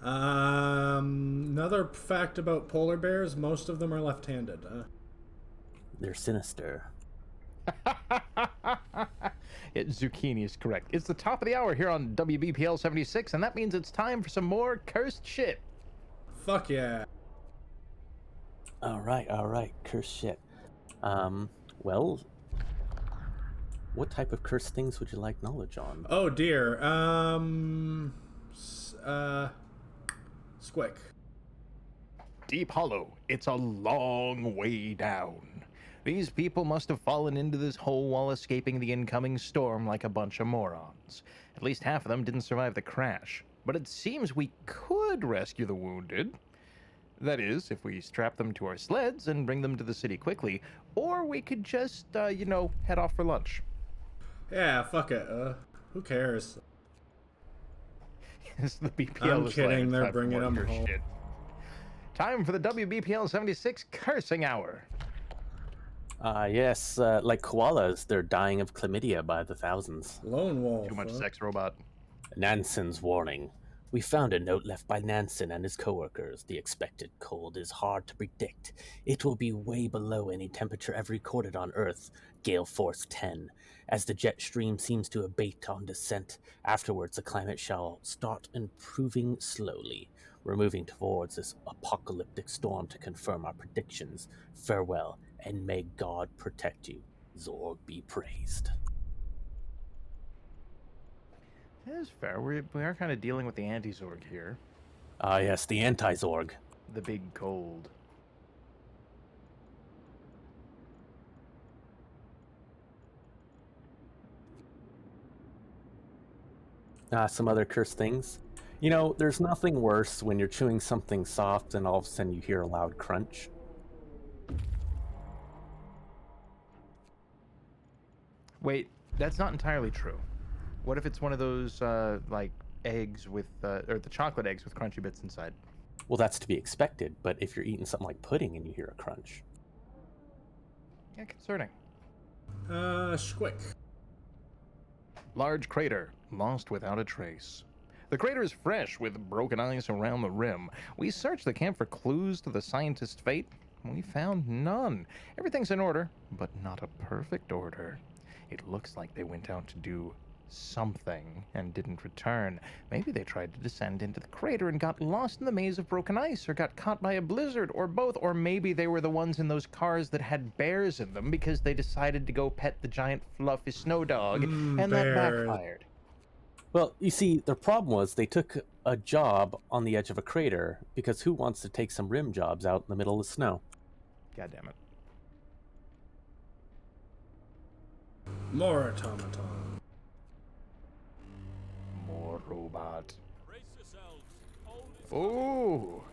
Another fact about polar bears, most of them are left-handed. They're sinister. Zucchini is correct. It's the top of the hour here on WBPL 76, and that means it's time for some more cursed shit. Fuck yeah. All right. Cursed shit. Well, what type of cursed things would you like knowledge on? Oh dear. Squic. Deep Hollow. It's a long way down. These people must have fallen into this hole while escaping the incoming storm like a bunch of morons. At least half of them didn't survive the crash. But it seems we could rescue the wounded. That is, if we strap them to our sleds and bring them to the city quickly. Or we could just, head off for lunch. Yeah, fuck it. Who cares? Yes, the BPL I'm is kidding, like, they're time for bringing more them cursed home. shit. Time for the WBPL 76 Cursing Hour. Yes, like koalas, they're dying of chlamydia by the thousands. Lonewolf. Too much sex robot. Nansen's warning. We found a note left by Nansen and his coworkers. The expected cold is hard to predict. It will be way below any temperature ever recorded on Earth, gale force 10. As the jet stream seems to abate on descent, afterwards the climate shall start improving slowly. We're moving towards this apocalyptic storm to confirm our predictions. Farewell, and may God protect you. Zorg be praised. That is fair. We are kind of dealing with the anti-Zorg here. Yes, the anti-Zorg. The big cold. Some other cursed things. You know, there's nothing worse when you're chewing something soft and all of a sudden you hear a loud crunch. Wait, that's not entirely true. What if it's one of those, like, eggs with, or the chocolate eggs with crunchy bits inside? Well, that's to be expected, but if you're eating something like pudding and you hear a crunch. Yeah, concerning. Squic. Large crater, lost without a trace. The crater is fresh with broken ice around the rim. We searched the camp for clues to the scientist's fate. We found none. Everything's in order, but not a perfect order. It looks like they went out to do something and didn't return. Maybe they tried to descend into the crater and got lost in the maze of broken ice, or got caught by a blizzard, or both. Or maybe they were the ones in those cars that had bears in them because they decided to go pet the giant fluffy snow dog, and that bears. backfired. Well, you see, their problem was they took a job on the edge of a crater, because who wants to take some rim jobs out in the middle of the snow? God damn it. More automaton. More robot. Brace yourselves. Hold his Oh,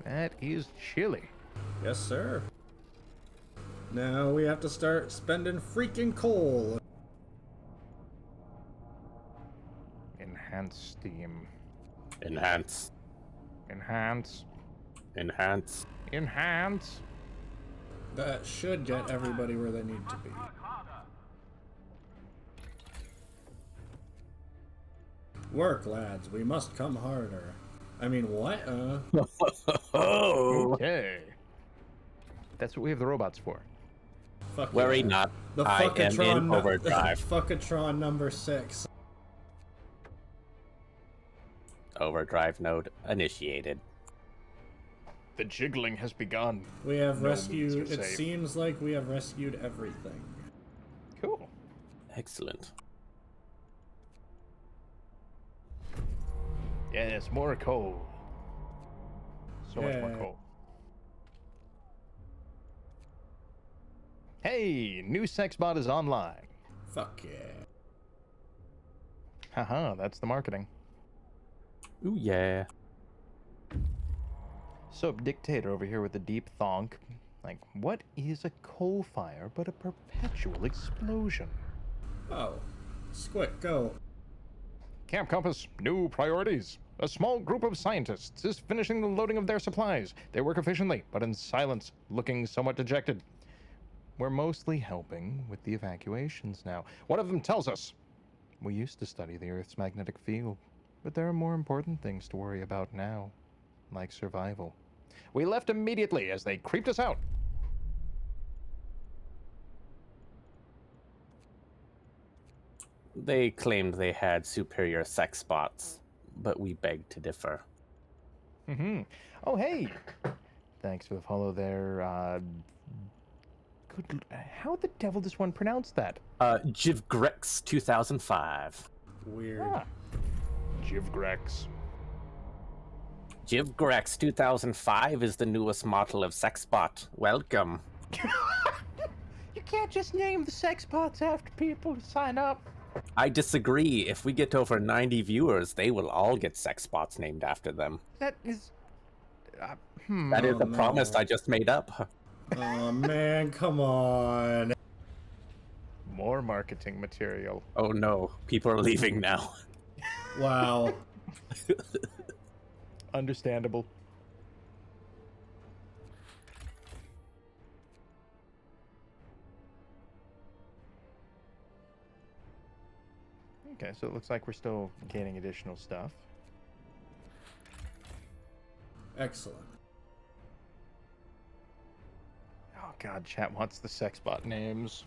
that is chilly. Yes, sir. Now we have to start spending freaking coal. Enhance steam. Enhance. Enhance. Enhance. Enhance. That should get everybody where they need to be. Work, lads. We must come harder. I mean, what? Oh, Okay. That's what we have the robots for. Fuck worry yeah. not. The I am in overdrive. Fuckatron number 6. Overdrive node initiated. The jiggling has begun. We have No rescued. moves are It safe. seems like we have rescued everything. Cool. Excellent. Yes, more coal. So much more Yeah. coal. Hey, new sex bot is online. Fuck yeah. Haha, that's the marketing. Ooh, yeah. So, Dictator over here with the deep thonk. Like, what is a coal fire but a perpetual explosion? Oh. Squic, go. Camp Compass, new priorities. A small group of scientists is finishing the loading of their supplies. They work efficiently, but in silence, looking somewhat dejected. We're mostly helping with the evacuations now. One of them tells us, we used to study the Earth's magnetic field, but there are more important things to worry about now, like survival. We left immediately as they creeped us out. They claimed they had superior sex bots, but we begged to differ. Mm-hmm. Oh, hey! Thanks for the follow there. How the devil does one pronounce that? Jivgrex 2005. Weird. Ah. Jivgrex. Jivgrex 2005 is the newest model of sexbot. Welcome. You can't just name the sex bots after people to sign up. I disagree. If we get over 90 viewers, they will all get sex bots named after them. That is... That is Oh, a promise no. I just made up. Oh man, come on. More marketing material. Oh no, people are leaving now. Wow. Understandable. Okay, so it looks like we're still gaining additional stuff. Excellent. Oh god, chat wants the sex bot names.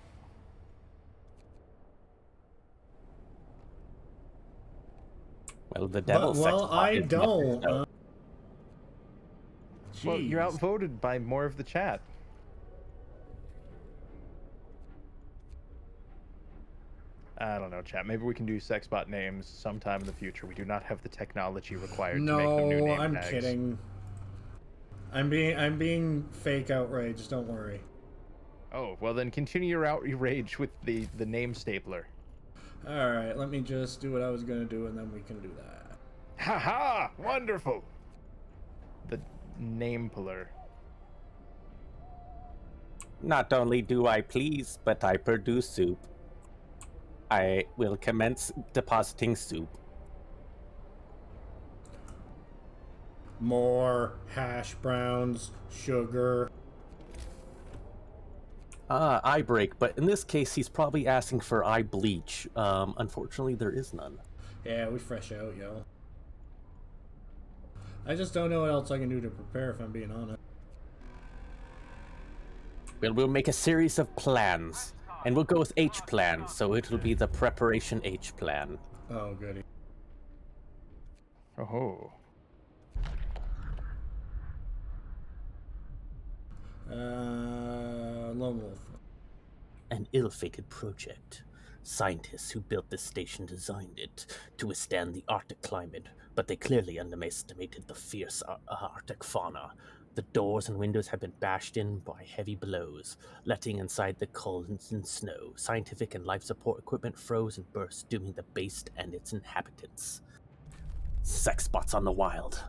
Well, the devil sex Well, bot I is don't. Mephisto. Well, you're Jeez. outvoted by more of the chat. I don't know, chat. Maybe we can do sex bot names sometime in the future. We do not have the technology required to make them new No, name I'm tags. kidding. I'm being fake outraged, don't worry. Oh, well then continue your outrage with the name stapler. Alright, let me just do what I was gonna do and then we can do that. Haha! Wonderful! The name puller. Not only do I please, but I produce soup. I will commence depositing soup. More hash browns, sugar. Eye break, but in this case, he's probably asking for eye bleach. Unfortunately, there is none. Yeah, we fresh out, yo. I just don't know what else I can do to prepare, if I'm being honest. Well, we'll make a series of plans, and we'll go with H plan, so it'll be the preparation H plan. Oh, goody. Oh. Lonewolf. An ill-fated project. Scientists who built this station designed it to withstand the Arctic climate, but they clearly underestimated the fierce Arctic fauna. The doors and windows have been bashed in by heavy blows, letting inside the cold and snow. Scientific and life support equipment froze and burst, dooming the base and its inhabitants. Sex spots on the wild.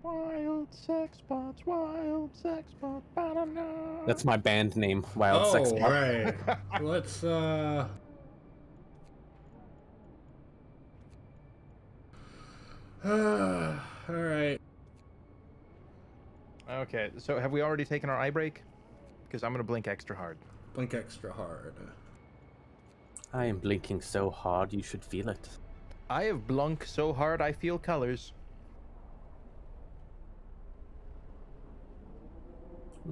Wild sex spots, ba-da-da. That's my band name, Wild Oh, Sex Spot. right. Let's, Alright. Okay, so have we already taken our eye break? Because I'm gonna blink extra hard. Blink extra hard. I am blinking so hard you should feel it. I have blunk so hard I feel colors.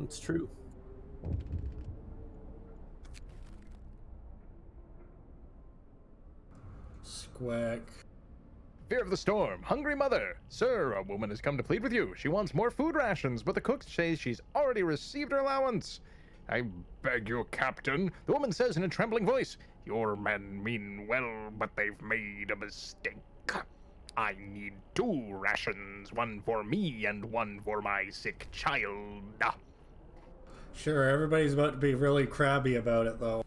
It's true. Squic. Fear of the storm, hungry mother. Sir, a woman has come to plead with you. She wants more food rations, but the cook says she's already received her allowance. I beg you, Captain, the woman says in a trembling voice. Your men mean well, but they've made a mistake. I need 2 rations, one for me and one for my sick child. Sure, everybody's about to be really crabby about it, though.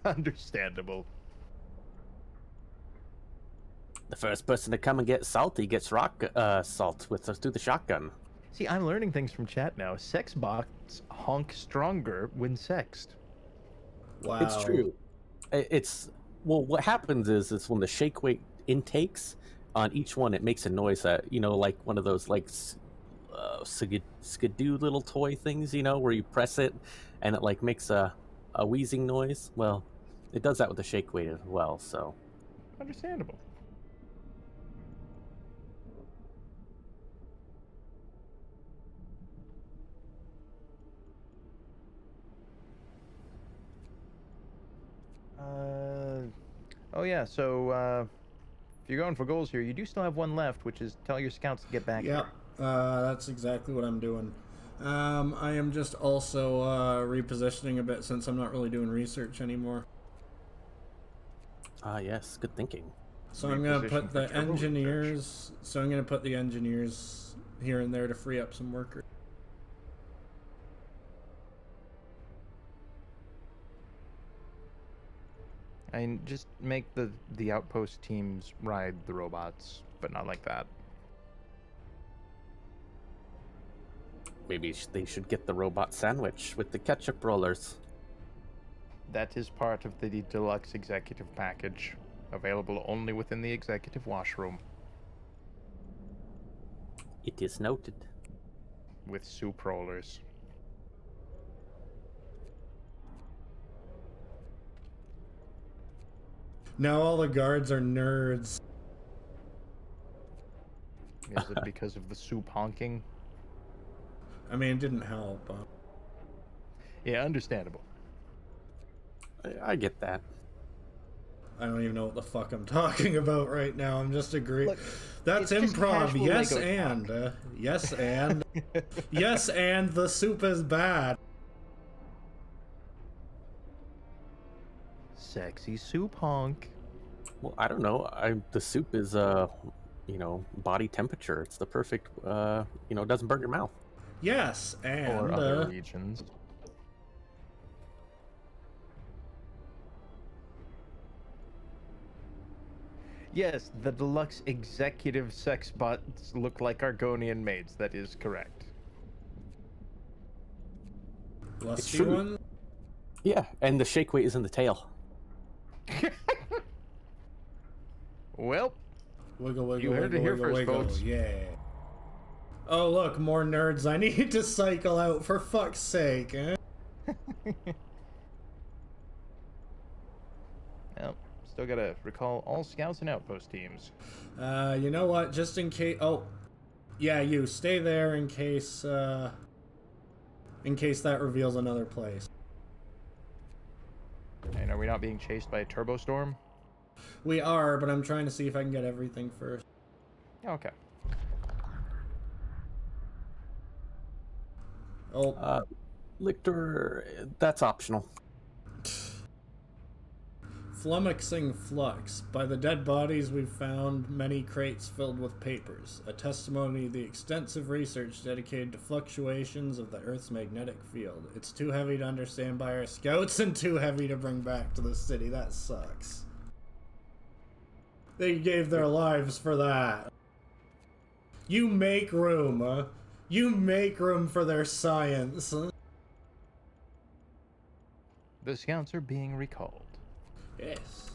Understandable. The first person to come and get salty gets rock salt with us through the shotgun. See, I'm learning things from chat now. Sex bots honk stronger when sexed. Wow. It's true. It's well. What happens is when the shake weight intakes on each one, it makes a noise that like one of those like skidoo little toy things, where you press it and it like makes a wheezing noise. Well, it does that with the shake weight as well. So Understandable. Oh yeah, so if you're going for goals here, you do still have one left, which is tell your scouts to get back Yep, that's exactly what I'm doing. I am just also repositioning a bit since I'm not really doing research anymore. Ah, yes, good thinking. So I'm gonna Reposition put for the turbo engineers. So I'm gonna put the engineers here and there to free up some workers. And just make the outpost teams ride the robots, but not like that. Maybe they should get the robot sandwich with the ketchup rollers. That is part of the deluxe executive package, available only within the executive washroom, It is noted. with soup rollers. Now all the guards are nerds. Is it because of the soup honking? I mean, it didn't help. Yeah, understandable. I get that. I don't even know what the fuck I'm talking about right now. I'm just agreeing. Look, That's it's just improv. casual Yes, Lego and yes, and yes, and the soup is bad. Sexy soup honk. Well, I don't know. The soup is body temperature. It's the perfect doesn't burn your mouth. Yes, and Or other regions. Yes, the deluxe executive sex bots look like Argonian maids. That is correct. lusty true. one. Yeah, and the shake weight is in the tail. Well, Wiggle, wiggle, You heard it wiggle, here wiggle, first, wiggle. folks. Yeah. Oh look, more nerds I need to cycle out for fuck's sake, eh? Yep. Still gotta recall all scouts and outpost teams. You know what? Just in case. Oh, yeah, you stay there in case that reveals another place. And are we not being chased by a turbo storm? We are, but I'm trying to see if I can get everything first. Okay. Oh, Lictor, that's optional. flummoxing flux. By the dead bodies, we've found many crates filled with papers, a testimony of the extensive research dedicated to fluctuations of the Earth's magnetic field. It's too heavy to understand by our scouts and too heavy to bring back to the city. That sucks. They gave their lives for that. You make room, huh? You make room for their science. The scouts are being recalled. Yes.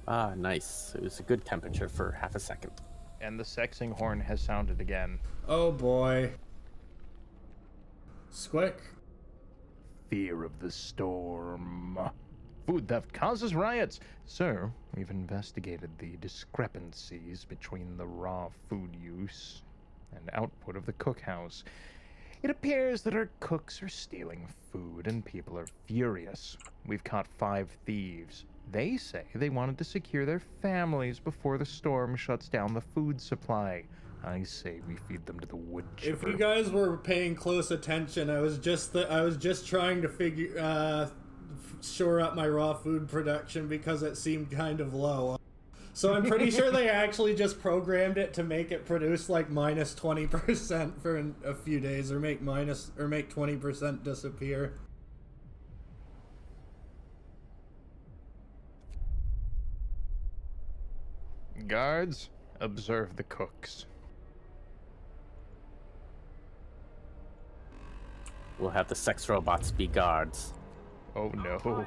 Ah, nice. It was a good temperature for half a second. And the sexing horn has sounded again. Oh boy. Squic. Fear of the storm. Food theft causes riots. Sir, we've investigated the discrepancies between the raw food use and output of the cookhouse. It appears that our cooks are stealing food and people are furious. We've caught 5 thieves. They say they wanted to secure their families before the storm shuts down the food supply. I say we feed them to the wood chipper. If you guys were paying close attention, I was just trying to shore up my raw food production because it seemed kind of low. So I'm pretty sure they actually just programmed it to make it produce like minus 20% for a few days, or make 20% disappear. Guards, observe the cooks. We'll have the sex robots be guards. Oh no.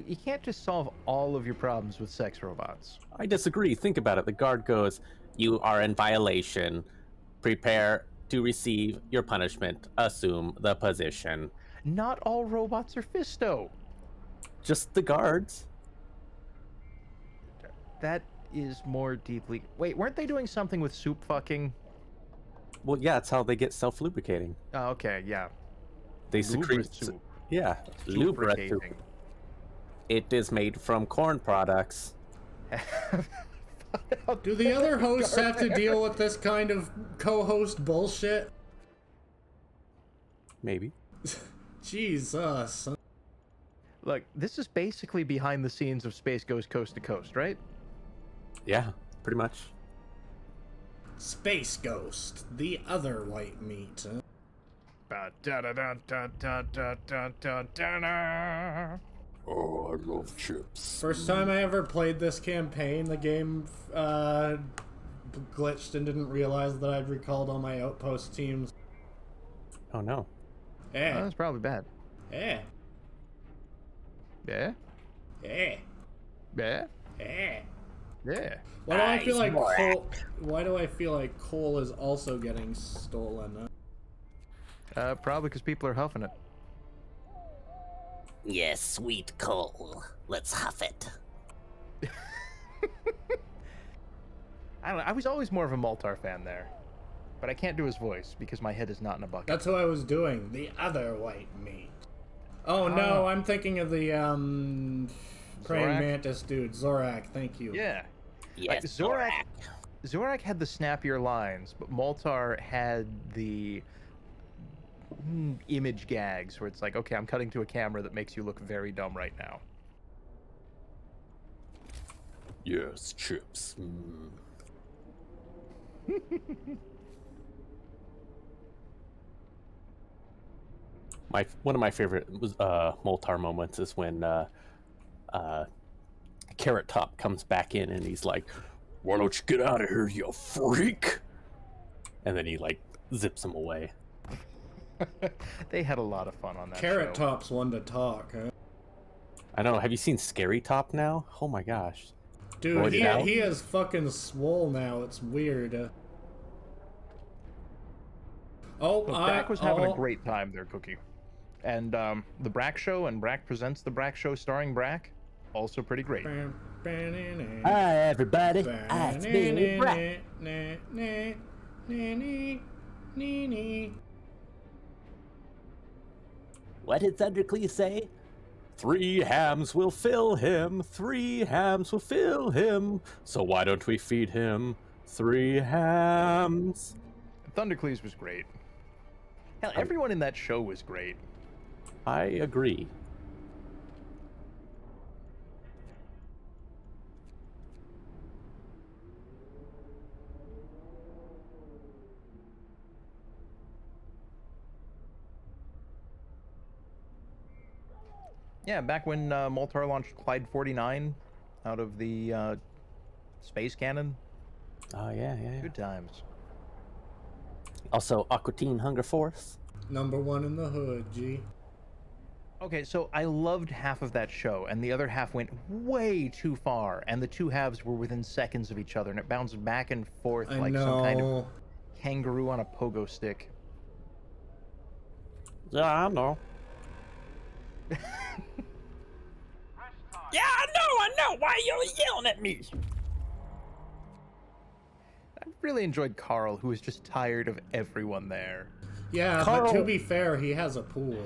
You can't just solve all of your problems with sex robots. I disagree. Think about it. The guard goes, "You are in violation. Prepare to receive your punishment. Assume the position." Not all robots are Fisto. Just the guards. That is more deeply... Wait, weren't they doing something with soup fucking? Well, yeah, it's how they get self-lubricating. Oh, okay, yeah. They secrete Soup. Yeah, lubricate. Lubricating. It is made from corn products. Do the other hosts have to deal with this kind of co-host bullshit? Maybe. Jesus. Look, this is basically behind the scenes of Space Goes Coast to Coast, right? Yeah, pretty much. Space Ghost, the other white meat. Oh, I love chips. First time I ever played this campaign, the game glitched and didn't realize that I'd recalled all my outpost teams. Oh no. Eh. Oh, that's probably bad. Eh. Yeah? Eh. Yeah? Eh. Yeah. Why do I feel like coal? Why do I feel like coal is also getting stolen? Probably because people are huffing it. Yes, sweet coal. Let's huff it. I don't know. I was always more of a Moltar fan there. But I can't do his voice because my head is not in a bucket. That's what I was doing. The other white meat. Oh no, I'm thinking of the praying Zorak? mantis dude, Zorak. Thank you. Yeah. Yes, Zorak had the snappier lines, but Moltar had the image gags where it's like, okay, I'm cutting to a camera that makes you look very dumb right now. Yes, chips. One of my favorite Moltar moments is when Carrot Top comes back in and he's like, "Why don't you get out of here, you freak?" And then he like zips him away. They had a lot of fun on that Carrot show. Top's one to talk, huh? I don't know. Have you seen Scary Top now? Oh my gosh. Dude, Royed out? he is fucking swole now. It's weird. Dak was having a great time there, Cookie. And the Brack Show and Brack Presents the Brack Show starring Brack, also pretty great. Hi, everybody. It's me, Brack. What did Thundercleave say? 3 hams will fill him. 3 hams will fill him. So why don't we feed him 3 hams? Thundercleaves was great. Hell, everyone in that show was great. I agree. Yeah, back when Moltar launched Clyde 49 out of the space cannon. Oh, yeah. Good times. Also, Aqua Teen Hunger Force. Number 1 in the hood, G. Okay, so I loved half of that show, and the other half went way too far, and the two halves were within seconds of each other, and it bounced back and forth like some kind of kangaroo on a pogo stick. Yeah, I know. Yeah, I know. Why are you yelling at me? I really enjoyed Carl, who was just tired of everyone there. Yeah, Carl... but to be fair, he has a pool.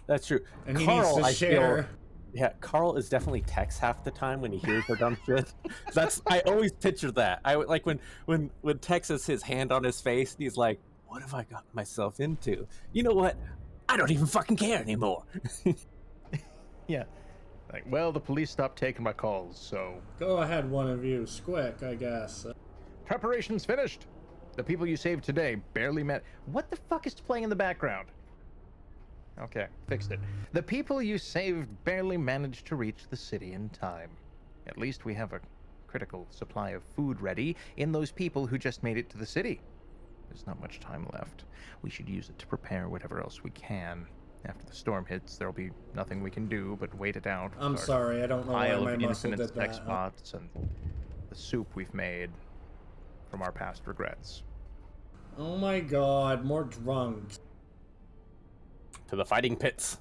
That's true. And he Carl, needs to share. Yeah, Carl is definitely text half the time when he hears the dumb shit. I always picture that. I like when Tex has his hand on his face and he's like, "What have I got myself into?" You know what? I don't even fucking care anymore. Yeah. Like, well, the police stopped taking my calls, so... Go ahead, one of you. Squic, I guess. Preparations finished. The people you saved today barely met... What the fuck is playing in the background? Okay, fixed it. The people you saved barely managed to reach the city in time. At least we have a critical supply of food ready in those people who just made it to the city. There's not much time left. We should use it to prepare whatever else we can. After the storm hits, there'll be nothing we can do but wait it out. I'm sorry, I don't know why Pile my of muscle infinite did sex that. spots and the soup we've made from our past regrets. Oh my god, more drunks. To the fighting pits.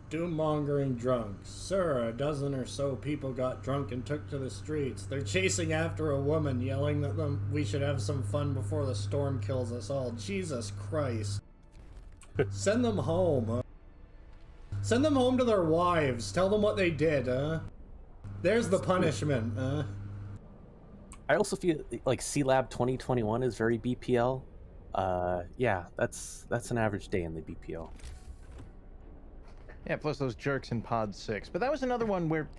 Doom-mongering drunks. Sir, a dozen or so people got drunk and took to the streets. They're chasing after a woman, yelling that we should have some fun before the storm kills us all. Jesus Christ. Send them home, huh? Send them home to their wives. Tell them what they did, huh? There's the punishment, huh? I also feel like C-Lab 2021 is very BPL. Yeah, that's an average day in the BPL. Yeah, plus those jerks in Pod 6. But that was another one where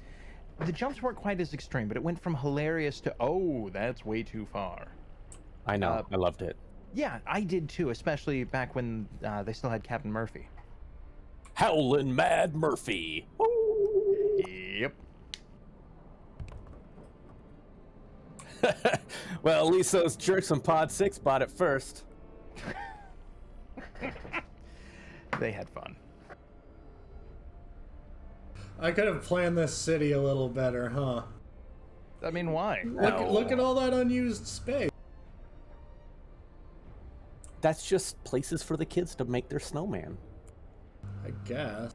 the jumps weren't quite as extreme, but it went from hilarious to, oh, that's way too far. I know, I loved it. Yeah, I did too, especially back when they still had Captain Murphy. Howlin' Mad Murphy! Woo! Yep. Well, at least those jerks in Pod 6 bought it first. They had fun. I could have planned this city a little better, huh? I mean, why? Look at all that unused space. That's just places for the kids to make their snowman. I guess.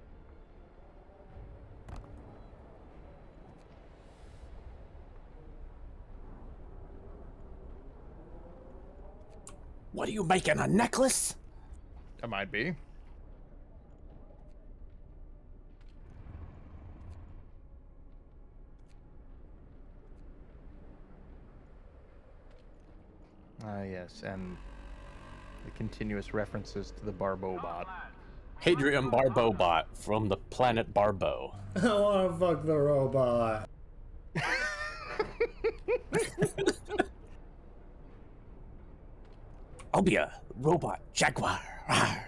What are you making, a necklace? It might be. Ah, yes, and the continuous references to the Barbobot. Hadrian Barbobot from the planet Barbo. I wanna fuck the robot. I'll be a robot jaguar. Rawr.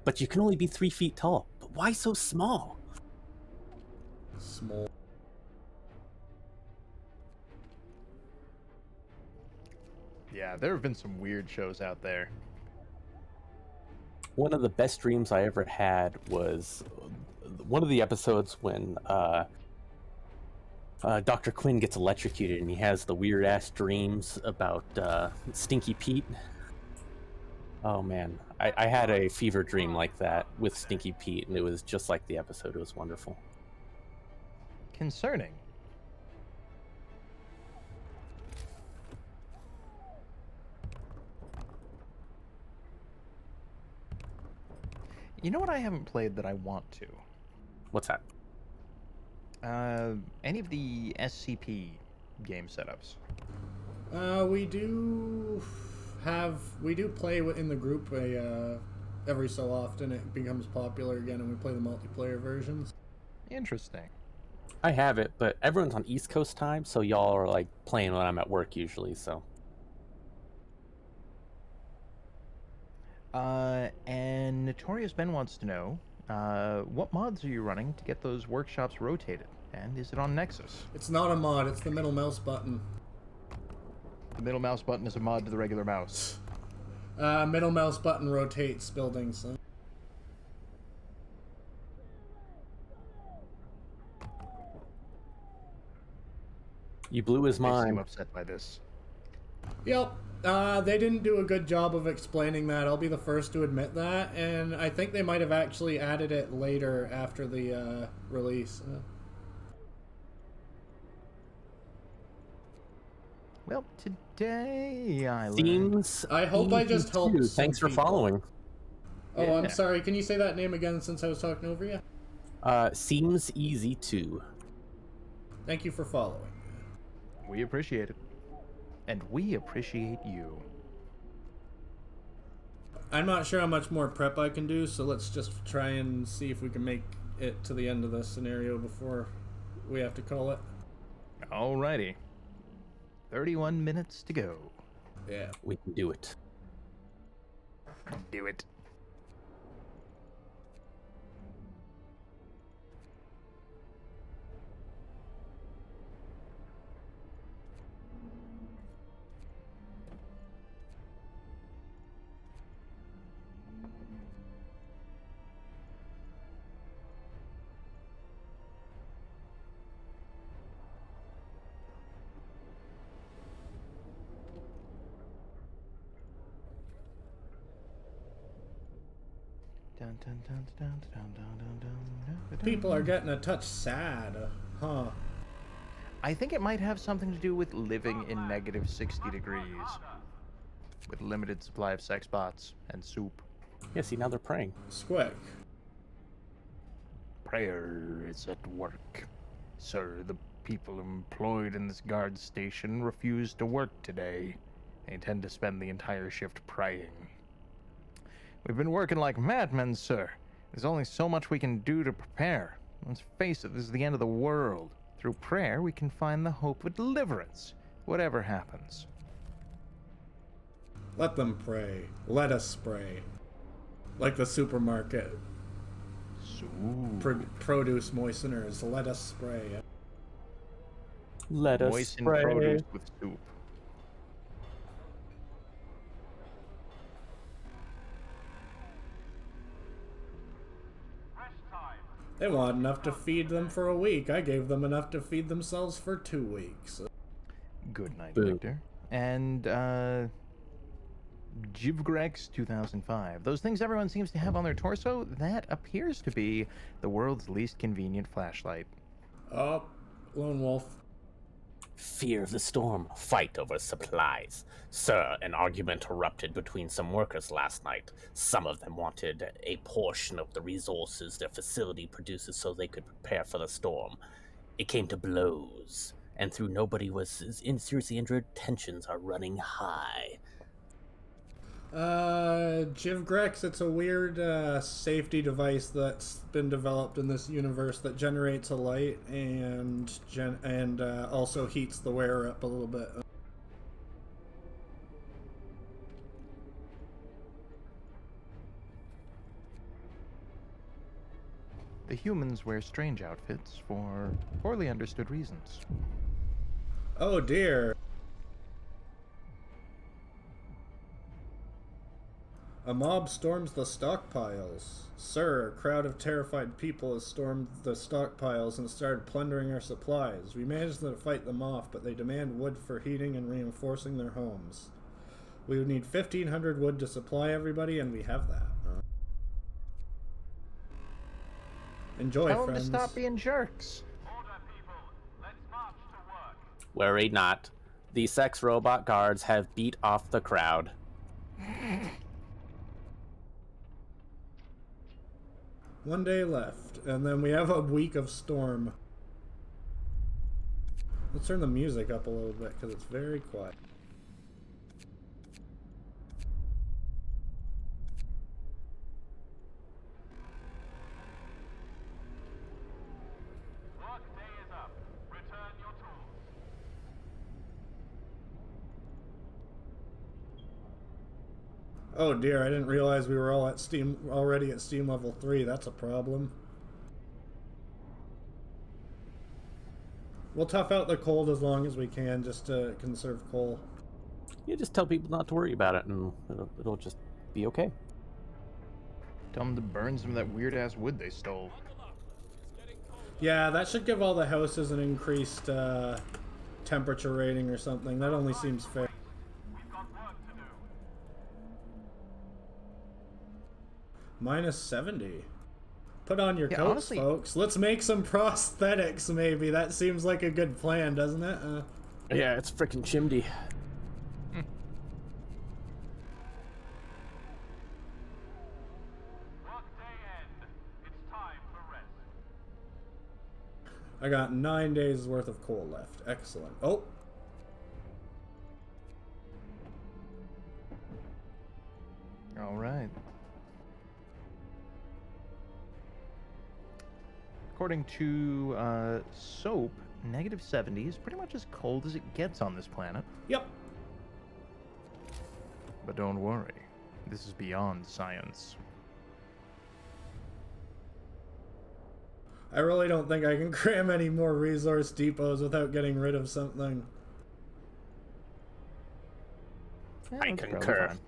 But you can only be 3 feet tall. But why so small? Small. Yeah, there have been some weird shows out there. One of the best dreams I ever had was one of the episodes when Dr. Quinn gets electrocuted and he has the weird ass dreams about Stinky Pete. Oh man, I had a fever dream like that with Stinky Pete, and it was just like the episode. It was wonderful. Concerning. You know what I haven't played that I want to? What's that? Any of the SCP game setups. We do play in the group every so often. It becomes popular again, and we play the multiplayer versions. Interesting. I have it, but everyone's on East Coast time, so y'all are like playing when I'm at work usually. So And Notorious Ben wants to know, what mods are you running to get those workshops rotated? And is it on Nexus? It's not a mod. It's the middle mouse button. The middle mouse button is a mod to the regular mouse. Middle mouse button rotates buildings. you blew his They seem mind. upset by this. Yep. They didn't do a good job of explaining that. I'll be the first to admit that. And I think they might have actually added it later after the release. Well, today I learned... Seems. I hope I just helped too. some Thanks for people. following. Oh, I'm Yeah. sorry. Can you say that name again since I was talking over you? Seems easy too. Thank you for following. We appreciate it. And we appreciate you. I'm not sure how much more prep I can do, so let's just try and see if we can make it to the end of this scenario before we have to call it. Alrighty. 31 minutes to go. Yeah. We can do it. Do it. Dun, dun, dun, dun, dun, dun, dun, dun, dun, People are getting a touch sad. Huh. I think it might have something to do with living in negative 60 degrees. With limited supply of sex bots and soup. Yeah, see, now they're praying. Squic. Prayer is at work. Sir, the people employed in this guard station refuse to work today. They intend to spend the entire shift praying. We've been working like madmen, sir. There's only so much we can do to prepare. Let's face it, this is the end of the world. Through prayer, we can find the hope of deliverance, whatever happens. Let them pray. Let us pray. Like the supermarket. Produce moisteners. Let us spray. Let us Moisten pray. produce with soup. They want enough to feed them for a week. I gave them enough to feed themselves for 2 weeks. Good night, Boo. Victor. And, Jivgrex 2005. Those things everyone seems to have on their torso, that appears to be the world's least convenient flashlight. Oh, Lonewolf. Fear of the storm. Fight over supplies. Sir, an argument erupted between some workers last night. Some of them wanted a portion of the resources their facility produces so they could prepare for the storm. It came to blows, and though nobody was seriously injured, tensions are running high. Jivgrex, it's a weird safety device that's been developed in this universe that generates a light and also heats the wearer up a little bit. The humans wear strange outfits for poorly understood reasons. Oh dear. A mob storms the stockpiles. Sir, a crowd of terrified people has stormed the stockpiles and started plundering our supplies. We managed to fight them off, but they demand wood for heating and reinforcing their homes. We would need 1,500 wood to supply everybody, and we have that. Enjoy, Tell them to friends. stop being jerks. Worry not. The sex robot guards have beat off the crowd. One day left, and then we have a week of storm. Let's turn the music up a little bit, because it's very quiet. Oh dear, I didn't realize we were all at already at Steam level 3. That's a problem. We'll tough out the cold as long as we can, just to conserve coal. You just tell people not to worry about it, and it'll just be okay. Tell them to burn some of that weird-ass wood they stole. Yeah, that should give all the houses an increased temperature rating or something. That only seems fair. Minus 70. Put on your coats, honestly, folks. Let's make some prosthetics, maybe. That seems like a good plan, doesn't it? Yeah, it's frickin' chimney. I got 9 days worth of coal left. Excellent. Oh! All right. According to Soap, -70 is pretty much as cold as it gets on this planet. Yep. But don't worry, this is beyond science. I really don't think I can cram any more resource depots without getting rid of something. Yeah, I that's probably concur. fine.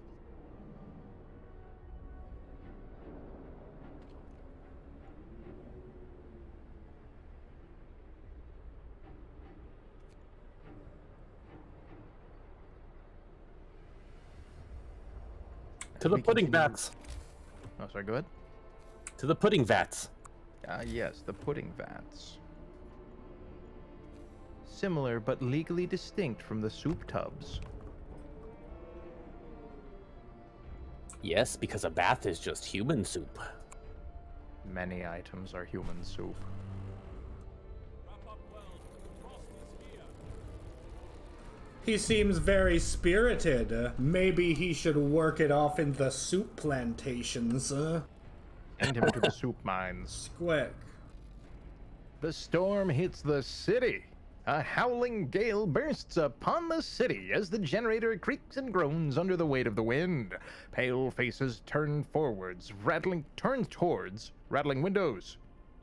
To the We pudding continue- vats. Oh, sorry, go ahead. To the pudding vats. Yes, the pudding vats. Similar but legally distinct from the soup tubs. Yes, because a bath is just human soup. Many items are human soup. He seems very spirited. Maybe he should work it off in the soup plantations. Send him to the soup mines. Squic. The storm hits the city. A howling gale bursts upon the city as the generator creaks and groans under the weight of the wind. Pale faces turn towards, rattling windows.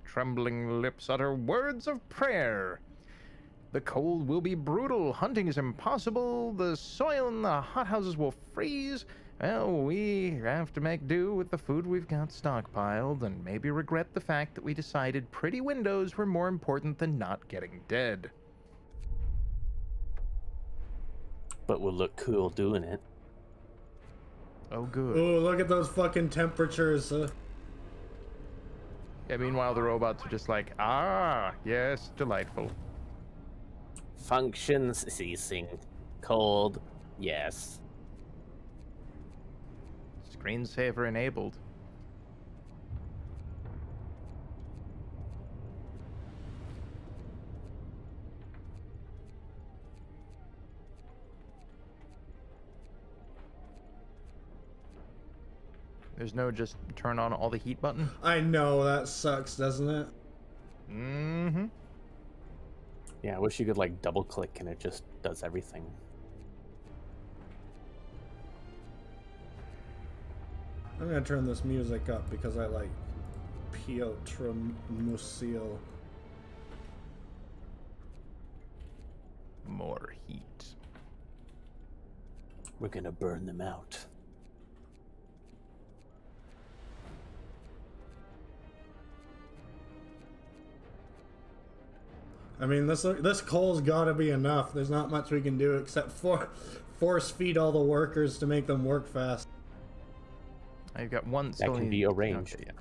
Trembling lips utter words of prayer. The cold will be brutal, hunting is impossible, the soil in the hothouses will freeze. Well, we have to make do with the food we've got stockpiled and maybe regret the fact that we decided pretty windows were more important than not getting dead. But we'll look cool doing it. Oh, good. Oh, look at those fucking temperatures. Yeah, meanwhile, the robots are just like, ah, yes, delightful. Functions ceasing. Cold. Yes. Screensaver enabled. There's no just turn on all the heat button. I know, that sucks, doesn't it? Mm-hmm. Yeah, I wish you could like double click and it just does everything. I'm gonna turn this music up because I like Piotr Musil. More heat. We're gonna burn them out. I mean, this coal's gotta be enough. There's not much we can do except force feed all the workers to make them work fast. I've got one That still can in- be arranged. Okay, yeah.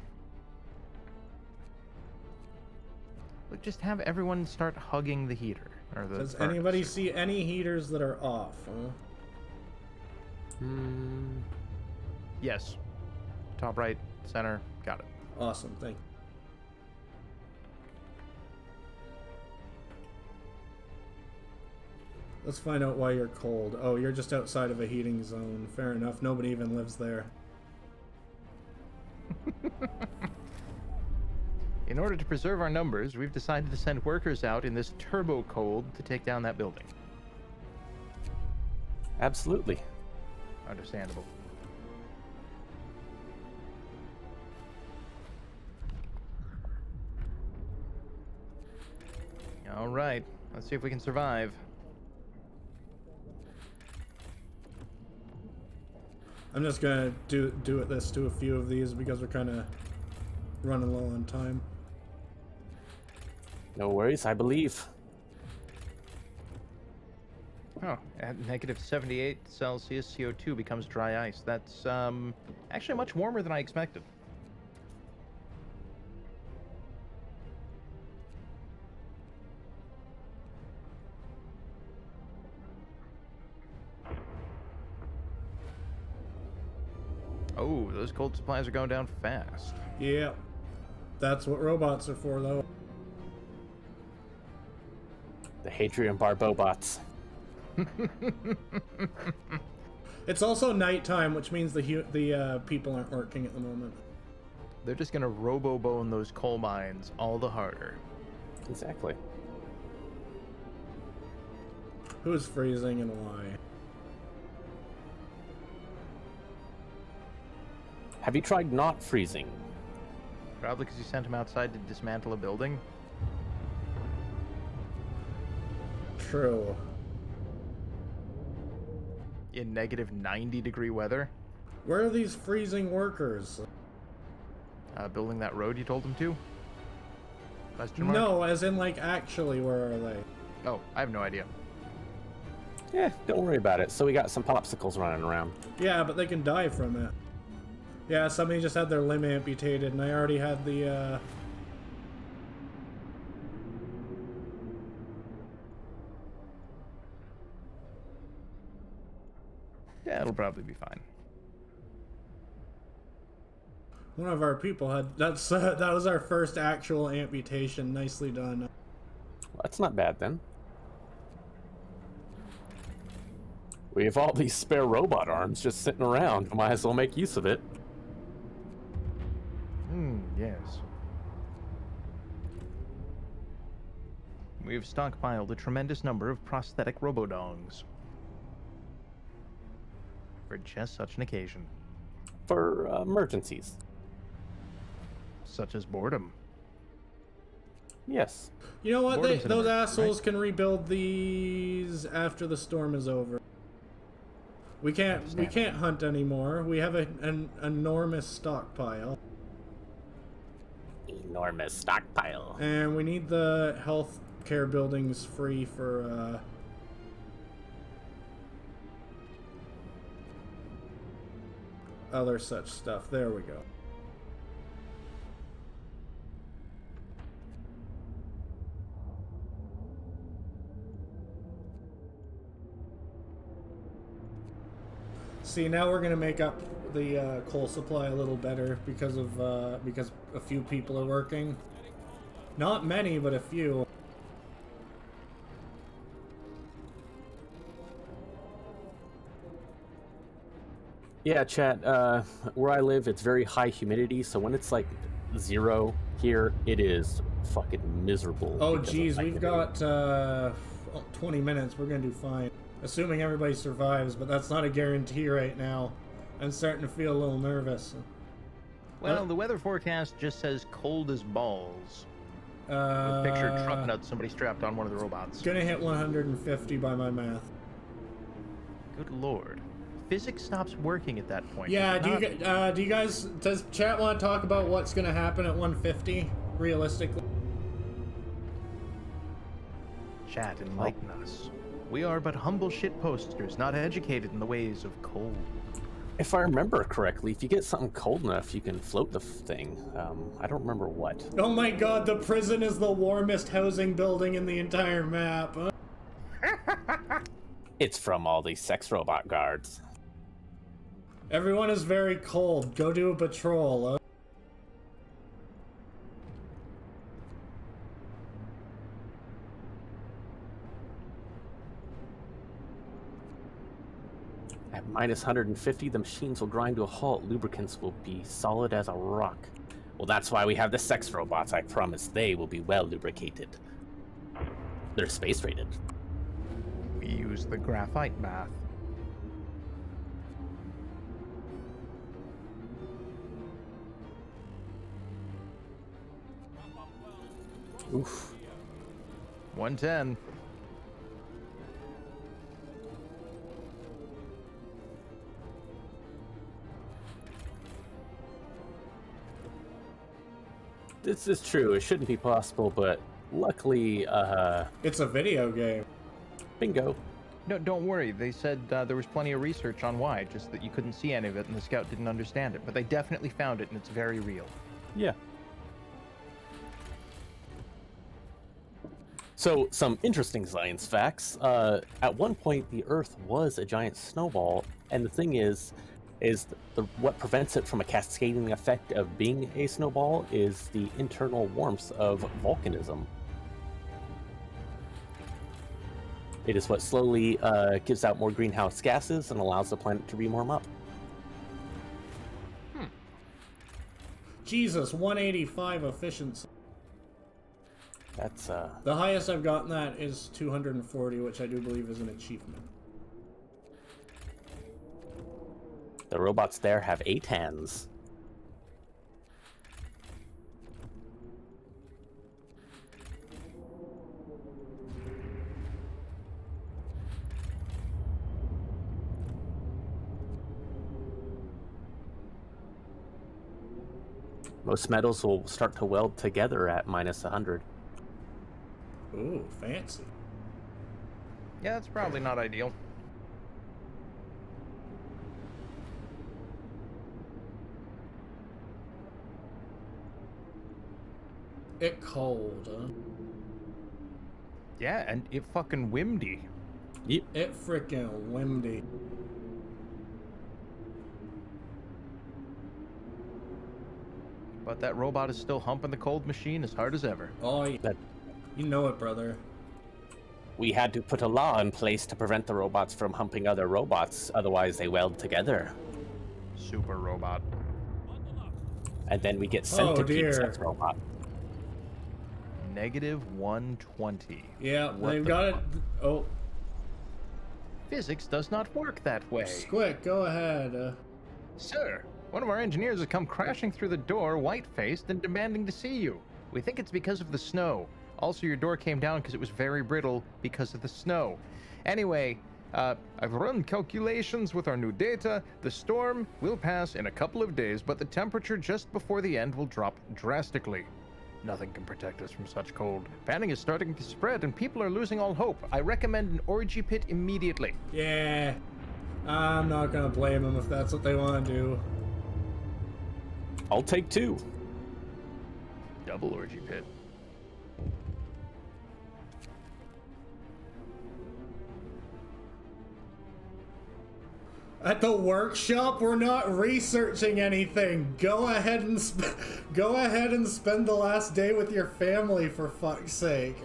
Look, just have everyone start hugging the heater. Or the Does furnace. anybody see any heaters that are off? Huh? Yes. Top right, center, got it. Awesome, thank you. Let's find out why you're cold. Oh, you're just outside of a heating zone. Fair enough. Nobody even lives there. In order to preserve our numbers, we've decided to send workers out in this turbo cold to take down that building. Absolutely. Understandable. All right, let's see if we can survive. I'm just gonna do this to a few of these because we're kind of running low on time. No worries, I believe. Oh, at -78 Celsius, CO2 becomes dry ice. That's actually much warmer than I expected. Oh, those cold supplies are going down fast. Yeah, that's what robots are for, though. The Hadrian Barbobots. It's also nighttime, which means the people aren't working at the moment. They're just gonna robo-bone those coal mines all the harder. Exactly. Who's freezing and why? Have you tried not freezing? Probably because you sent him outside to dismantle a building. True. In -90-degree weather. Where are these freezing workers? Building that road you told him to? Question mark? No, as in, like, actually, where are they? Oh, I have no idea. Yeah, don't worry about it. So we got some popsicles running around. Yeah, but they can die from it. Yeah, somebody just had their limb amputated, and I already had the, Yeah, it'll probably be fine. one of our people had... that was our first actual amputation. Nicely done. Well, that's not bad then. We have all these spare robot arms just sitting around. Might as well make use of it. Yes. We've stockpiled a tremendous number of prosthetic robodongs. For just such an occasion. For emergencies. Such as boredom. Yes. You know what? Boredom's an Those emergency, assholes can rebuild these after the storm is over. We can't hunt anymore. We have an enormous stockpile. Enormous stockpile. And we need the health care buildings free for, other such stuff. There we go. See, now we're gonna make up the coal supply a little better because a few people are working. Not many, but a few. Yeah, chat. Where I live, it's very high humidity, so when it's like 0 here, it is fucking miserable. Oh, because of geez, high we've humidity. got 20 minutes. We're gonna do fine, assuming everybody survives. But that's not a guarantee right now. I'm starting to feel a little nervous. Well, the weather forecast just says cold as balls. Uh, Picture truck nuts, somebody strapped on one of the robots. Gonna hit 150 by my math. Good lord. Physics stops working at that point. Yeah. Does it not? Do you guys? Does chat want to talk about what's gonna happen at 150 realistically? Chat, enlighten us. We are but humble shitposters, not educated in the ways of cold. If I remember correctly, if you get something cold enough, you can float the thing. I don't remember what. Oh my god, the prison is the warmest housing building in the entire map. It's from all these sex robot guards. Everyone is very cold. Go do a patrol. At minus 150, the machines will grind to a halt. Lubricants will be solid as a rock. Well, that's why we have the sex robots. I promise they will be well lubricated. They're space rated. We use the graphite bath. Oof. 110. This is true. It shouldn't be possible, but luckily, It's a video game. bingo. No, don't worry. They said there was plenty of research on why, just that you couldn't see any of it and the scout didn't understand it. But they definitely found it and it's very real. Yeah. So, some interesting science facts. At one point, the Earth was a giant snowball, and the thing is what prevents it from a cascading effect of being a snowball is the internal warmth of volcanism. It is what slowly gives out more greenhouse gases and allows the planet to rewarm up. Jesus, 185 efficiency. That's The highest I've gotten that is 240, which I do believe is an achievement. the robots there have 8 hands. Most metals will start to weld together at minus 100. Ooh, fancy. Yeah, that's probably not ideal. It cold, huh? Yeah, and it fucking windy. Yep. It frickin' windy. But that robot is still humping the cold machine as hard as ever. Oh, That- you know it, brother. We had to put a law in place to prevent the robots from humping other robots, otherwise they weld together. Super robot. And then we get Oh, centipede dear. sex robot. Negative 120. Yeah, What they've the got it. fuck? Oh, Physics does not work that way. Squic, go ahead. Sir, one of our engineers has come crashing through the door, white-faced and demanding to see you. We think it's because of the snow. Also, your door came down because it was very brittle because of the snow. Anyway, I've run calculations with our new data. The storm will pass in a couple of days, but the temperature just before the end will drop drastically. Nothing can protect us from such cold. Panic is starting to spread and people are losing all hope. I recommend an orgy pit immediately. Yeah, I'm not gonna blame them if that's what they want to do. I'll take 2. Double orgy pit. At the workshop, we're not researching anything. Go ahead and go ahead and spend the last day with your family, for fuck's sake.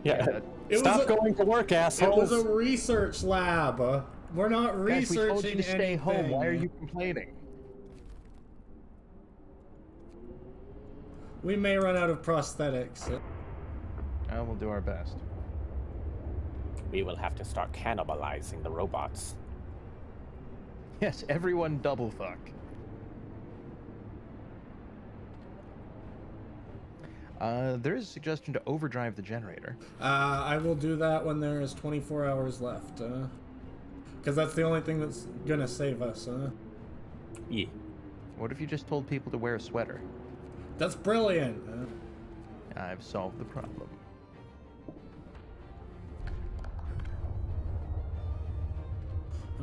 Yeah. It Stop was a- going to work, It assholes. was a research lab. We're not Guys, we researching told you to stay home. anything. Why are you complaining? We may run out of prosthetics. We'll do our best. We will have to start cannibalizing the robots. Yes, everyone double fuck. There is a suggestion to overdrive the generator. I will do that when there is 24 hours left. Because that's the only thing that's gonna save us. Yeah. What if you just told people to wear a sweater? That's brilliant. I've solved the problem.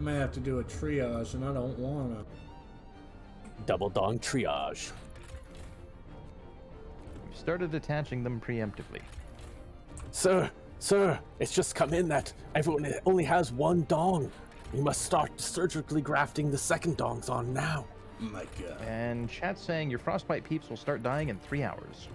I may have to do a triage, and I don't wanna. Double dong triage. We've started attaching them preemptively. Sir, it's just come in that everyone only has one dong. We must start surgically grafting the second dongs on now. My God. And chat's saying your frostbite peeps will start dying in 3 hours.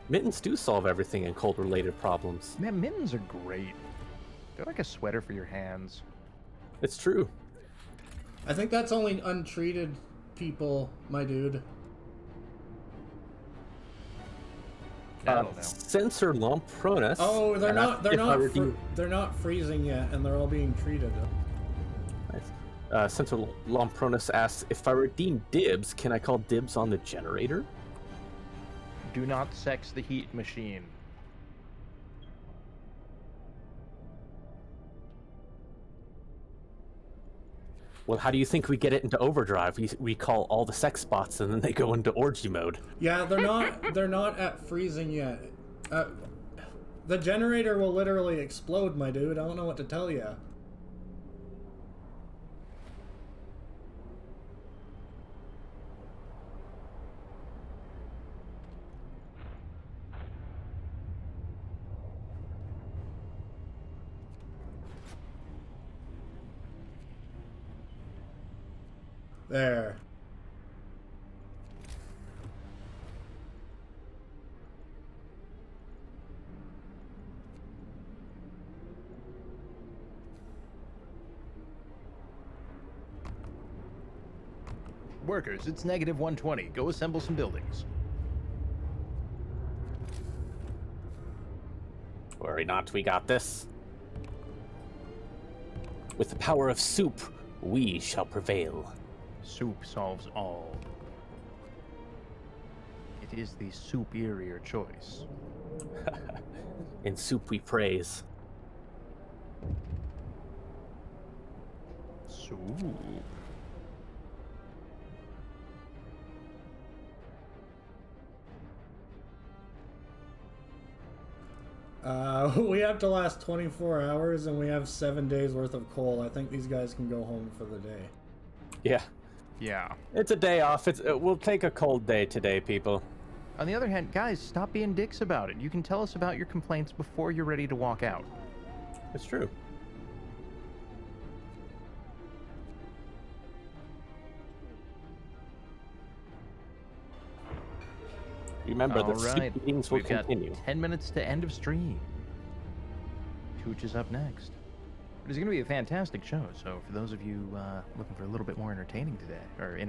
Mittens do solve everything in cold-related problems. Man, mittens are great. They're like a sweater for your hands. It's true. I think that's only untreated people, my dude. I don't know. Sensor Lampronis. Oh, they're asked not. if I were to- They're not freezing yet, and they're all being treated. Nice. Sensor Lampronis asks, if I redeem dibs, can I call dibs on the generator? Do not sex the heat machine. Well, how do you think we get it into overdrive? We call all the sex bots and then they go into orgy mode. Yeah, they're not. They're not at freezing yet. The generator will literally explode, my dude. I don't know what to tell you. There. Workers, it's negative 120. Go assemble some buildings. Worry not, we got this. With the power of soup, we shall prevail. Soup solves all. It is the superior choice. In soup we praise. Soup. We have to last 24 hours, and we have 7 days worth of coal. I think these guys can go home for the day. Yeah, Yeah. it's a day off. We'll take a cold day today, people. On the other hand, guys, stop being dicks about it. You can tell us about your complaints before you're ready to walk out. It's true. Remember, the soup meetings will We've got continue. 10 minutes to end of stream. Tooch is up next. It is going to be a fantastic show, so for those of you looking for a little bit more entertainment today, that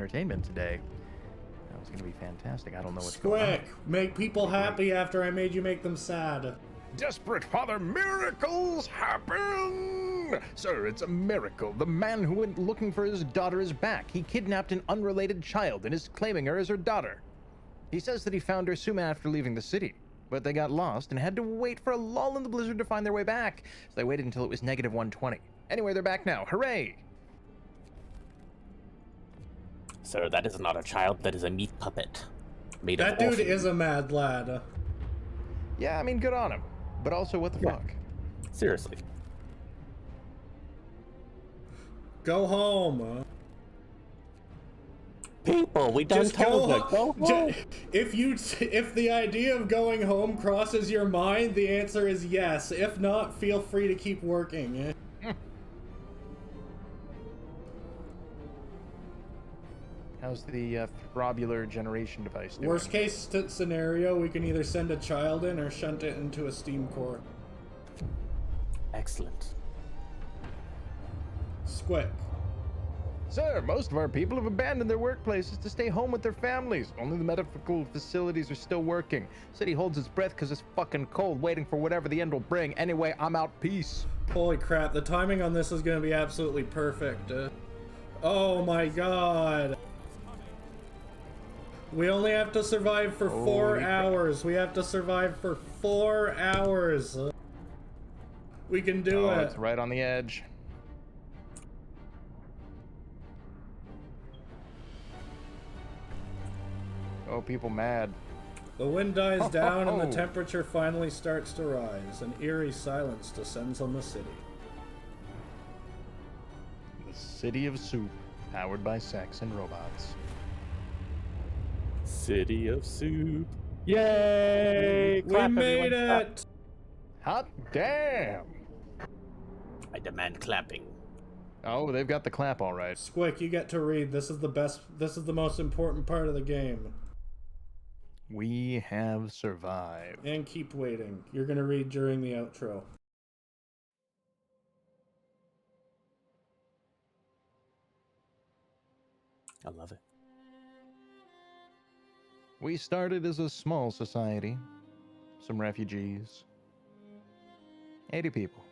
was going to be fantastic. I don't know what's going on. Squic, make people happy after I made you make them sad. Desperate father, miracles happen! Sir, it's a miracle. The man who went looking for his daughter is back. He kidnapped an unrelated child and is claiming her as her daughter. He says that he found her soon after leaving the city, but they got lost and had to wait for a lull in the blizzard to find their way back. So they waited until it was negative 120. Anyway, they're back now. Hooray! Sir, that is not a child. That is a meat puppet. Made That of dude orphan. is a mad lad. Yeah, I mean, good on him. But also, what the fuck? Seriously. Go home. People, we done Just told her. go Go home. If the idea of going home crosses your mind, the answer is yes. If not, feel free to keep working. How's the throbular generation device doing? Worst case scenario, we can either send a child in or shunt it into a steam core. Excellent. Squick. Sir, most of our people have abandoned their workplaces to stay home with their families. Only the medical facilities are still working. City holds its breath because it's fucking cold, waiting for whatever the end will bring. Anyway, I'm out. Peace. Holy crap, the timing on this is going to be absolutely perfect. Oh my god. We only have to survive for 4 Holy crap. hours. We have to survive for 4 hours. We can do it. It's right on the edge. Oh, people mad. The wind dies down and the temperature finally starts to rise. An eerie silence descends on the city. The city of soup, powered by sex and robots. City of soup. Yay! We Clap, made everyone. it! Hot damn! I demand clapping. Oh, they've got the clap all right. Squic, you get to read. This is the most important part of the game. We have survived. And keep waiting. You're gonna read during the outro. I love it. We started as a small society. Some refugees. 80 people.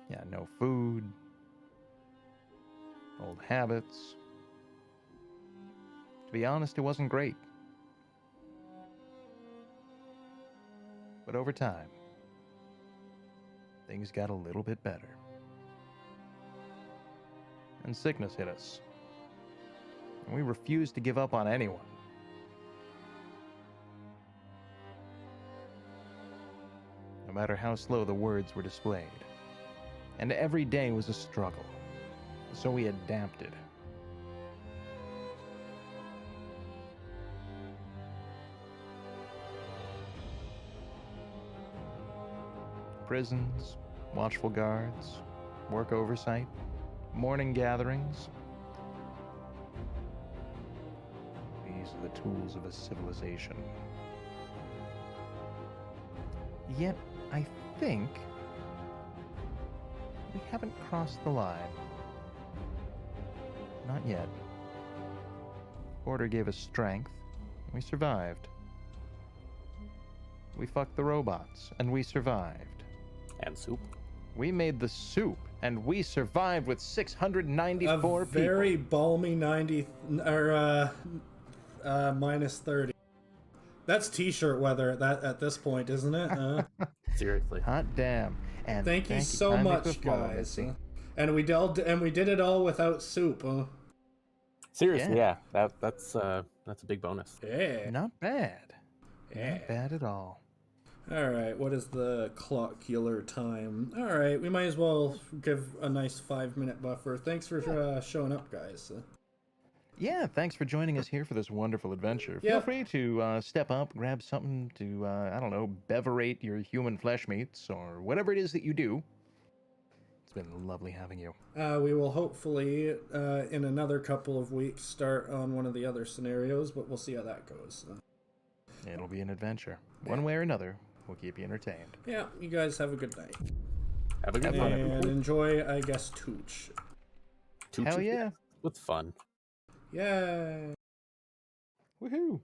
Yeah, no food. Old habits. To be honest, it wasn't great. But over time, things got a little bit better. And sickness hit us. And we refused to give up on anyone. No matter how slow the words were displayed. And every day was a struggle. So we adapted. Prisons, watchful guards, work oversight, morning gatherings. These are the tools of a civilization. Yet, I think we haven't crossed the line. Not yet. Order gave us strength, and we survived. We fucked the robots, and we survived. And soup. We made the soup, and we survived with 694 A people. very balmy 90 or minus 30. That's t-shirt weather at this point, isn't it? Seriously. Hot damn. And Thank you so kindly much, for following, guys. Missy. And we did it all without soup. Seriously, yeah. That's a big bonus. Yeah. Not bad. Yeah. Not bad at all. All right, what is the clockular time? All right, we might as well give a nice 5-minute buffer. Thanks for showing up, guys. Yeah, thanks for joining us here for this wonderful adventure. Yeah. Feel free to step up, grab something to, I don't know, beverate your human flesh meats, or whatever it is that you do. It's been lovely having you. We will hopefully, in another couple of weeks, start on one of the other scenarios, but we'll see how that goes. It'll be an adventure. One way or another, we'll keep you entertained. Yeah, you guys have a good night. Have a good Have one, fun, And everybody. enjoy, I guess, Tooch. Toot Hell toot. yeah. With fun. Yay! Woohoo!